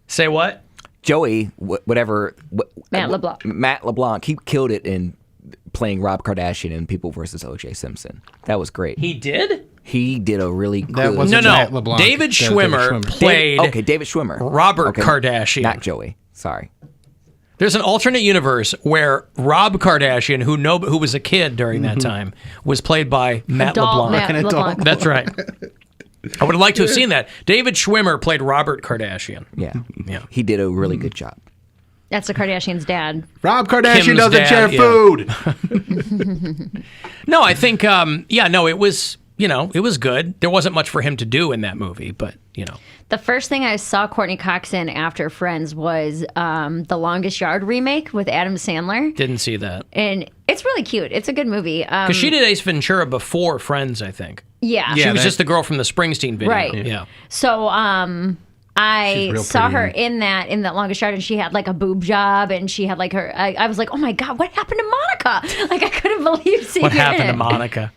Say what? Joey, whatever. Matt LeBlanc. Matt LeBlanc, he killed it in playing Rob Kardashian in People vs. O.J. Simpson. That was great. He did? He did a really good... Matt LeBlanc. David That was Schwimmer played David Schwimmer. Robert Kardashian. Not Joey. Sorry. There's an alternate universe where Rob Kardashian, who was a kid during that time, was played by Matt Adult LeBlanc. Matt LeBlanc. That's right. I would have liked to have seen that. David Schwimmer played Robert Kardashian. Yeah. He did a really good job. That's the Kardashian's dad. Rob Kardashian Kim's doesn't dad, share yeah. food. No, I think, it was, it was good. There wasn't much for him to do in that movie, but, The first thing I saw Courtney Cox in after Friends was The Longest Yard remake with Adam Sandler. Didn't see that. And it's really cute. It's a good movie. Because she did Ace Ventura before Friends, I think. Yeah. She was just the girl from the Springsteen video. Right. Yeah. So I real saw pretty her in in that Longest Yard, and she had like a boob job, and she had like her. I was like, oh my god, what happened to Monica? Like I couldn't believe seeing What her happened in to it. Monica?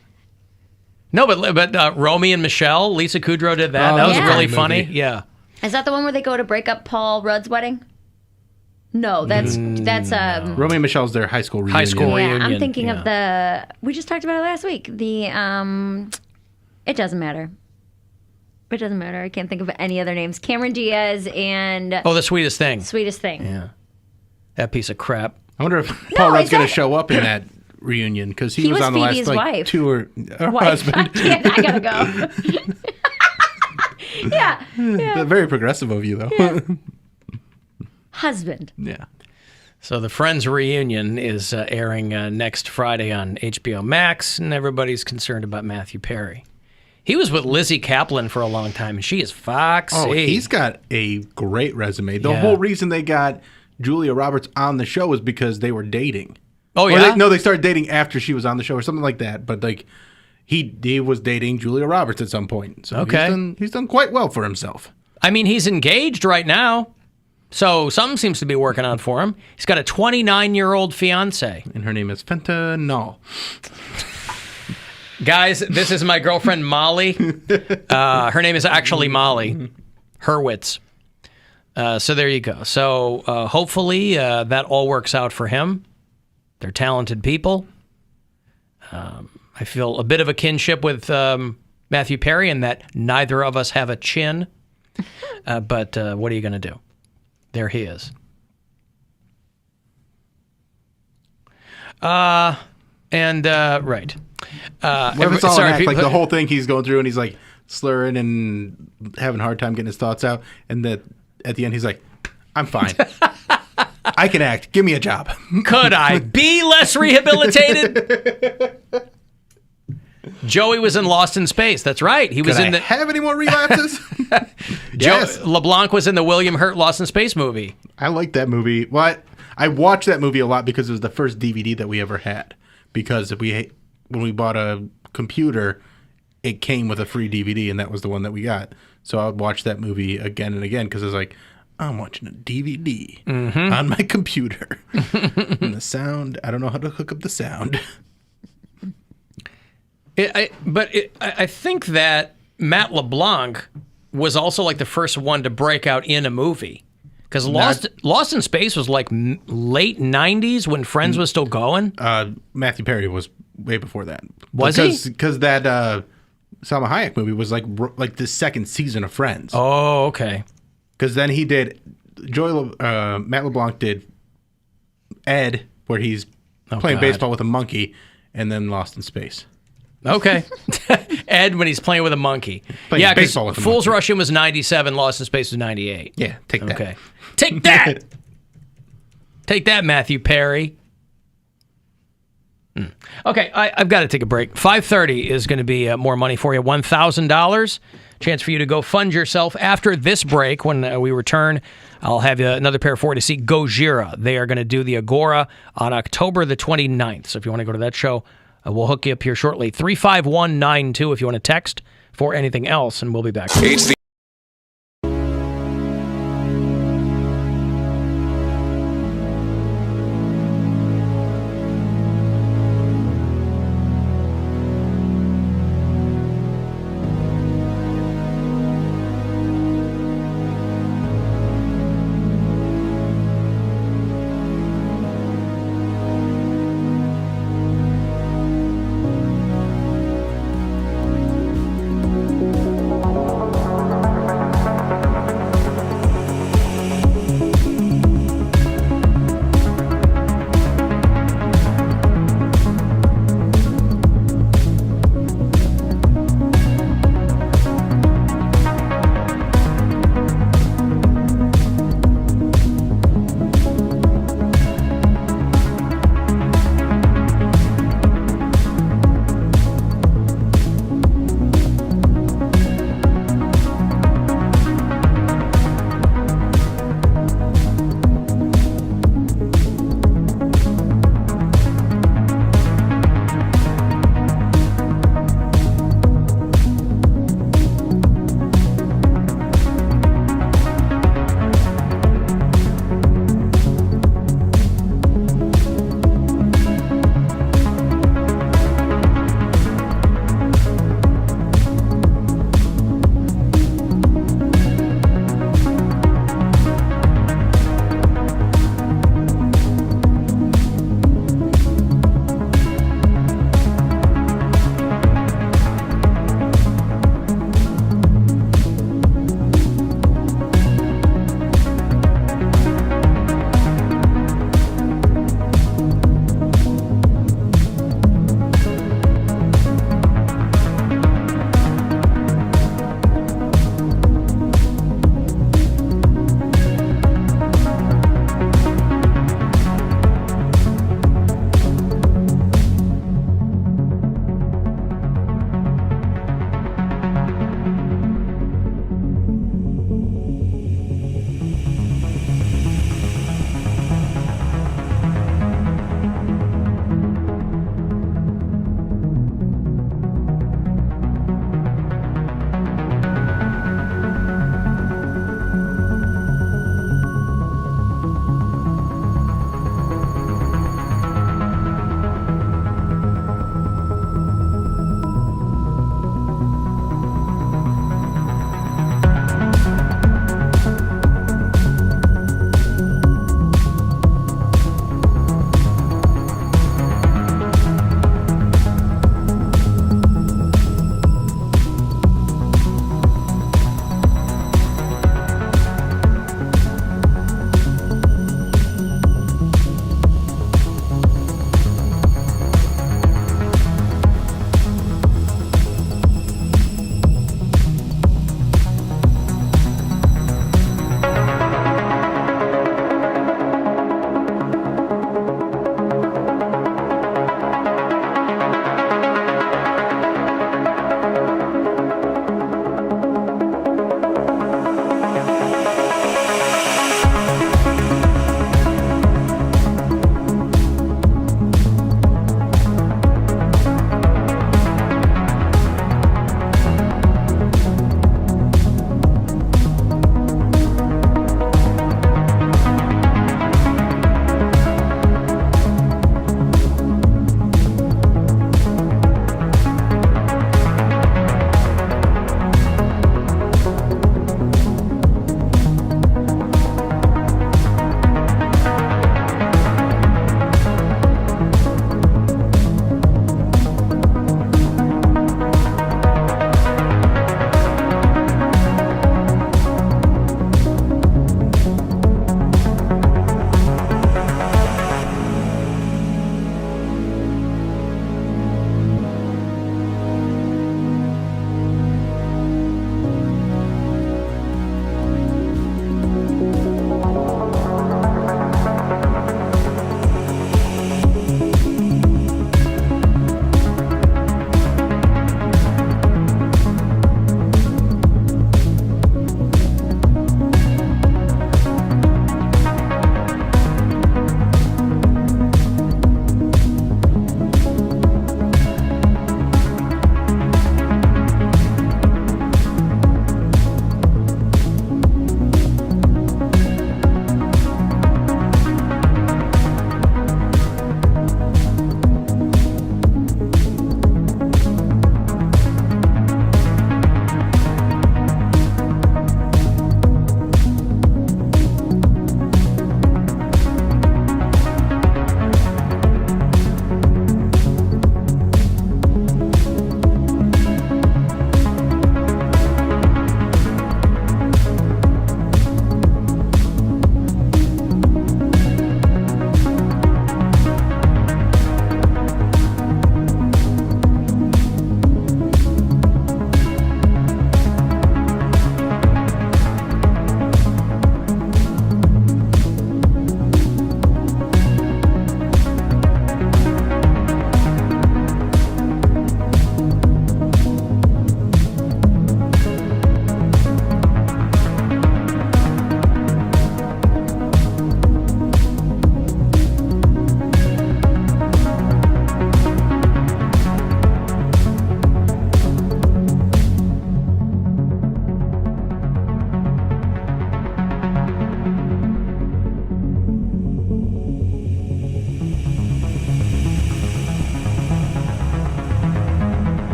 No, but Romy and Michelle, Lisa Kudrow did that. Oh, That was yeah. really Movie. funny. Yeah. Is that the one where they go to break up Paul Rudd's wedding? No, that's Romeo and Michelle's their high school reunion. High school yeah. reunion. I'm thinking of we just talked about it last week. It doesn't matter. It doesn't matter. I can't think of any other names. Cameron Diaz and Oh, The Sweetest Thing. Sweetest Thing. Yeah. That piece of crap. I wonder if Paul Rudd's is going to that- show up in that reunion because he was on the Phoebe's last wife. tour. Her Wife. husband. I gotta go. yeah. Very progressive of you, though. Husband. Yeah. So the Friends reunion is airing next Friday on HBO Max, and everybody's concerned about Matthew Perry. He was with Lizzie Kaplan for a long time, and she is foxy. Oh, he's got a great resume. The Yeah. whole reason they got Julia Roberts on the show was because they were dating. Oh, Or yeah? they started dating after she was on the show or something like that. But like he was dating Julia Roberts at some point. So Okay. he's done quite well for himself. I mean, he's engaged right now, so something seems to be working out for him. He's got a 29-year-old fiance. And her name is Fentanyl. Guys, this is my girlfriend, Molly. Her name is actually Molly Hurwitz. So there you go. So hopefully that all works out for him. They're talented people. I feel a bit of a kinship with Matthew Perry in that neither of us have a chin. But what are you going to do? There he is. Right. What if it's all an act? Like the whole thing he's going through and he's like slurring and having a hard time getting his thoughts out. And that at the end he's like, I'm fine. I can act. Give me a job. Could I be less rehabilitated? Joey was in Lost in Space. That's right. He was Could in I the. have any more relapses? Yes. LeBlanc was in the William Hurt Lost in Space movie. I like that movie. I watched that movie a lot because it was the first DVD that we ever had. Because when we bought a computer, it came with a free DVD, and that was the one that we got. So I would watch that movie again and again because I was like, I'm watching a DVD on my computer. And the sound, I don't know how to hook up the sound. I think that Matt LeBlanc was also like the first one to break out in a movie. Because Lost in Space was like late 90s when Friends was still going. Matthew Perry was way before that. Was he? Because that Salma Hayek movie was like the second season of Friends. Oh, okay. Because then he did, Matt LeBlanc did Ed, where he's playing baseball with a monkey, and then Lost in Space. Okay. Ed when he's playing with a monkey. Playing baseball with a Fools monkey. Rush In was 97, Lost in Space was 98. Yeah, take that. Okay. Take that! Take that, Matthew Perry. Okay, I've got to take a break. 5:30 is going to be more money for you. $1,000. Chance for you to go fund yourself. After this break, when we return, I'll have you another pair for you to see Gojira. They are going to do the Agora on October the 29th. So if you want to go to that show, we'll hook you up here shortly. 35192 if you want to text for anything else, and we'll be back. It's the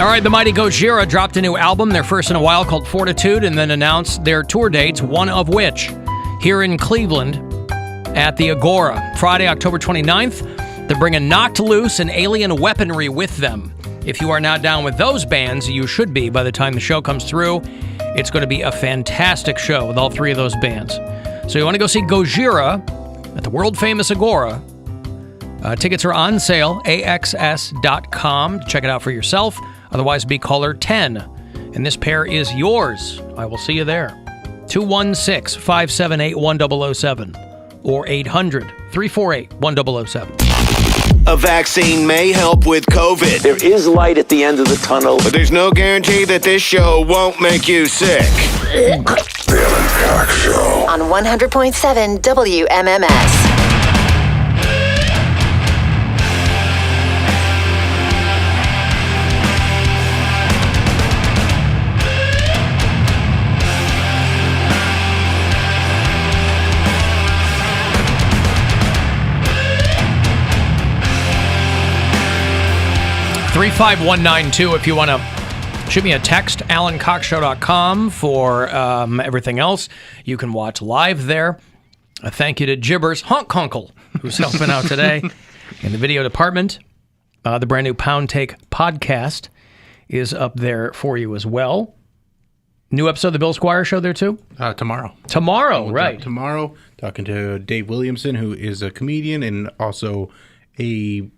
All right, the mighty Gojira dropped a new album, their first in a while, called Fortitude, and then announced their tour dates, one of which here in Cleveland at the Agora. Friday, October 29th, they're bringing Knocked Loose and Alien Weaponry with them. If you are not down with those bands, you should be by the time the show comes through. It's going to be a fantastic show with all three of those bands. So you want to go see Gojira at the world-famous Agora. Tickets are on sale, axs.com. Check it out for yourself. Otherwise, be caller 10. And this pair is yours. I will see you there. 216-578-1007 or 800-348-1007. A vaccine may help with COVID. There is light at the end of the tunnel. But there's no guarantee that this show won't make you sick. Alan Cox Show. On 100.7 WMMS. $35192 if you want to shoot me a text, alancoxshow.com for everything else. You can watch live there. A thank you to Jibbers Honk-Honkle, who's helping out today in the video department. The brand new Poundcake podcast is up there for you as well. New episode of the Bill Squire Show there too? Tomorrow. Tomorrow, right. Tomorrow, talking to Dave Williamson, who is a comedian and also a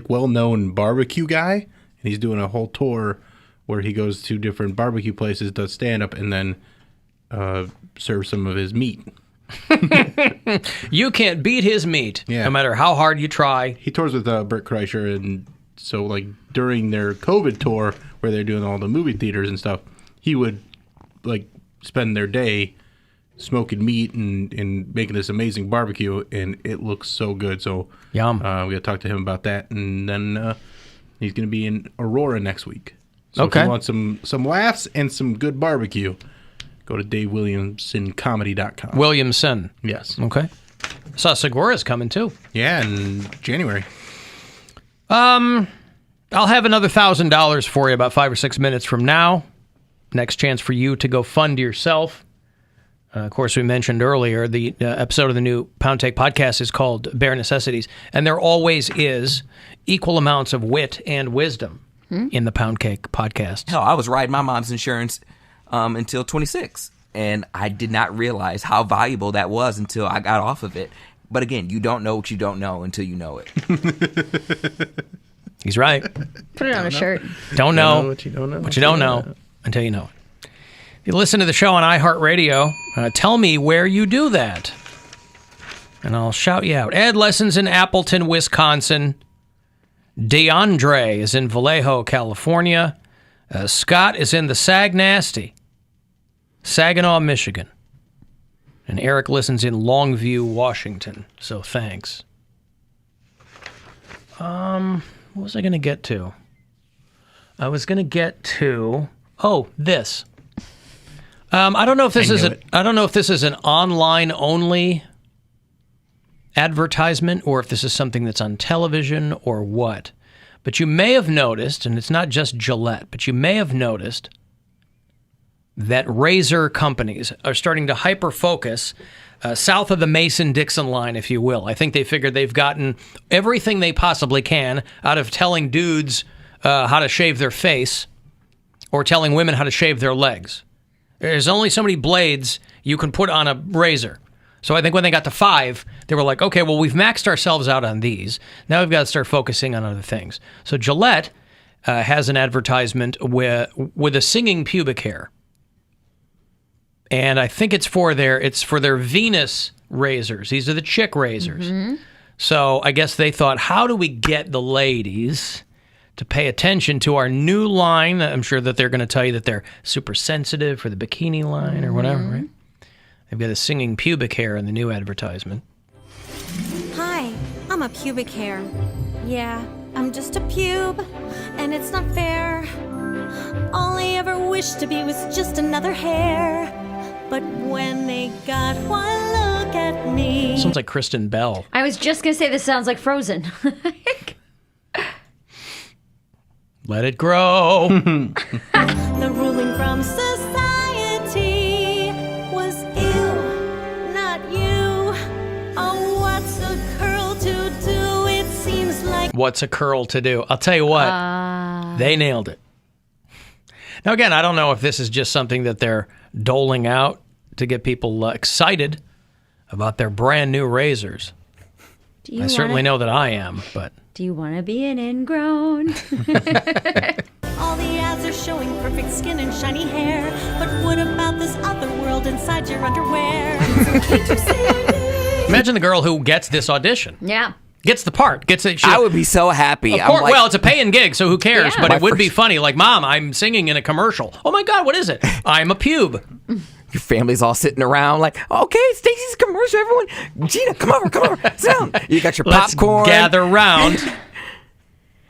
well-known barbecue guy, and he's doing a whole tour where he goes to different barbecue places, does stand-up, and then serves some of his meat. You can't beat his meat, no matter how hard you try. He tours with Bert Kreischer, and so during their COVID tour, where they're doing all the movie theaters and stuff, he would spend their day smoking meat and making this amazing barbecue, and it looks so good. So yum. We got to talk to him about that, and then he's going to be in Aurora next week. So okay. if you want some laughs and some good barbecue, go to DaveWilliamsonComedy.com. Williamson. Yes. Okay. I saw Segura's coming too. Yeah, in January. I'll have another $1,000 for you about 5 or 6 minutes from now. Next chance for you to go fund yourself. Of course, we mentioned earlier, the episode of the new Poundcake podcast is called Bare Necessities, and there always is equal amounts of wit and wisdom in the Poundcake podcast. Hell, I was riding my mom's insurance until 26, and I did not realize how valuable that was until I got off of it. But again, you don't know what you don't know until you know it. He's right. Put it on a shirt. Don't know what you don't know. What you don't know until you know it. If you listen to the show on iHeartRadio, tell me where you do that, and I'll shout you out. Ed Lesson's in Appleton, Wisconsin. DeAndre is in Vallejo, California. Scott is in the Sag Nasty, Saginaw, Michigan. And Eric listens in Longview, Washington. So thanks. What was I going to get to? I was going to get to this. I don't know if this is an online only advertisement or if this is something that's on television or what. But you may have noticed, and it's not just Gillette, but you may have noticed that razor companies are starting to hyper-focus south of the Mason-Dixon line, if you will. I think they figured they've gotten everything they possibly can out of telling dudes how to shave their face or telling women how to shave their legs. There's only so many blades you can put on a razor. So I think when they got to 5, they were like, okay, well, we've maxed ourselves out on these. Now we've got to start focusing on other things. So Gillette has an advertisement with a singing pubic hair. And I think it's for their Venus razors. These are the chick razors. Mm-hmm. So I guess they thought, how do we get the ladies to pay attention to our new line? I'm sure that they're going to tell you that they're super sensitive for the bikini line or whatever, right? They've got a singing pubic hair in the new advertisement. Hi, I'm a pubic hair. Yeah, I'm just a pube, and it's not fair. All I ever wished to be was just another hair. But when they got one look at me... Sounds like Kristen Bell. I was just going to say this sounds like Frozen. Let it grow. The ruling from society was you, not you. Oh, what's a curl to do? It seems like. What's a curl to do? I'll tell you what. They nailed it. Now, again, I don't know if this is just something that they're doling out to get people excited about their brand new razors. I certainly know that I am, but... Do you want to be an ingrown? All the ads are showing perfect skin and shiny hair. But what about this other world inside your underwear? Imagine the girl who gets this audition. Yeah. Gets the part. Gets it. I would be so happy. Of course, well, it's a paying gig, so who cares? Yeah. But it would be funny. Like, Mom, I'm singing in a commercial. Oh, my God, what is it? I'm a pube. Your family's all sitting around like, okay, Stacey's commercial. Everyone, Gina, come over, sit down. You got your popcorn. Let's gather round.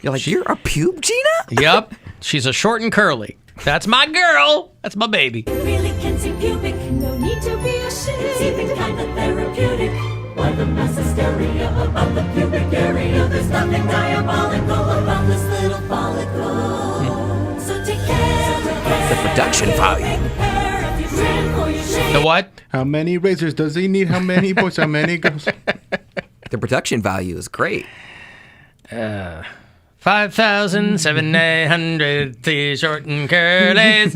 You're like, you're a pube, Gina? Yep. She's a short and curly. That's my girl. That's my baby. Really can seem pubic. No need to be ashamed. It's even kind of therapeutic. Why the mass hysteria about the pubic area? There's nothing diabolical about this little follicle. So take care. The production value. The what? How many razors does he need? How many boys? How many girls? The production value is great. 5,700 short and curlies.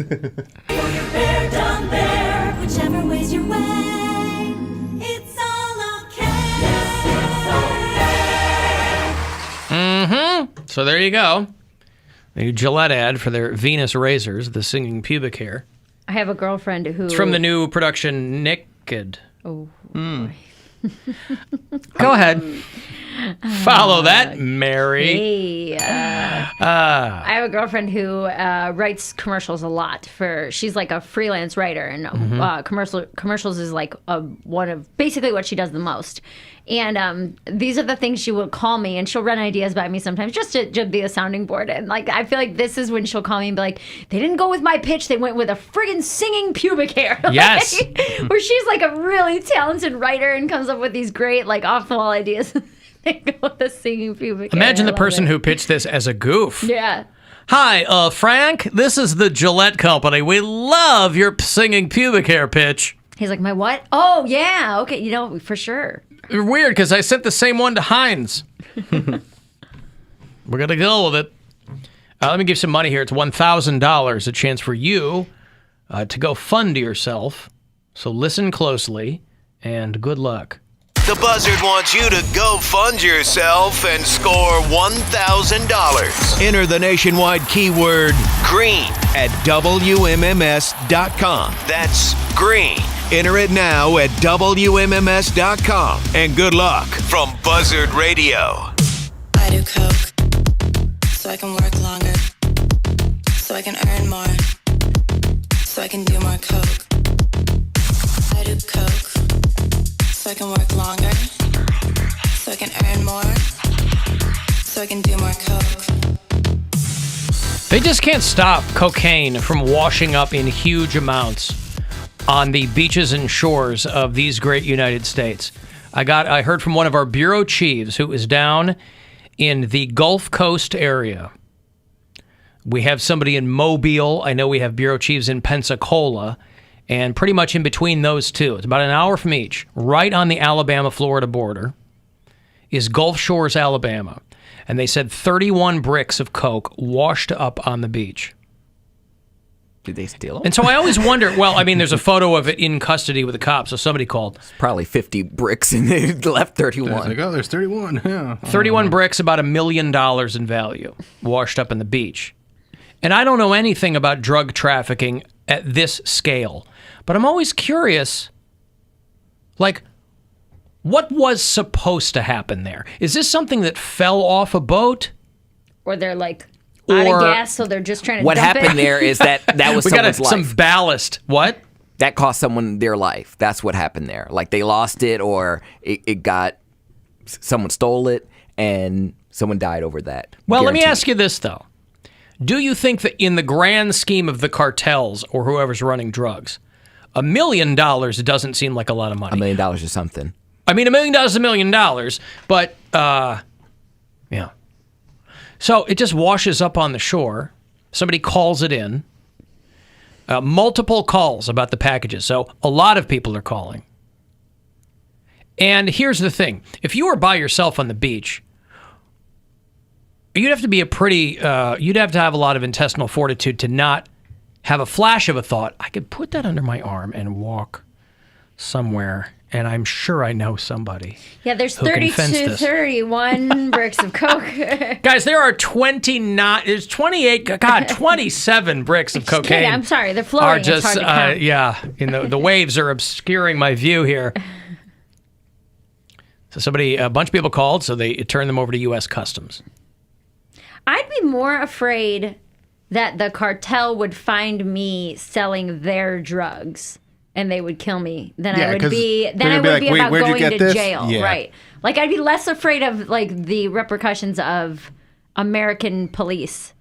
Bear down there, whichever way's your way, it's all okay. Mm-hmm. So there you go. The Gillette ad for their Venus razors, the singing pubic hair. I have a girlfriend who... It's from the new production Naked. Oh, Go ahead. Follow that, Mary. Hey, I have a girlfriend who writes commercials a lot. She's like a freelance writer, and commercials is like one of basically what she does the most. And these are the things she will call me, and she'll run ideas by me sometimes just to be a sounding board. And like I feel like this is when she'll call me and be like, they didn't go with my pitch, they went with a friggin' singing pubic hair. Yes. Where she's like a really talented writer and comes up with these great like off the wall ideas. They go with the singing pubic hair. Imagine the person who pitched this as a goof. Yeah. Hi, Frank. This is the Gillette Company. We love your singing pubic hair pitch. He's like, my what? Oh, yeah. Okay, for sure. Weird, because I sent the same one to Heinz. We're going to go with it. Let me give some money here. It's $1,000, a chance for you to go fund yourself. So listen closely, and good luck. The Buzzard wants you to go fund yourself and score $1,000. Enter the nationwide keyword green at WMMS.com. That's green. Enter it now at WMMS.com. And good luck from Buzzard Radio. I do coke so I can work longer, so I can earn more, so I can do more coke. I do coke so I can work longer, so I can earn more, so I can do more coke. They just can't stop cocaine from washing up in huge amounts on the beaches and shores of these great United States. I heard from one of our bureau chiefs who is down in the Gulf Coast area. We have somebody in Mobile. I know we have bureau chiefs in Pensacola. And pretty much in between those two, it's about an hour from each, right on the Alabama-Florida border, is Gulf Shores, Alabama. And they said 31 bricks of coke washed up on the beach. Did they steal them? And so I always wonder, well, I mean, there's a photo of it in custody with the cops, so somebody called. It's probably 50 bricks and they left 31. Like, oh, there's 31. Yeah. 31 bricks, about $1 million in value, washed up on the beach. And I don't know anything about drug trafficking at this scale. But I'm always curious, like, what was supposed to happen there? Is this something that fell off a boat? Or they're like out of gas, so they're just trying to what dump happened it? there is that was we someone's got life. Some ballast. What? That cost someone their life. That's what happened there. Like they lost it, or someone stole it, and someone died over that. Well, let me ask you this, though. Do you think that in the grand scheme of the cartels or whoever's running drugs, $1 million doesn't seem like a lot of money? $1 million is something. I mean, $1 million is $1 million, but, yeah. So it just washes up on the shore. Somebody calls it in. Multiple calls about the packages. So a lot of people are calling. And here's the thing. If you were by yourself on the beach, you'd have to be you'd have to have a lot of intestinal fortitude to not have a flash of a thought. I could put that under my arm and walk somewhere, and I'm sure I know somebody. Yeah, there's who can 30 fence to this. 31 bricks of Coke. Guys, there are 27 bricks of cocaine. Kidding, I'm sorry, they're floating. Are just, it's hard to count. the waves are obscuring my view here. So a bunch of people called, so they turned them over to U.S. Customs. I'd be more afraid that the cartel would find me selling their drugs and they would kill me than I would be. Then I would be about going to jail, right? Like I'd be less afraid of like the repercussions of American police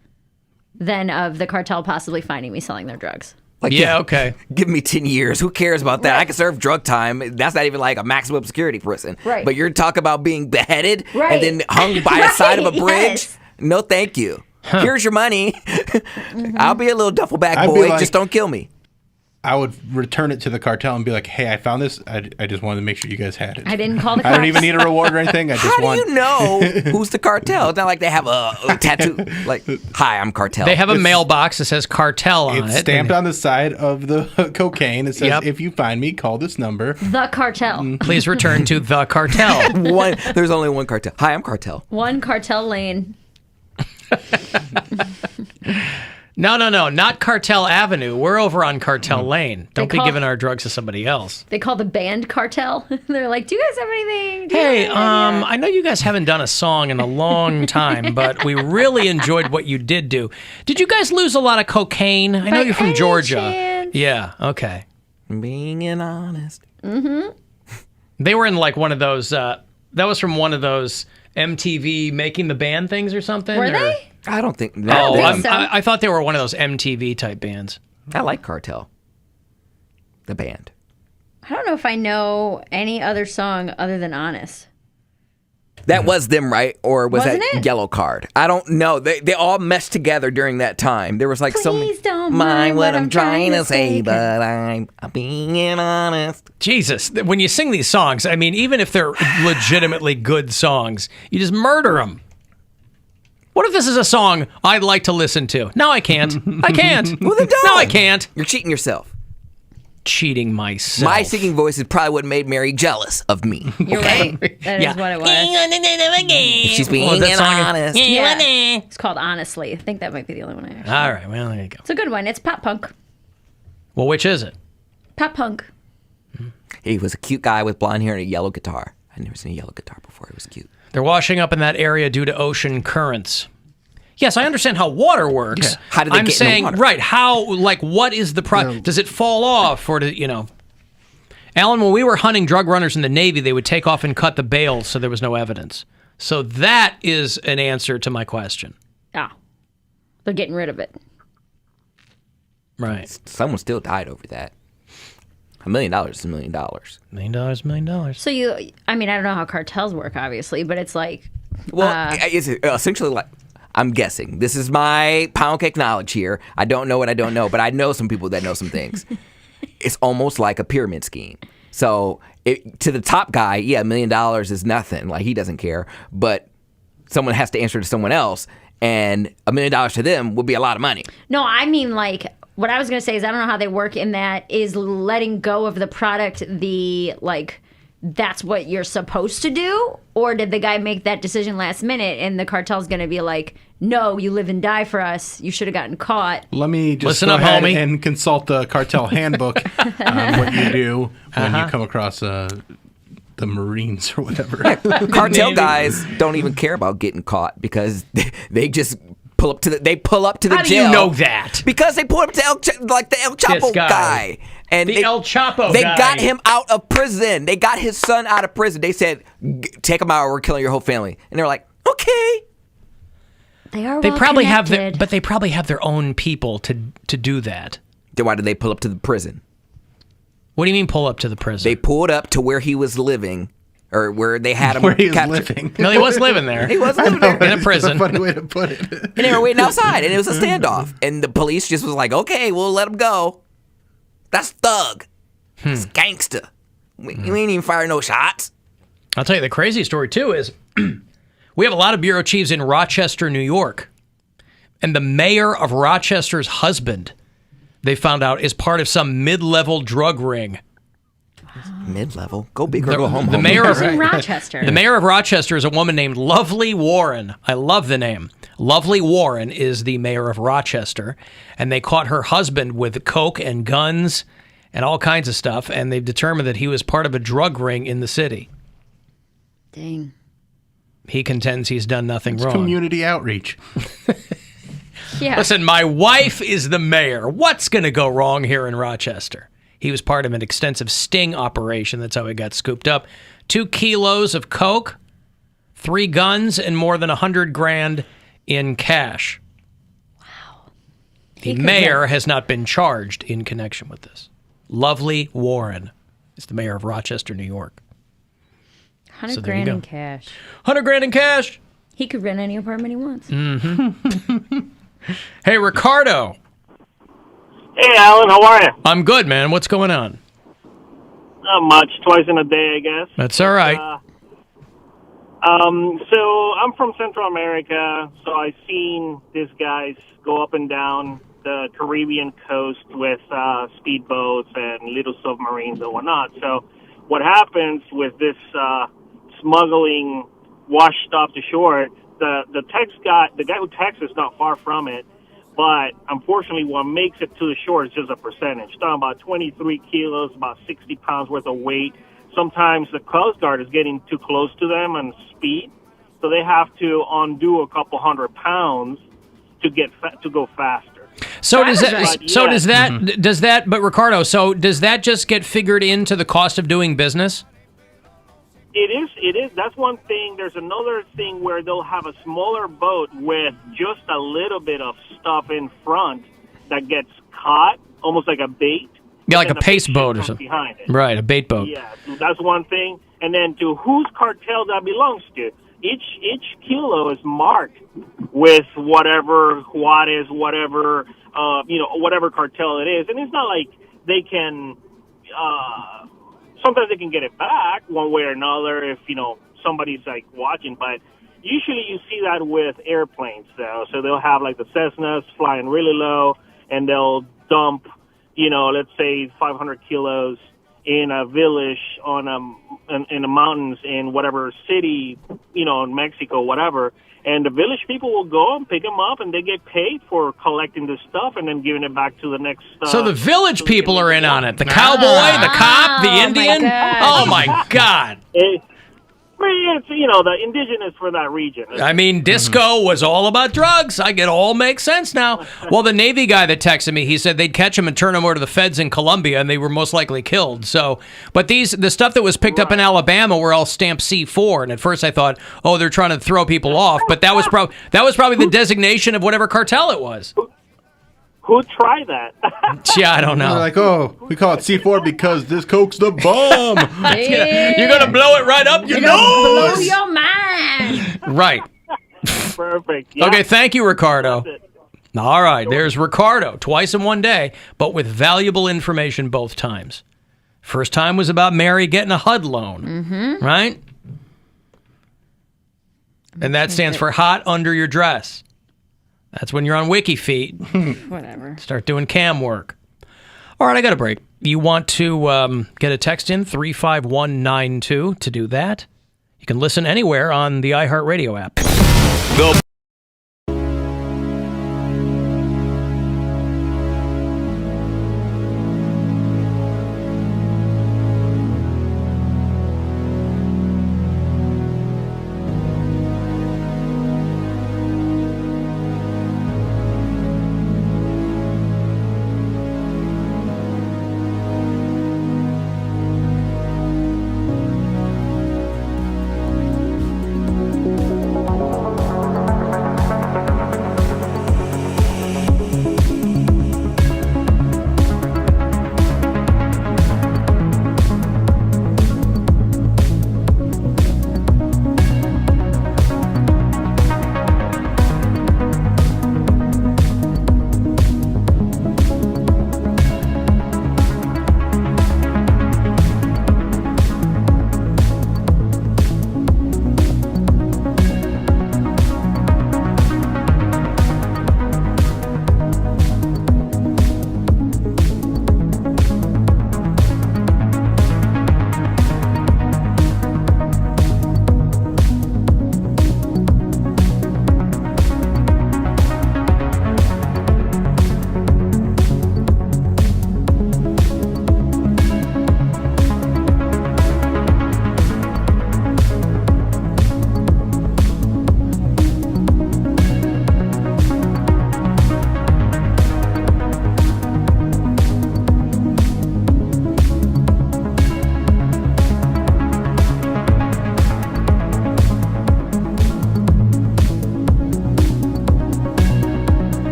than of the cartel possibly finding me selling their drugs. Like, okay. Give me 10 years. Who cares about that? Right. I can serve drug time. That's not even like a maximum security prison. Right. But you're talking about being beheaded right. and then hung by the side of a bridge? Yes. No, thank you. Here's your money. I'll be a little duffel bag boy. Just don't kill me. I would return it to the cartel and be like, hey, I found this. I just wanted to make sure you guys had it. I didn't call the cops. I don't even need a reward or anything. I just How do you know who's the cartel? It's not like they have a tattoo. Like, hi, I'm cartel. They have a mailbox that says cartel on it. It's stamped on the side of the cocaine. It says, if you find me, call this number. The cartel. Please return to the cartel. There's only one cartel. Hi, I'm cartel. One cartel lane. No, not Cartel Avenue. We're over on Cartel Lane. Don't be giving our drugs to somebody else. They call the band cartel. They're like, do you guys have anything? Hey, I know you guys haven't done a song in a long time, but we really enjoyed what you did do. Did you guys lose a lot of cocaine? I know you're from Georgia. Chance. Yeah, okay. Being honest. Mm-hmm. They were in like one of those, that was from one of those MTV Making the Band things or something? Were they? I don't think. No, so. I thought they were one of those MTV type bands. I like Cartel, the band. I don't know if I know any other song other than Honest. That was them, right? Or Wasn't that it? Yellow Card? I don't know. They all meshed together during that time. There was like Please don't mind what I'm trying to say, but I'm being honest. Jesus, when you sing these songs, I mean, even if they're legitimately good songs, you just murder them. What if this is a song I'd like to listen to? No, I can't. I can't. Well, then don't. No, I can't. You're cheating yourself. Cheating myself. My singing voice is probably what made Mary jealous of me. You're right. That is what it was. She's being honest. Yeah. It's called Honestly. I think that might be the only one I actually. All right, well, there you go. It's a good one. It's pop punk. Well, which is it? Pop punk. He was a cute guy with blonde hair and a yellow guitar. I'd never seen a yellow guitar before. It was cute. They're washing up in that area due to ocean currents. Yes, I understand how water works. Yeah. How do they I'm get saying, in the water? right, how, like, what is the Does it fall off or, Alan, when we were hunting drug runners in the Navy, they would take off and cut the bales so there was no evidence. So that is an answer to my question. Ah. They're getting rid of it. Right. Someone still died over that. $1 million is $1 million. $1 million. So I don't know how cartels work, obviously, but it's like. Well, it's essentially like, I'm guessing. This is my pound cake knowledge here. I don't know what I don't know, but I know some people that know some things. It's almost like a pyramid scheme. So to the top guy, $1 million is nothing. Like, he doesn't care. But someone has to answer to someone else, and $1 million to them would be a lot of money. No, I mean, like, what I was going to say is I don't know how they work in that is letting go of the product that's what you're supposed to do? Or did the guy make that decision last minute and the cartel's going to be like, no, you live and die for us. You should have gotten caught. Let me just Listen go up, ahead homie. and consult the cartel handbook on what you do when you come across the Marines or whatever. Cartel guys don't even care about getting caught because they just pull up to the jail. How do you know that? Because they pull up to El Chapo guy. And El Chapo They guy. got him out of prison. They got his son out of prison. They said, take him out or we're killing your whole family. And they're like, okay. They probably have their own people to do that. Then why did they pull up to the prison? What do you mean pull up to the prison? They pulled up to where he was living or where they had him Where he was captured. living. No, he was living there. He was living there. In a prison. That's a funny way to put it. And they were waiting outside, and it was a standoff. And the police just was like, okay, we'll let him go. That's thug. It's gangster. We ain't even firing no shots. I'll tell you, the crazy story, too, is we have a lot of bureau chiefs in Rochester, New York. And the mayor of Rochester's husband, they found out, is part of some mid-level drug ring. Mid-level? Go big or go home. The mayor of Rochester. The mayor of Rochester is a woman named Lovely Warren. I love the name. Lovely Warren is the mayor of Rochester, and they caught her husband with coke and guns and all kinds of stuff, and they've determined that he was part of a drug ring in the city. Dang. He contends he's done nothing It's wrong. community outreach. Yeah. Listen, my wife is the mayor. What's going to go wrong here in Rochester? He was part of an extensive sting operation. That's how he got scooped up. 2 kilos of coke, 3 guns, and more than $100,000 in cash. Wow. The mayor has not been charged in connection with this. Lovely Warren is the mayor of Rochester, New York. $100,000 in cash. $100,000 in cash. He could rent any apartment he wants. Mm-hmm. Hey, Ricardo. Hey, Alan, how are you? I'm good, man. What's going on? Not much. Twice in a day, I guess. That's all right. So I'm from Central America, so I've seen these guys go up and down the Caribbean coast with speedboats and little submarines and whatnot. So what happens with this smuggling washed off the shore, the guy who texts is not far from it, but unfortunately what makes it to the shore is just a percentage. Talking about 23 kilos, about 60 pounds worth of weight. Sometimes the Coast Guard is getting too close to them on speed, so they have to undo a couple 100 pounds to go faster. So does that? But Ricardo, so does that just get figured into the cost of doing business? It is. That's one thing. There's another thing where they'll have a smaller boat with just a little bit of stuff in front that gets caught, almost like a bait. Yeah, like a pace boat or something. Behind it. Right, a bait boat. Yeah, so that's one thing. And then to whose cartel that belongs to. Each kilo is marked with whatever Juarez, whatever whatever cartel it is, and it's not like they can. Sometimes they can get it back one way or another if somebody's like watching, but usually you see that with airplanes though. So they'll have like the Cessnas flying really low, and they'll dump let's say 500 kilos in a village in the mountains in whatever city, in Mexico, whatever. And the village people will go and pick them up, and they get paid for collecting the stuff and then giving it back to the next. So the village people are in on it. The cowboy, the cop, the Indian. Oh my God! It's the indigenous for that region. I mean, disco was all about drugs. It all makes sense now. Well, the Navy guy that texted me, he said they'd catch him and turn him over to the feds in Colombia, and they were most likely killed. So, but the stuff that was picked up in Alabama were all stamped C4, and at first I thought, oh, they're trying to throw people off, but that was probably the designation of whatever cartel it was. Who tried that? Yeah, I don't know. They're like, oh, we call it C4 because this coke's the bomb. You're gonna blow it right up your nose. Blow your mind. Right. Perfect. Yeah. Okay, thank you, Ricardo. All right, there's Ricardo, twice in one day, but with valuable information both times. First time was about Mary getting a HUD loan, right? And that stands for hot under your dress. That's when you're on WikiFeet. Whatever. Start doing cam work. All right, I got a break. You want to get a text in, 35192 to do that. You can listen anywhere on the iHeartRadio app.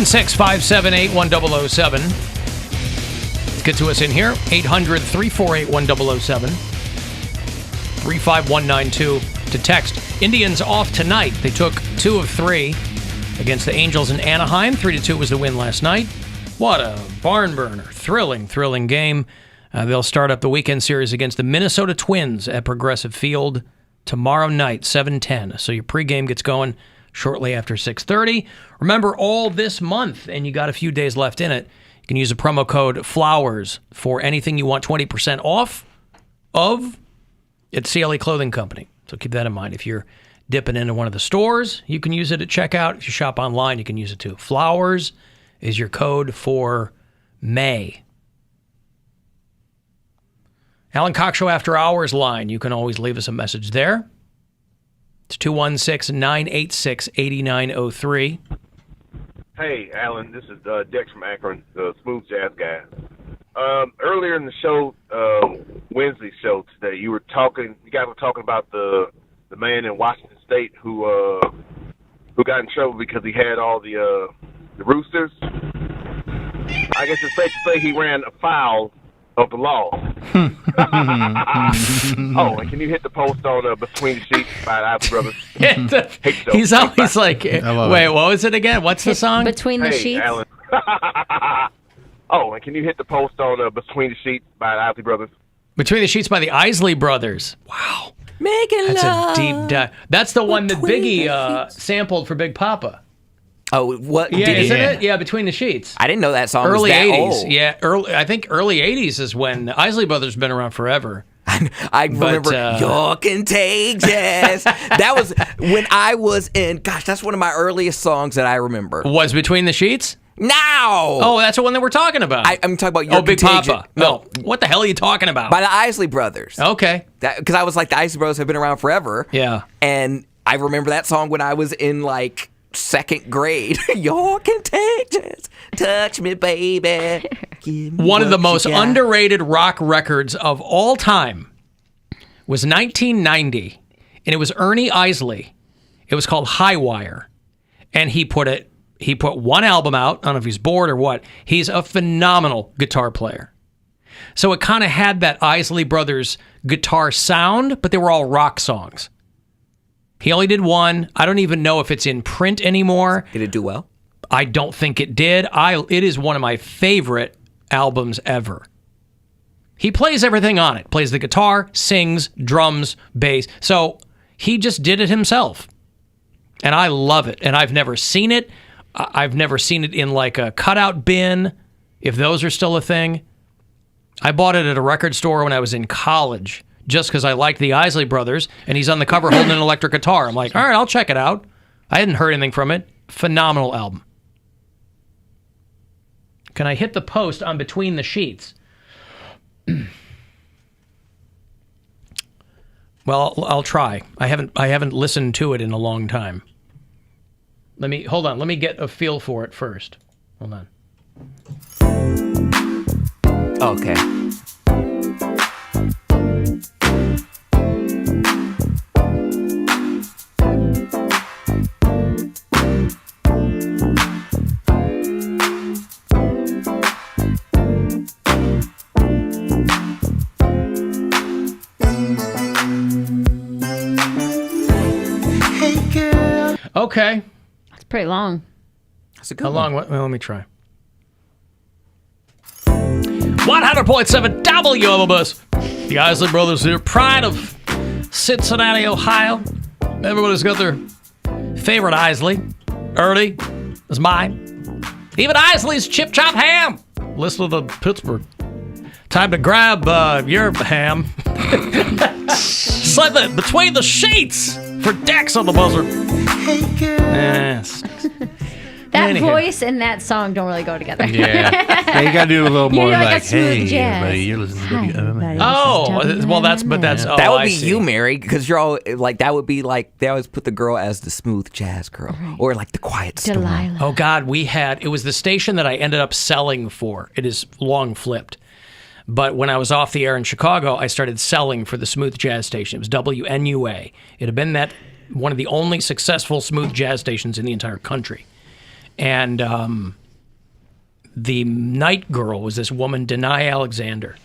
216-578-1007. Let's get to us in here. 800-348-1007. 35192 to text. Indians off tonight. They took 2 of 3 against the Angels in Anaheim. 3-2 was the win last night. What a barn burner. Thrilling game. They'll start up the weekend series against the Minnesota Twins at Progressive Field tomorrow night, 7:10. So your pregame gets going shortly after 6:30. Remember, all this month, and you got a few days left in it, you can use a promo code FLOWERS for anything you want 20% off of at CLE Clothing Company. So keep that in mind. If you're dipping into one of the stores, you can use it at checkout. If you shop online, you can use it too. FLOWERS is your code for May. Alan Cox Show After Hours line. You can always leave us a message there. It's 216-986-8903. Hey, Alan, this is Dex from Akron, the smooth jazz guy. Earlier in the show, Wednesday show today, you guys were talking about the man in Washington State who got in trouble because he had all the roosters. I guess it's safe to say he ran afoul of the law. Oh, and can you hit the post on Between the Sheets by the Isley Brothers? He's always like, wait, what was it again? What's the song? Between the Sheets? Alan. Oh, and can you hit the post on Between the Sheets by the Isley Brothers? Between the Sheets by the Isley Brothers. Wow. Making That's love. a deep dive. That's the one that Biggie sampled for Big Papa. Oh, what? Yeah, isn't it? Yeah, Between the Sheets. I didn't know that song early was that 80s. old. Yeah, I think early 80s is when the Isley Brothers have been around forever. I remember You're Contagious. That was when I was in, gosh, that's one of my earliest songs that I remember. Was Between the Sheets? No! Oh, that's the one that we're talking about. I'm talking about You're Big Contagious. Papa. No. What the hell are you talking about? By the Isley Brothers. Okay. Because I was like, the Isley Brothers have been around forever. Yeah. And I remember that song when I was in like 2nd grade. You're contagious. Touch me, baby. One of the most underrated rock records of all time was 1990, and it was Ernie Isley. It was called High Wire, and he put one album out. I don't know if he's bored or what. He's a phenomenal guitar player. So it kind of had that Isley Brothers guitar sound, but they were all rock songs. He only did one. I don't even know if it's in print anymore. Did it do well? I don't think it did. It is one of my favorite albums ever. He plays everything on it. Plays the guitar, sings, drums, bass. So he just did it himself. And I love it. And I've never seen it. I've never seen it in like a cutout bin, if those are still a thing. I bought it at a record store when I was in college, just because I liked the Isley Brothers, and he's on the cover holding an electric guitar. I'm like, all right, I'll check it out. I hadn't heard anything from it. Phenomenal album. Can I hit the post on Between the Sheets? Well, I'll try. I haven't listened to it in a long time. Hold on. Let me get a feel for it first. Hold on. Okay. Okay. It's pretty long. That's a good How one. long? Well, let me try. 100.7 WMMS. The Isley Brothers are pride of Cincinnati, Ohio. Everybody's got their favorite Isley. Ernie is mine. Even Isley's Chip Chop Ham. Listen to the Pittsburgh. Time to grab your ham. Slide that Between the Sheets for Dex on the Buzzard. Yes. That voice and that song don't really go together. Yeah, you got to do a little more You're like like, a smooth hey, jazz. everybody, you're listening to WMMS. Oh, well, that's. That would I be see. you, Mary, because you're all like, that would be like, they always put the girl as the smooth jazz girl, or like the quiet storm. Oh God, it was the station that I ended up selling for. It is long flipped. But when I was off the air in Chicago, I started selling for the smooth jazz station. It was WNUA. It had been one of the only successful smooth jazz stations in the entire country. And the night girl was this woman, Denai Alexander.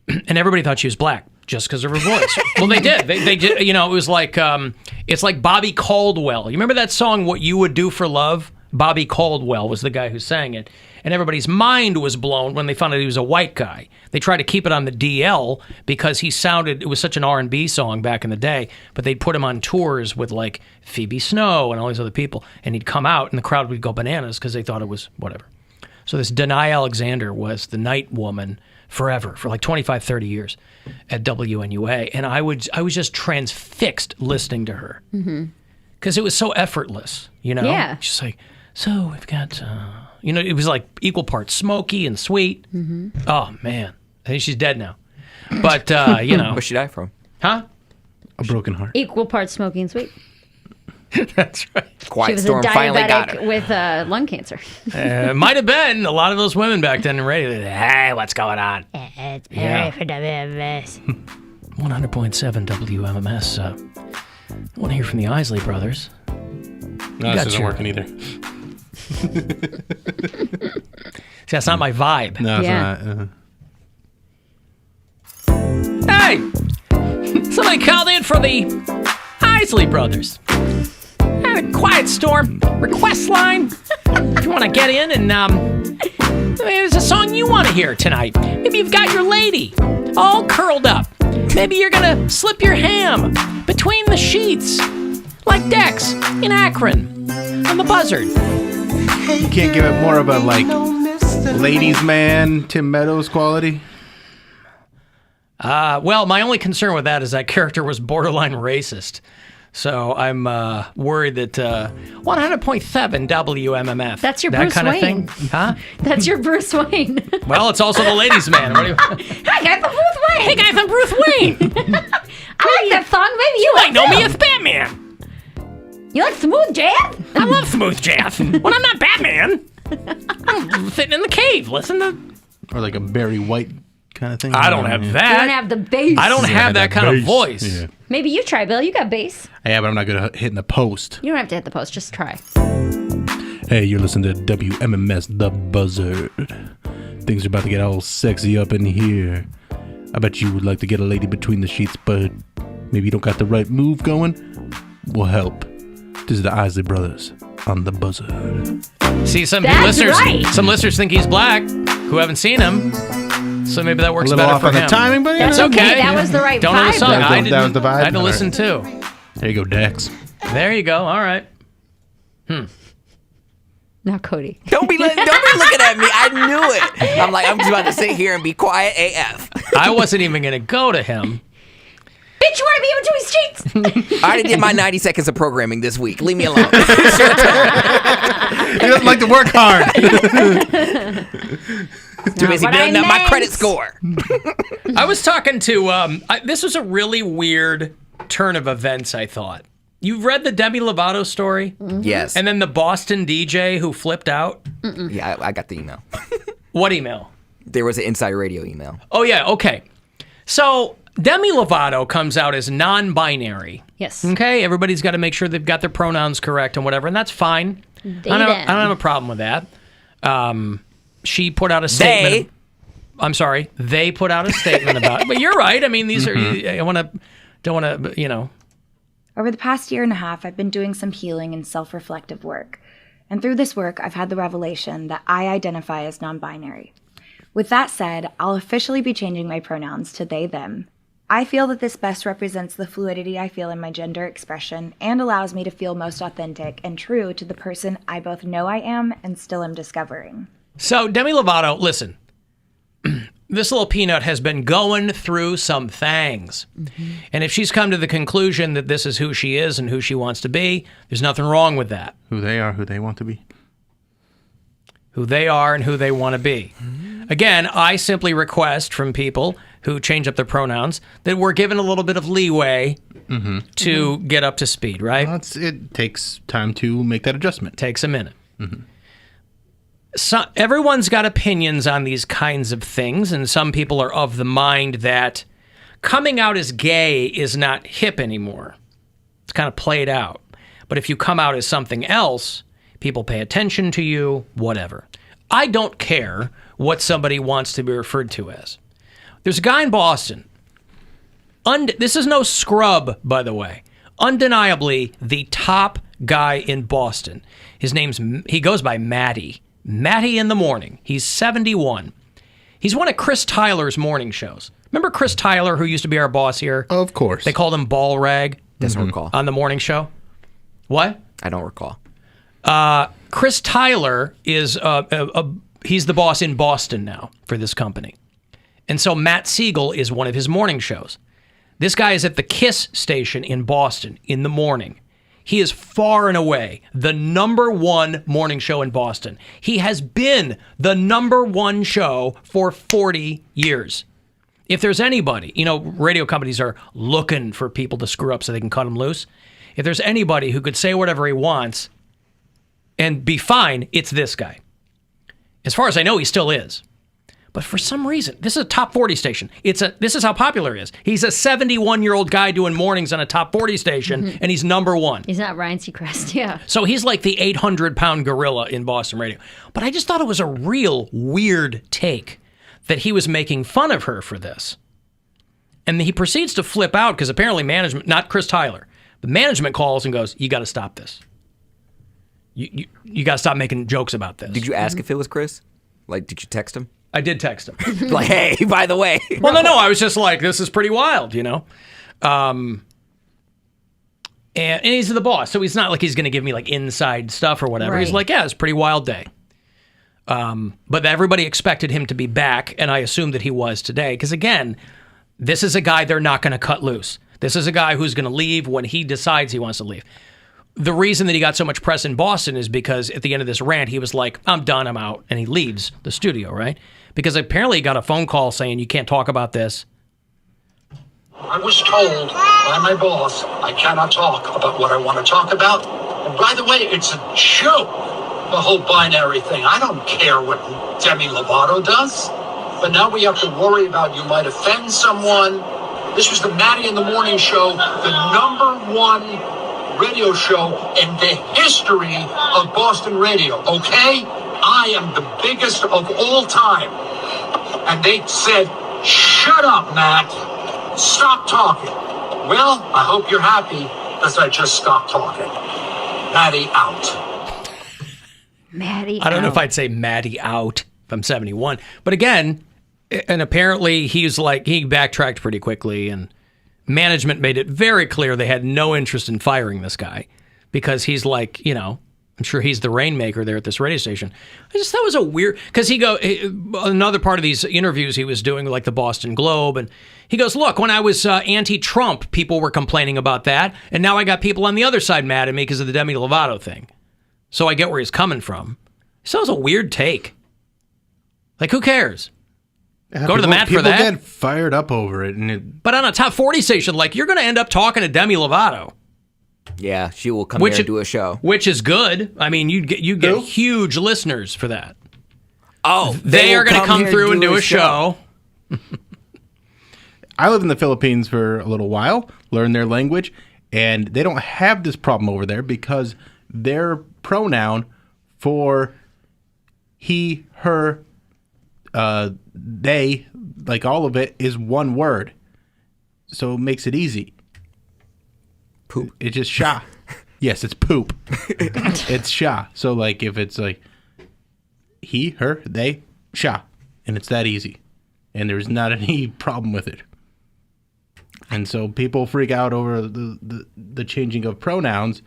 And everybody thought she was black just because of her voice. Well, they did. They did. You know, it was like, it's like Bobby Caldwell. You remember that song, What You Would Do for Love? Bobby Caldwell was the guy who sang it. And everybody's mind was blown when they found out he was a white guy. They tried to keep it on the DL because it was such an R&B song back in the day, but they'd put him on tours with like Phoebe Snow and all these other people, and he'd come out and the crowd would go bananas because they thought it was whatever. So this Denai Alexander was the night woman forever, for like 25, 30 years at WNUA. And I was just transfixed listening to her because it was so effortless, you know? Yeah. She's like, so we've got... You know, it was like equal parts smoky and sweet. Oh, man. I think she's dead now. But, you know. Where'd she die from? Huh? A broken heart. Equal parts smoky and sweet. That's right. Quiet She was Storm a finally got diabetic her. with lung cancer. Might have been. A lot of those women back then in radio, hey, what's going on? It's Yeah. for WMMS. 100.7 WMMS. I want to hear from the Isley brothers. No, this isn't working either. See, that's not my vibe. No, it's not. Hey! Somebody called in for the Isley brothers. Quiet Storm request line. If you want to get in and there's a song you want to hear tonight. Maybe you've got your lady all curled up. Maybe you're gonna slip your ham between the sheets like Dex in Akron on the Buzzard. You can't give it more of a like ladies' man Tim Meadows quality. Well, my only concern with that is that character was borderline racist. So I'm worried that 100.7 WMMF. That's your that Bruce kind of Wayne. thing. Huh? That's your Bruce Wayne. Well, it's also the ladies' man. What do you... Hi, guys, I'm Bruce Wayne. Hey, guys, I'm Bruce Wayne. I like that song. Maybe you might know too. me as Batman. You like smooth jazz? I love smooth jazz. When I'm not Batman, I'm sitting in the cave, listen to... Or like a Barry White kind of thing. I don't have that. You don't have the bass. I don't have that kind of voice. Yeah. Maybe you try, Bill. You got bass. Yeah, but I'm not good at hitting the post. You don't have to hit the post. Just try. Hey, you're listening to WMMS The Buzzard. Things are about to get all sexy up in here. I bet you would like to get a lady between the sheets, but maybe you don't got the right move going? We'll help. This is the Isley Brothers on The Buzzard. See, some That's listeners right. some listeners think he's black who haven't seen him. So maybe that works A little better off for on the him. timing, but That's okay. That was the right Don't know the vibe. song. though. That was the vibe? I had to All listen right. too. There you go, Dex. There you go. All right. Now, Cody. Don't be looking at me. I knew it. I'm like, I'm just about to sit here and be quiet AF. I wasn't even going to go to him. Bitch, you want to be in between sheets? I already did my 90 seconds of programming this week. Leave me alone. He doesn't like to work hard. Too busy building up my credit score. I was talking to, this was a really weird turn of events, I thought. You've read the Demi Lovato story? Yes. And then the Boston DJ who flipped out? Yeah, I got the email. What email? There was an Inside Radio email. Oh, yeah, okay. So Demi Lovato comes out as non-binary. Yes. Okay, everybody's got to make sure they've got their pronouns correct and whatever, and that's fine. I don't have a problem with that. She put out a statement. I'm sorry, they put out a statement about it. But you're right. I mean, these are, I don't want to, you know. Over the past year and a half, I've been doing some healing and self-reflective work. And through this work, I've had the revelation that I identify as non-binary. With that said, I'll officially be changing my pronouns to they, them. I feel that this best represents the fluidity I feel in my gender expression and allows me to feel most authentic and true to the person I both know I am and still am discovering. So, Demi Lovato, listen. This little peanut has been going through some things. And if she's come to the conclusion that this is who she is and who she wants to be, there's nothing wrong with that. Who they are, who they want to be. Who they are and who they want to be. Again, I simply request from people who change up their pronouns that we're given a little bit of leeway to get up to speed, right? Well, it takes time to make that adjustment. Takes a minute. So, everyone's got opinions on these kinds of things, and some people are of the mind that coming out as gay is not hip anymore. It's kind of played out. But if you come out as something else, People pay attention to you, whatever. I don't care what somebody wants to be referred to as. There's a guy in Boston. This is no scrub, by the way. Undeniably, the top guy in Boston. He goes by Matty. Matty in the Morning. He's 71. He's one of Chris Tyler's morning shows. Remember Chris Tyler, who used to be our boss here? Of course. They called him Ball Rag. Doesn't recall. On the morning show. What? I don't recall. Chris Tyler is he's the boss in Boston now for this company. And so Matt Siegel is one of his morning shows. This guy is at the KISS station in Boston in the morning. He is far and away the number one morning show in Boston. He has been the number one show for 40 years. If there's anybody, radio companies are looking for people to screw up so they can cut them loose. If there's anybody who could say whatever he wants and be fine, it's this guy. As far as I know, he still is. But for some reason, this is a top 40 station. This is how popular he is. He's a 71-year-old guy doing mornings on a top 40 station, and he's number one. He's not Ryan Seacrest, yeah. So he's like the 800-pound gorilla in Boston radio. But I just thought it was a real weird take that he was making fun of her for this. And he proceeds to flip out because apparently management, not Chris Tyler, the management calls and goes, you got to stop this. You got to stop making jokes about this. Did you ask if it was Chris? Like, did you text him? I did text him. Like, hey, by the way. Well, no, I was just like, this is pretty wild, And he's the boss, so he's not like he's going to give me like inside stuff or whatever. Right. He's like, yeah, it's a pretty wild day. But everybody expected him to be back, and I assumed that he was today. Because again, this is a guy they're not going to cut loose. This is a guy who's going to leave when he decides he wants to leave. The reason that he got so much press in Boston is because at the end of this rant, he was like, I'm done, I'm out. And he leaves the studio, right? Because apparently he got a phone call saying, you can't talk about this. I was told by my boss I cannot talk about what I want to talk about. And by the way, it's a joke, the whole binary thing. I don't care what Demi Lovato does. But now we have to worry about you might offend someone. This was the Maddie in the Morning Show, the number one radio show in the history of Boston radio, okay? I am the biggest of all time. And they said, shut up, Matt. Stop talking. Well, I hope you're happy because I just stopped talking. Maddie out. Maddie I don't know if I'd say Maddie out if I'm 71. But again, and apparently he backtracked pretty quickly, and management made it very clear they had no interest in firing this guy because he's like, I'm sure he's the rainmaker there at this radio station. I just thought it was a weird, because another part of these interviews he was doing, like the Boston Globe, and he goes, look, when I was anti-Trump, people were complaining about that, and now I got people on the other side mad at me because of the Demi Lovato thing. So I get where he's coming from. So it was a weird take. Like, who cares? Go to the mat for that. People get fired up over it. But on a top 40 station, like, you're going to end up talking to Demi Lovato. Yeah, she will come here and do a show. Which is good. I mean, you get huge listeners for that. Oh, they are going to come through and do a show. I lived in the Philippines for a little while, learned their language, and they don't have this problem over there because their pronoun for he, her, they, like all of it, is one word. So it makes it easy. Poop. It's just sha. Yes, it's poop. It's sha. So like if it's like he, her, they, sha. And it's that easy. And there's not any problem with it. And so people freak out over the changing of pronouns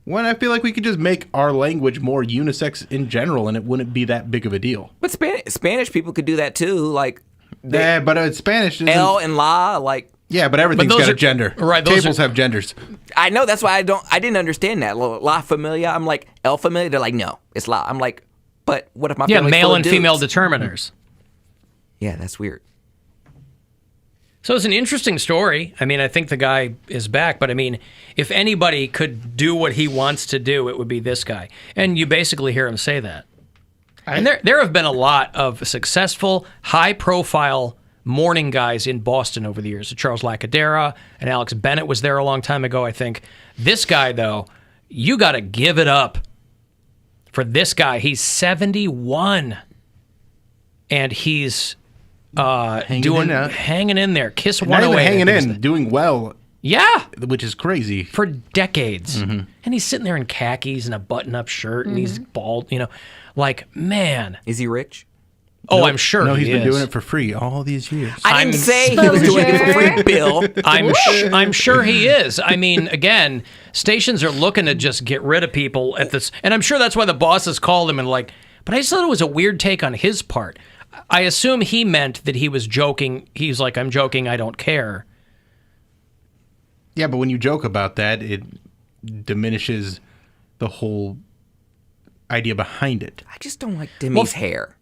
when I feel like we could just make our language more unisex in general and it wouldn't be that big of a deal. But Spanish people could do that too. Like, yeah, but Spanish isn't... El and la, like... Yeah, but everything's got a gender. Right, tables have genders. I know, that's why I didn't understand that. La familia, I'm like, el familia, they're like, no, it's la. I'm like, but what if my family's male full of and dudes? female determiners. Yeah, that's weird. So it's an interesting story. I mean, I think the guy is back, but I mean, if anybody could do what he wants to do, it would be this guy. And you basically hear him say that. And there have been a lot of successful, high-profile morning guys in Boston over the years. Charles Lacadera and Alex Bennett was there a long time ago, I think. This guy, though, you got to give it up for this guy. He's 71, and he's hanging in there. Kiss Not 108. even hanging in, doing well. Yeah. Which is crazy. For decades. Mm-hmm. And he's sitting there in khakis and a button-up shirt, and he's bald, like, man. Is he rich? Oh, Nope. I'm sure No, he's he been is. doing it for free all these years. I didn't say he was doing it for free, Bill. I'm sure he is. I mean, again, stations are looking to just get rid of people at this, and I'm sure that's why the bosses called him and like. But I just thought it was a weird take on his part. I assume he meant that he was joking. He's like, I'm joking. I don't care. Yeah, but when you joke about that, it diminishes the whole idea behind it. I just don't like Demi's hair.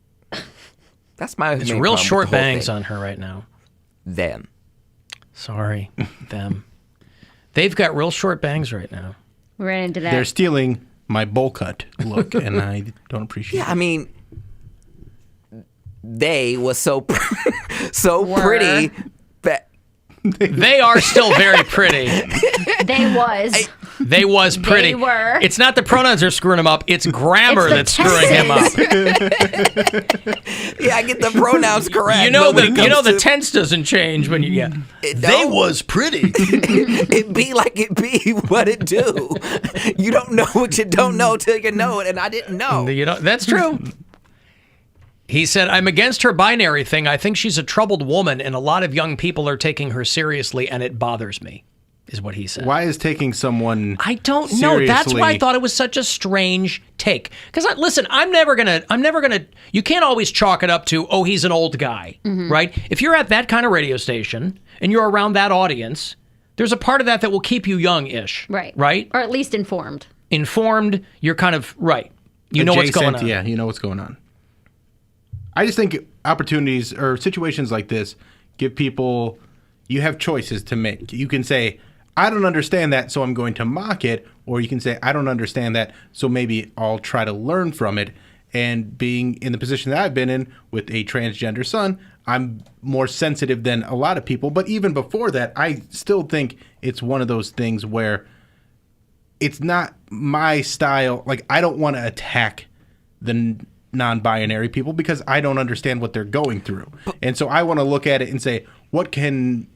That's my It's main real problem short with the whole bangs thing. on her right now. Them. Sorry, them. They've got real short bangs right now. We're right into that. They're stealing my bowl cut look, and I don't appreciate it. Yeah, I mean, they was so pretty that They are still very pretty. They was. They was pretty. They were. It's not the pronouns are screwing him up. It's grammar It's the that's screwing him up. Yeah, I get the pronouns correct. You know but when it comes the to- tense doesn't change when you get. It They don't. was pretty. It be like it be what it do. You don't know what you don't know till you know it, and I didn't know. That's true. He said, I'm against her binary thing. I think she's a troubled woman, and a lot of young people are taking her seriously, and it bothers me, is what he said. Why is taking someone I don't know. That's why I seriously- thought it was such a strange take. Because listen, I'm never gonna. You can't always chalk it up to, oh, he's an old guy, right? If you're at that kind of radio station and you're around that audience, there's a part of that will keep you young-ish, Right. Right? Or at least informed. Informed. You're kind of right. You know what's going on. Yeah, you know what's going on. I just think opportunities or situations like this give people, you have choices to make. You can say, I don't understand that, so I'm going to mock it. Or you can say, I don't understand that, so maybe I'll try to learn from it. And being in the position that I've been in with a transgender son, I'm more sensitive than a lot of people. But even before that, I still think it's one of those things where it's not my style. Like, I don't want to attack the non-binary people because I don't understand what they're going through. And so I want to look at it and say, what can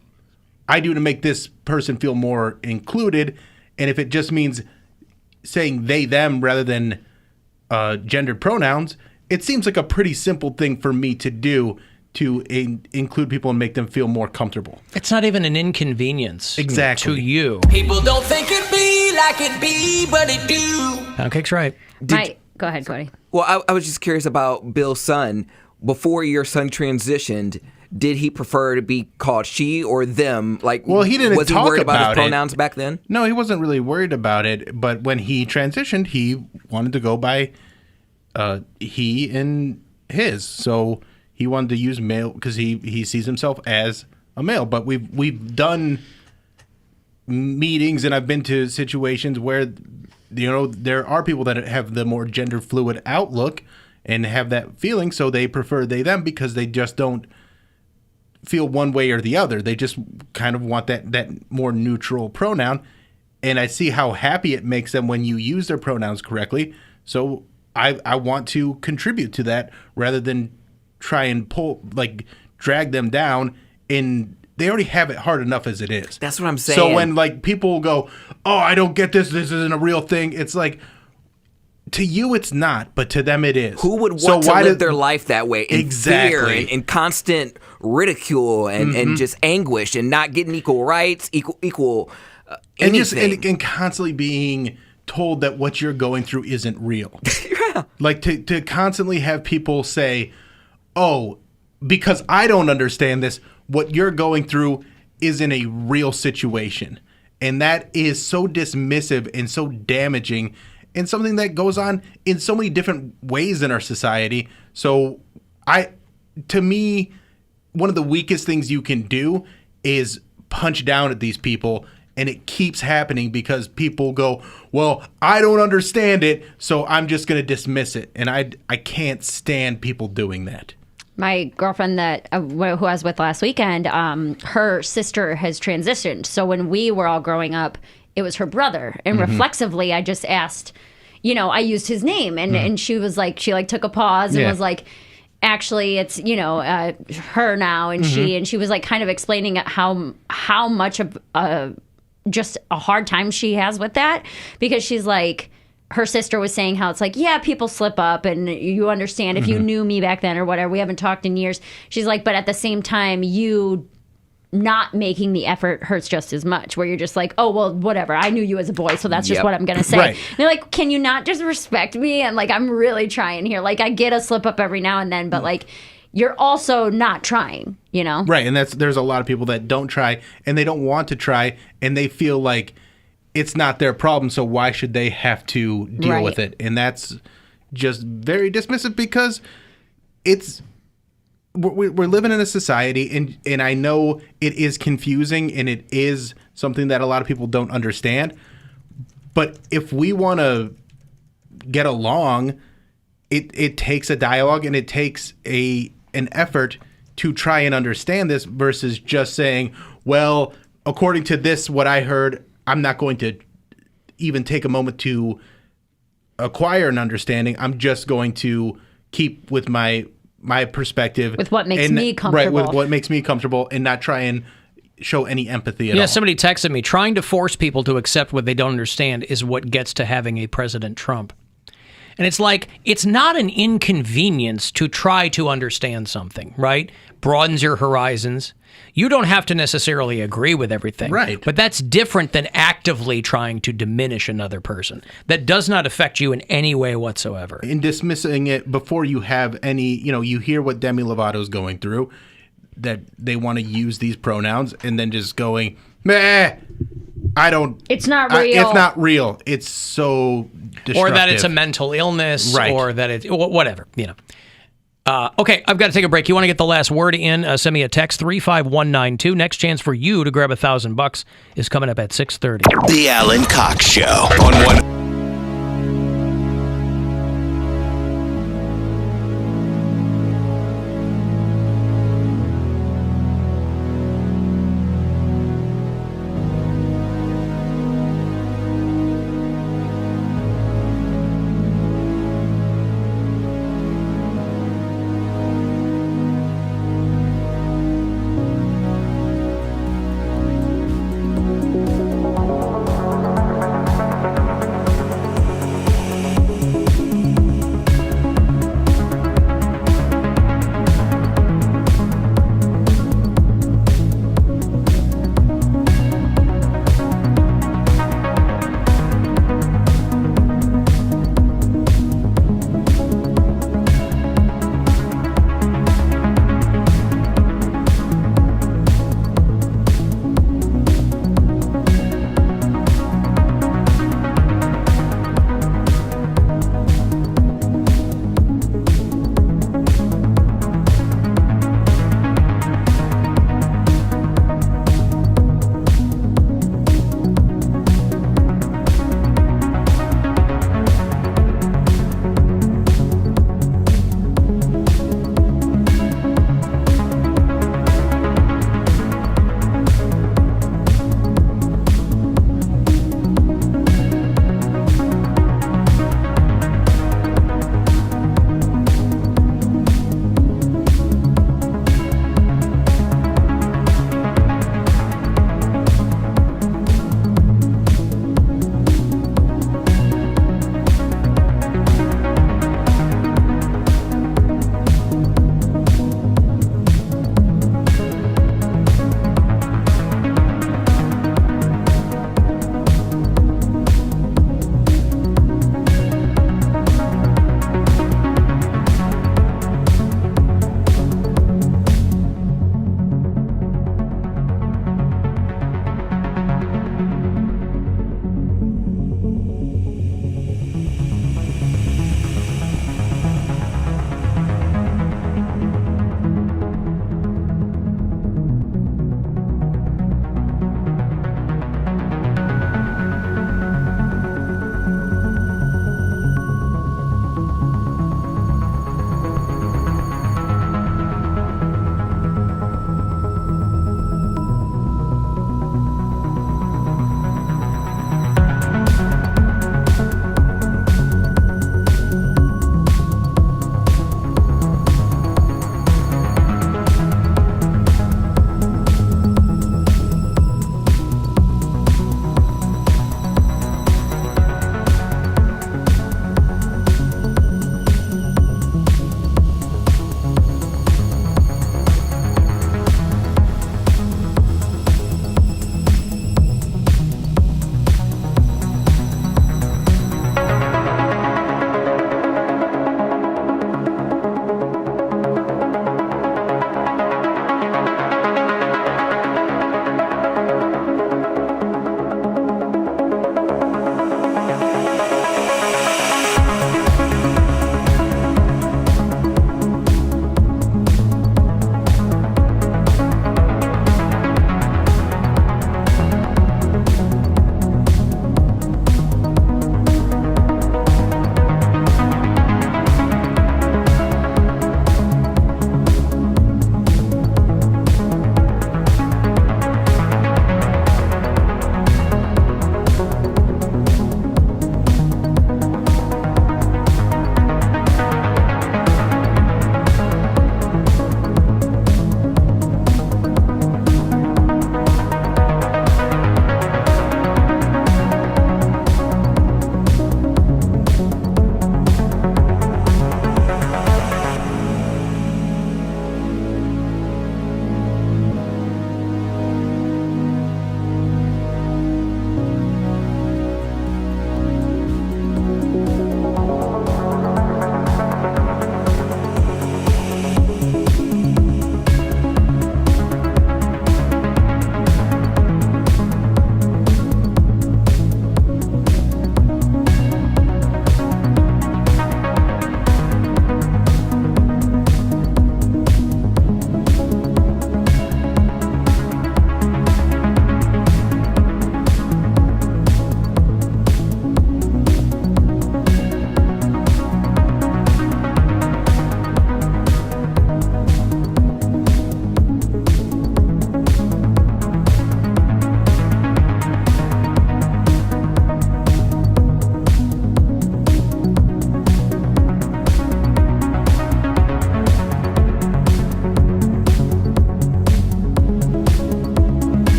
I do to make this person feel more included? And if it just means saying they, them rather than gendered pronouns, it seems like a pretty simple thing for me to do to include people and make them feel more comfortable. It's not even an inconvenience Exactly. to you. People don't think it be like it be, but it do. Poundcake's right. Go ahead, Cody. Well, I was just curious about Bill's son. Before your son transitioned, did he prefer to be called she or them? Like, Well, he didn't was he talk worried about his about pronouns it. back then? No, he wasn't really worried about it. But when he transitioned, he wanted to go by he and his. So he wanted to use male because he sees himself as a male. But we've done meetings and I've been to situations where there are people that have the more gender fluid outlook and have that feeling, so they prefer they them because they just don't feel one way or the other. They just kind of want that more neutral pronoun. And I see how happy it makes them when you use their pronouns correctly. So I want to contribute to that rather than try and drag them down. And they already have it hard enough as it is. That's what I'm saying. So when people go, oh, I don't get this isn't a real thing. It's like, to you it's not, but to them it is. Who would want to live their life that way in fear and constant ridicule and just anguish and not getting equal rights, equal anything. And constantly being told that what you're going through isn't real. Yeah. Like to constantly have people say, oh, because I don't understand this, what you're going through isn't a real situation. And that is so dismissive and so damaging and something that goes on in so many different ways in our society. So to me, one of the weakest things you can do is punch down at these people. And it keeps happening because people go, well, I don't understand it, so I'm just going to dismiss it. And I can't stand people doing that. My girlfriend who I was with last weekend, her sister has transitioned. So when we were all growing up, it was her brother. And reflexively, I just asked, I used his name. And she was like, she like took a pause and was like, actually it's, her now. And she was like kind of explaining how much of just a hard time she has with that, because she's like, her sister was saying how it's like, yeah, people slip up and you understand if you knew me back then or whatever, we haven't talked in years. She's like, but at the same time, you not making the effort hurts just as much, where you're just like, oh, well, whatever. I knew you as a boy, so that's just what I'm going to say. Right. And they're like, can you not just respect me? And like, I'm really trying here. Like, I get a slip up every now and then, but like, you're also not trying, Right. And there's a lot of people that don't try and they don't want to try and they feel like it's not their problem, so why should they have to deal with it? And that's just very dismissive, because we're living in a society, and I know it is confusing and it is something that a lot of people don't understand. But if we want to get along, it takes a dialogue and it takes an effort to try and understand this, versus just saying, well, according to this, what I heard, I'm not going to even take a moment to acquire an understanding. I'm just going to keep with my perspective. With what makes me comfortable. Right, with what makes me comfortable, and not try and show any empathy at all. Somebody texted me, trying to force people to accept what they don't understand is what gets to having a President Trump. And it's like, it's not an inconvenience to try to understand something, right? Broadens your horizons. You don't have to necessarily agree with everything. Right. But that's different than actively trying to diminish another person. That does not affect you in any way whatsoever. In dismissing it before you have any, you hear what Demi Lovato's going through, that they want to use these pronouns, and then just going, meh, I don't. It's not real. It's not real. It's so destructive. Or that it's a mental illness, right. Or that it's whatever, Okay, I've got to take a break. You want to get the last word in? Send me a text, 35192. Next chance for you to grab $1,000 is coming up at 6:30. The Alan Cox Show on one.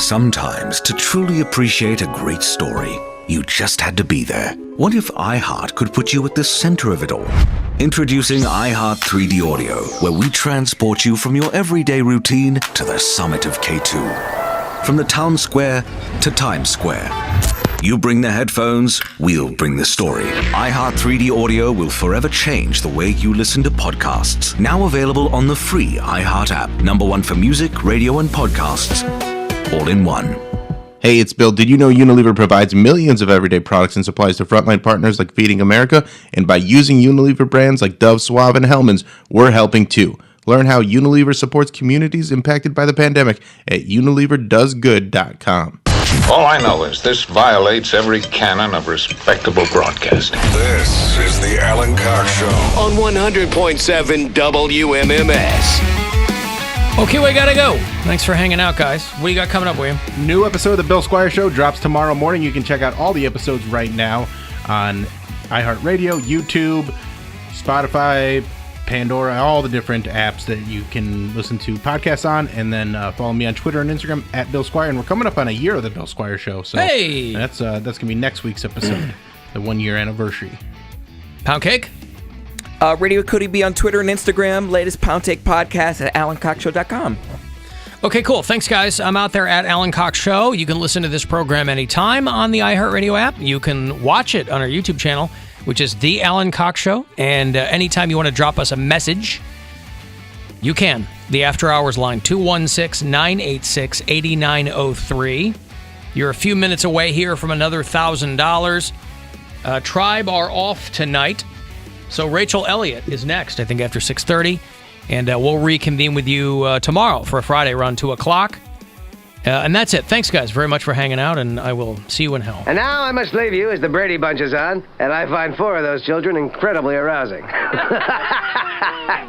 Sometimes, to truly appreciate a great story, you just had to be there. What if iHeart could put you at the center of it all? Introducing iHeart 3D Audio, where we transport you from your everyday routine to the summit of K2. From the town square to Times Square. You bring the headphones, we'll bring the story. iHeart 3D Audio will forever change the way you listen to podcasts. Now available on the free iHeart app. #1 for music, radio, and podcasts. All in one. Hey, it's Bill. Did you know Unilever provides millions of everyday products and supplies to frontline partners like Feeding America? And by using Unilever brands like Dove, Suave, and Hellmann's, we're helping too. Learn how Unilever supports communities impacted by the pandemic at unileverdoesgood.com. All I know is this violates every canon of respectable broadcasting. This is the Alan Cox Show on 100.7 WMMS. Okay, we gotta go. Thanks for hanging out, guys. What do you got coming up, William? New episode of the Bill Squire Show drops tomorrow morning. You can check out all the episodes right now on iHeartRadio, YouTube, Spotify, Pandora, all the different apps that you can listen to podcasts on. And then follow me on Twitter and Instagram at Bill Squire. And we're coming up on a year of the Bill Squire Show. So hey! That's going to be next week's episode, the 1 year anniversary. Poundcake? Radio Cody B on Twitter and Instagram. Latest Poundcake podcast at AlanCoxShow.com. Okay, cool. Thanks, guys. I'm out there at Alan Cox Show. You can listen to this program anytime on the iHeartRadio app. You can watch it on our YouTube channel, which is The Alan Cox Show. And anytime you want to drop us a message, you can. The After Hours line, 216-986-8903. You're a few minutes away here from another $1,000. Tribe are off tonight. So Rachel Elliott is next, I think, after 6:30. And we'll reconvene with you tomorrow for a Friday around 2 o'clock. And that's it. Thanks, guys, very much for hanging out, and I will see you in hell. And now I must leave you as the Brady Bunch is on, and I find 4 of those children incredibly arousing.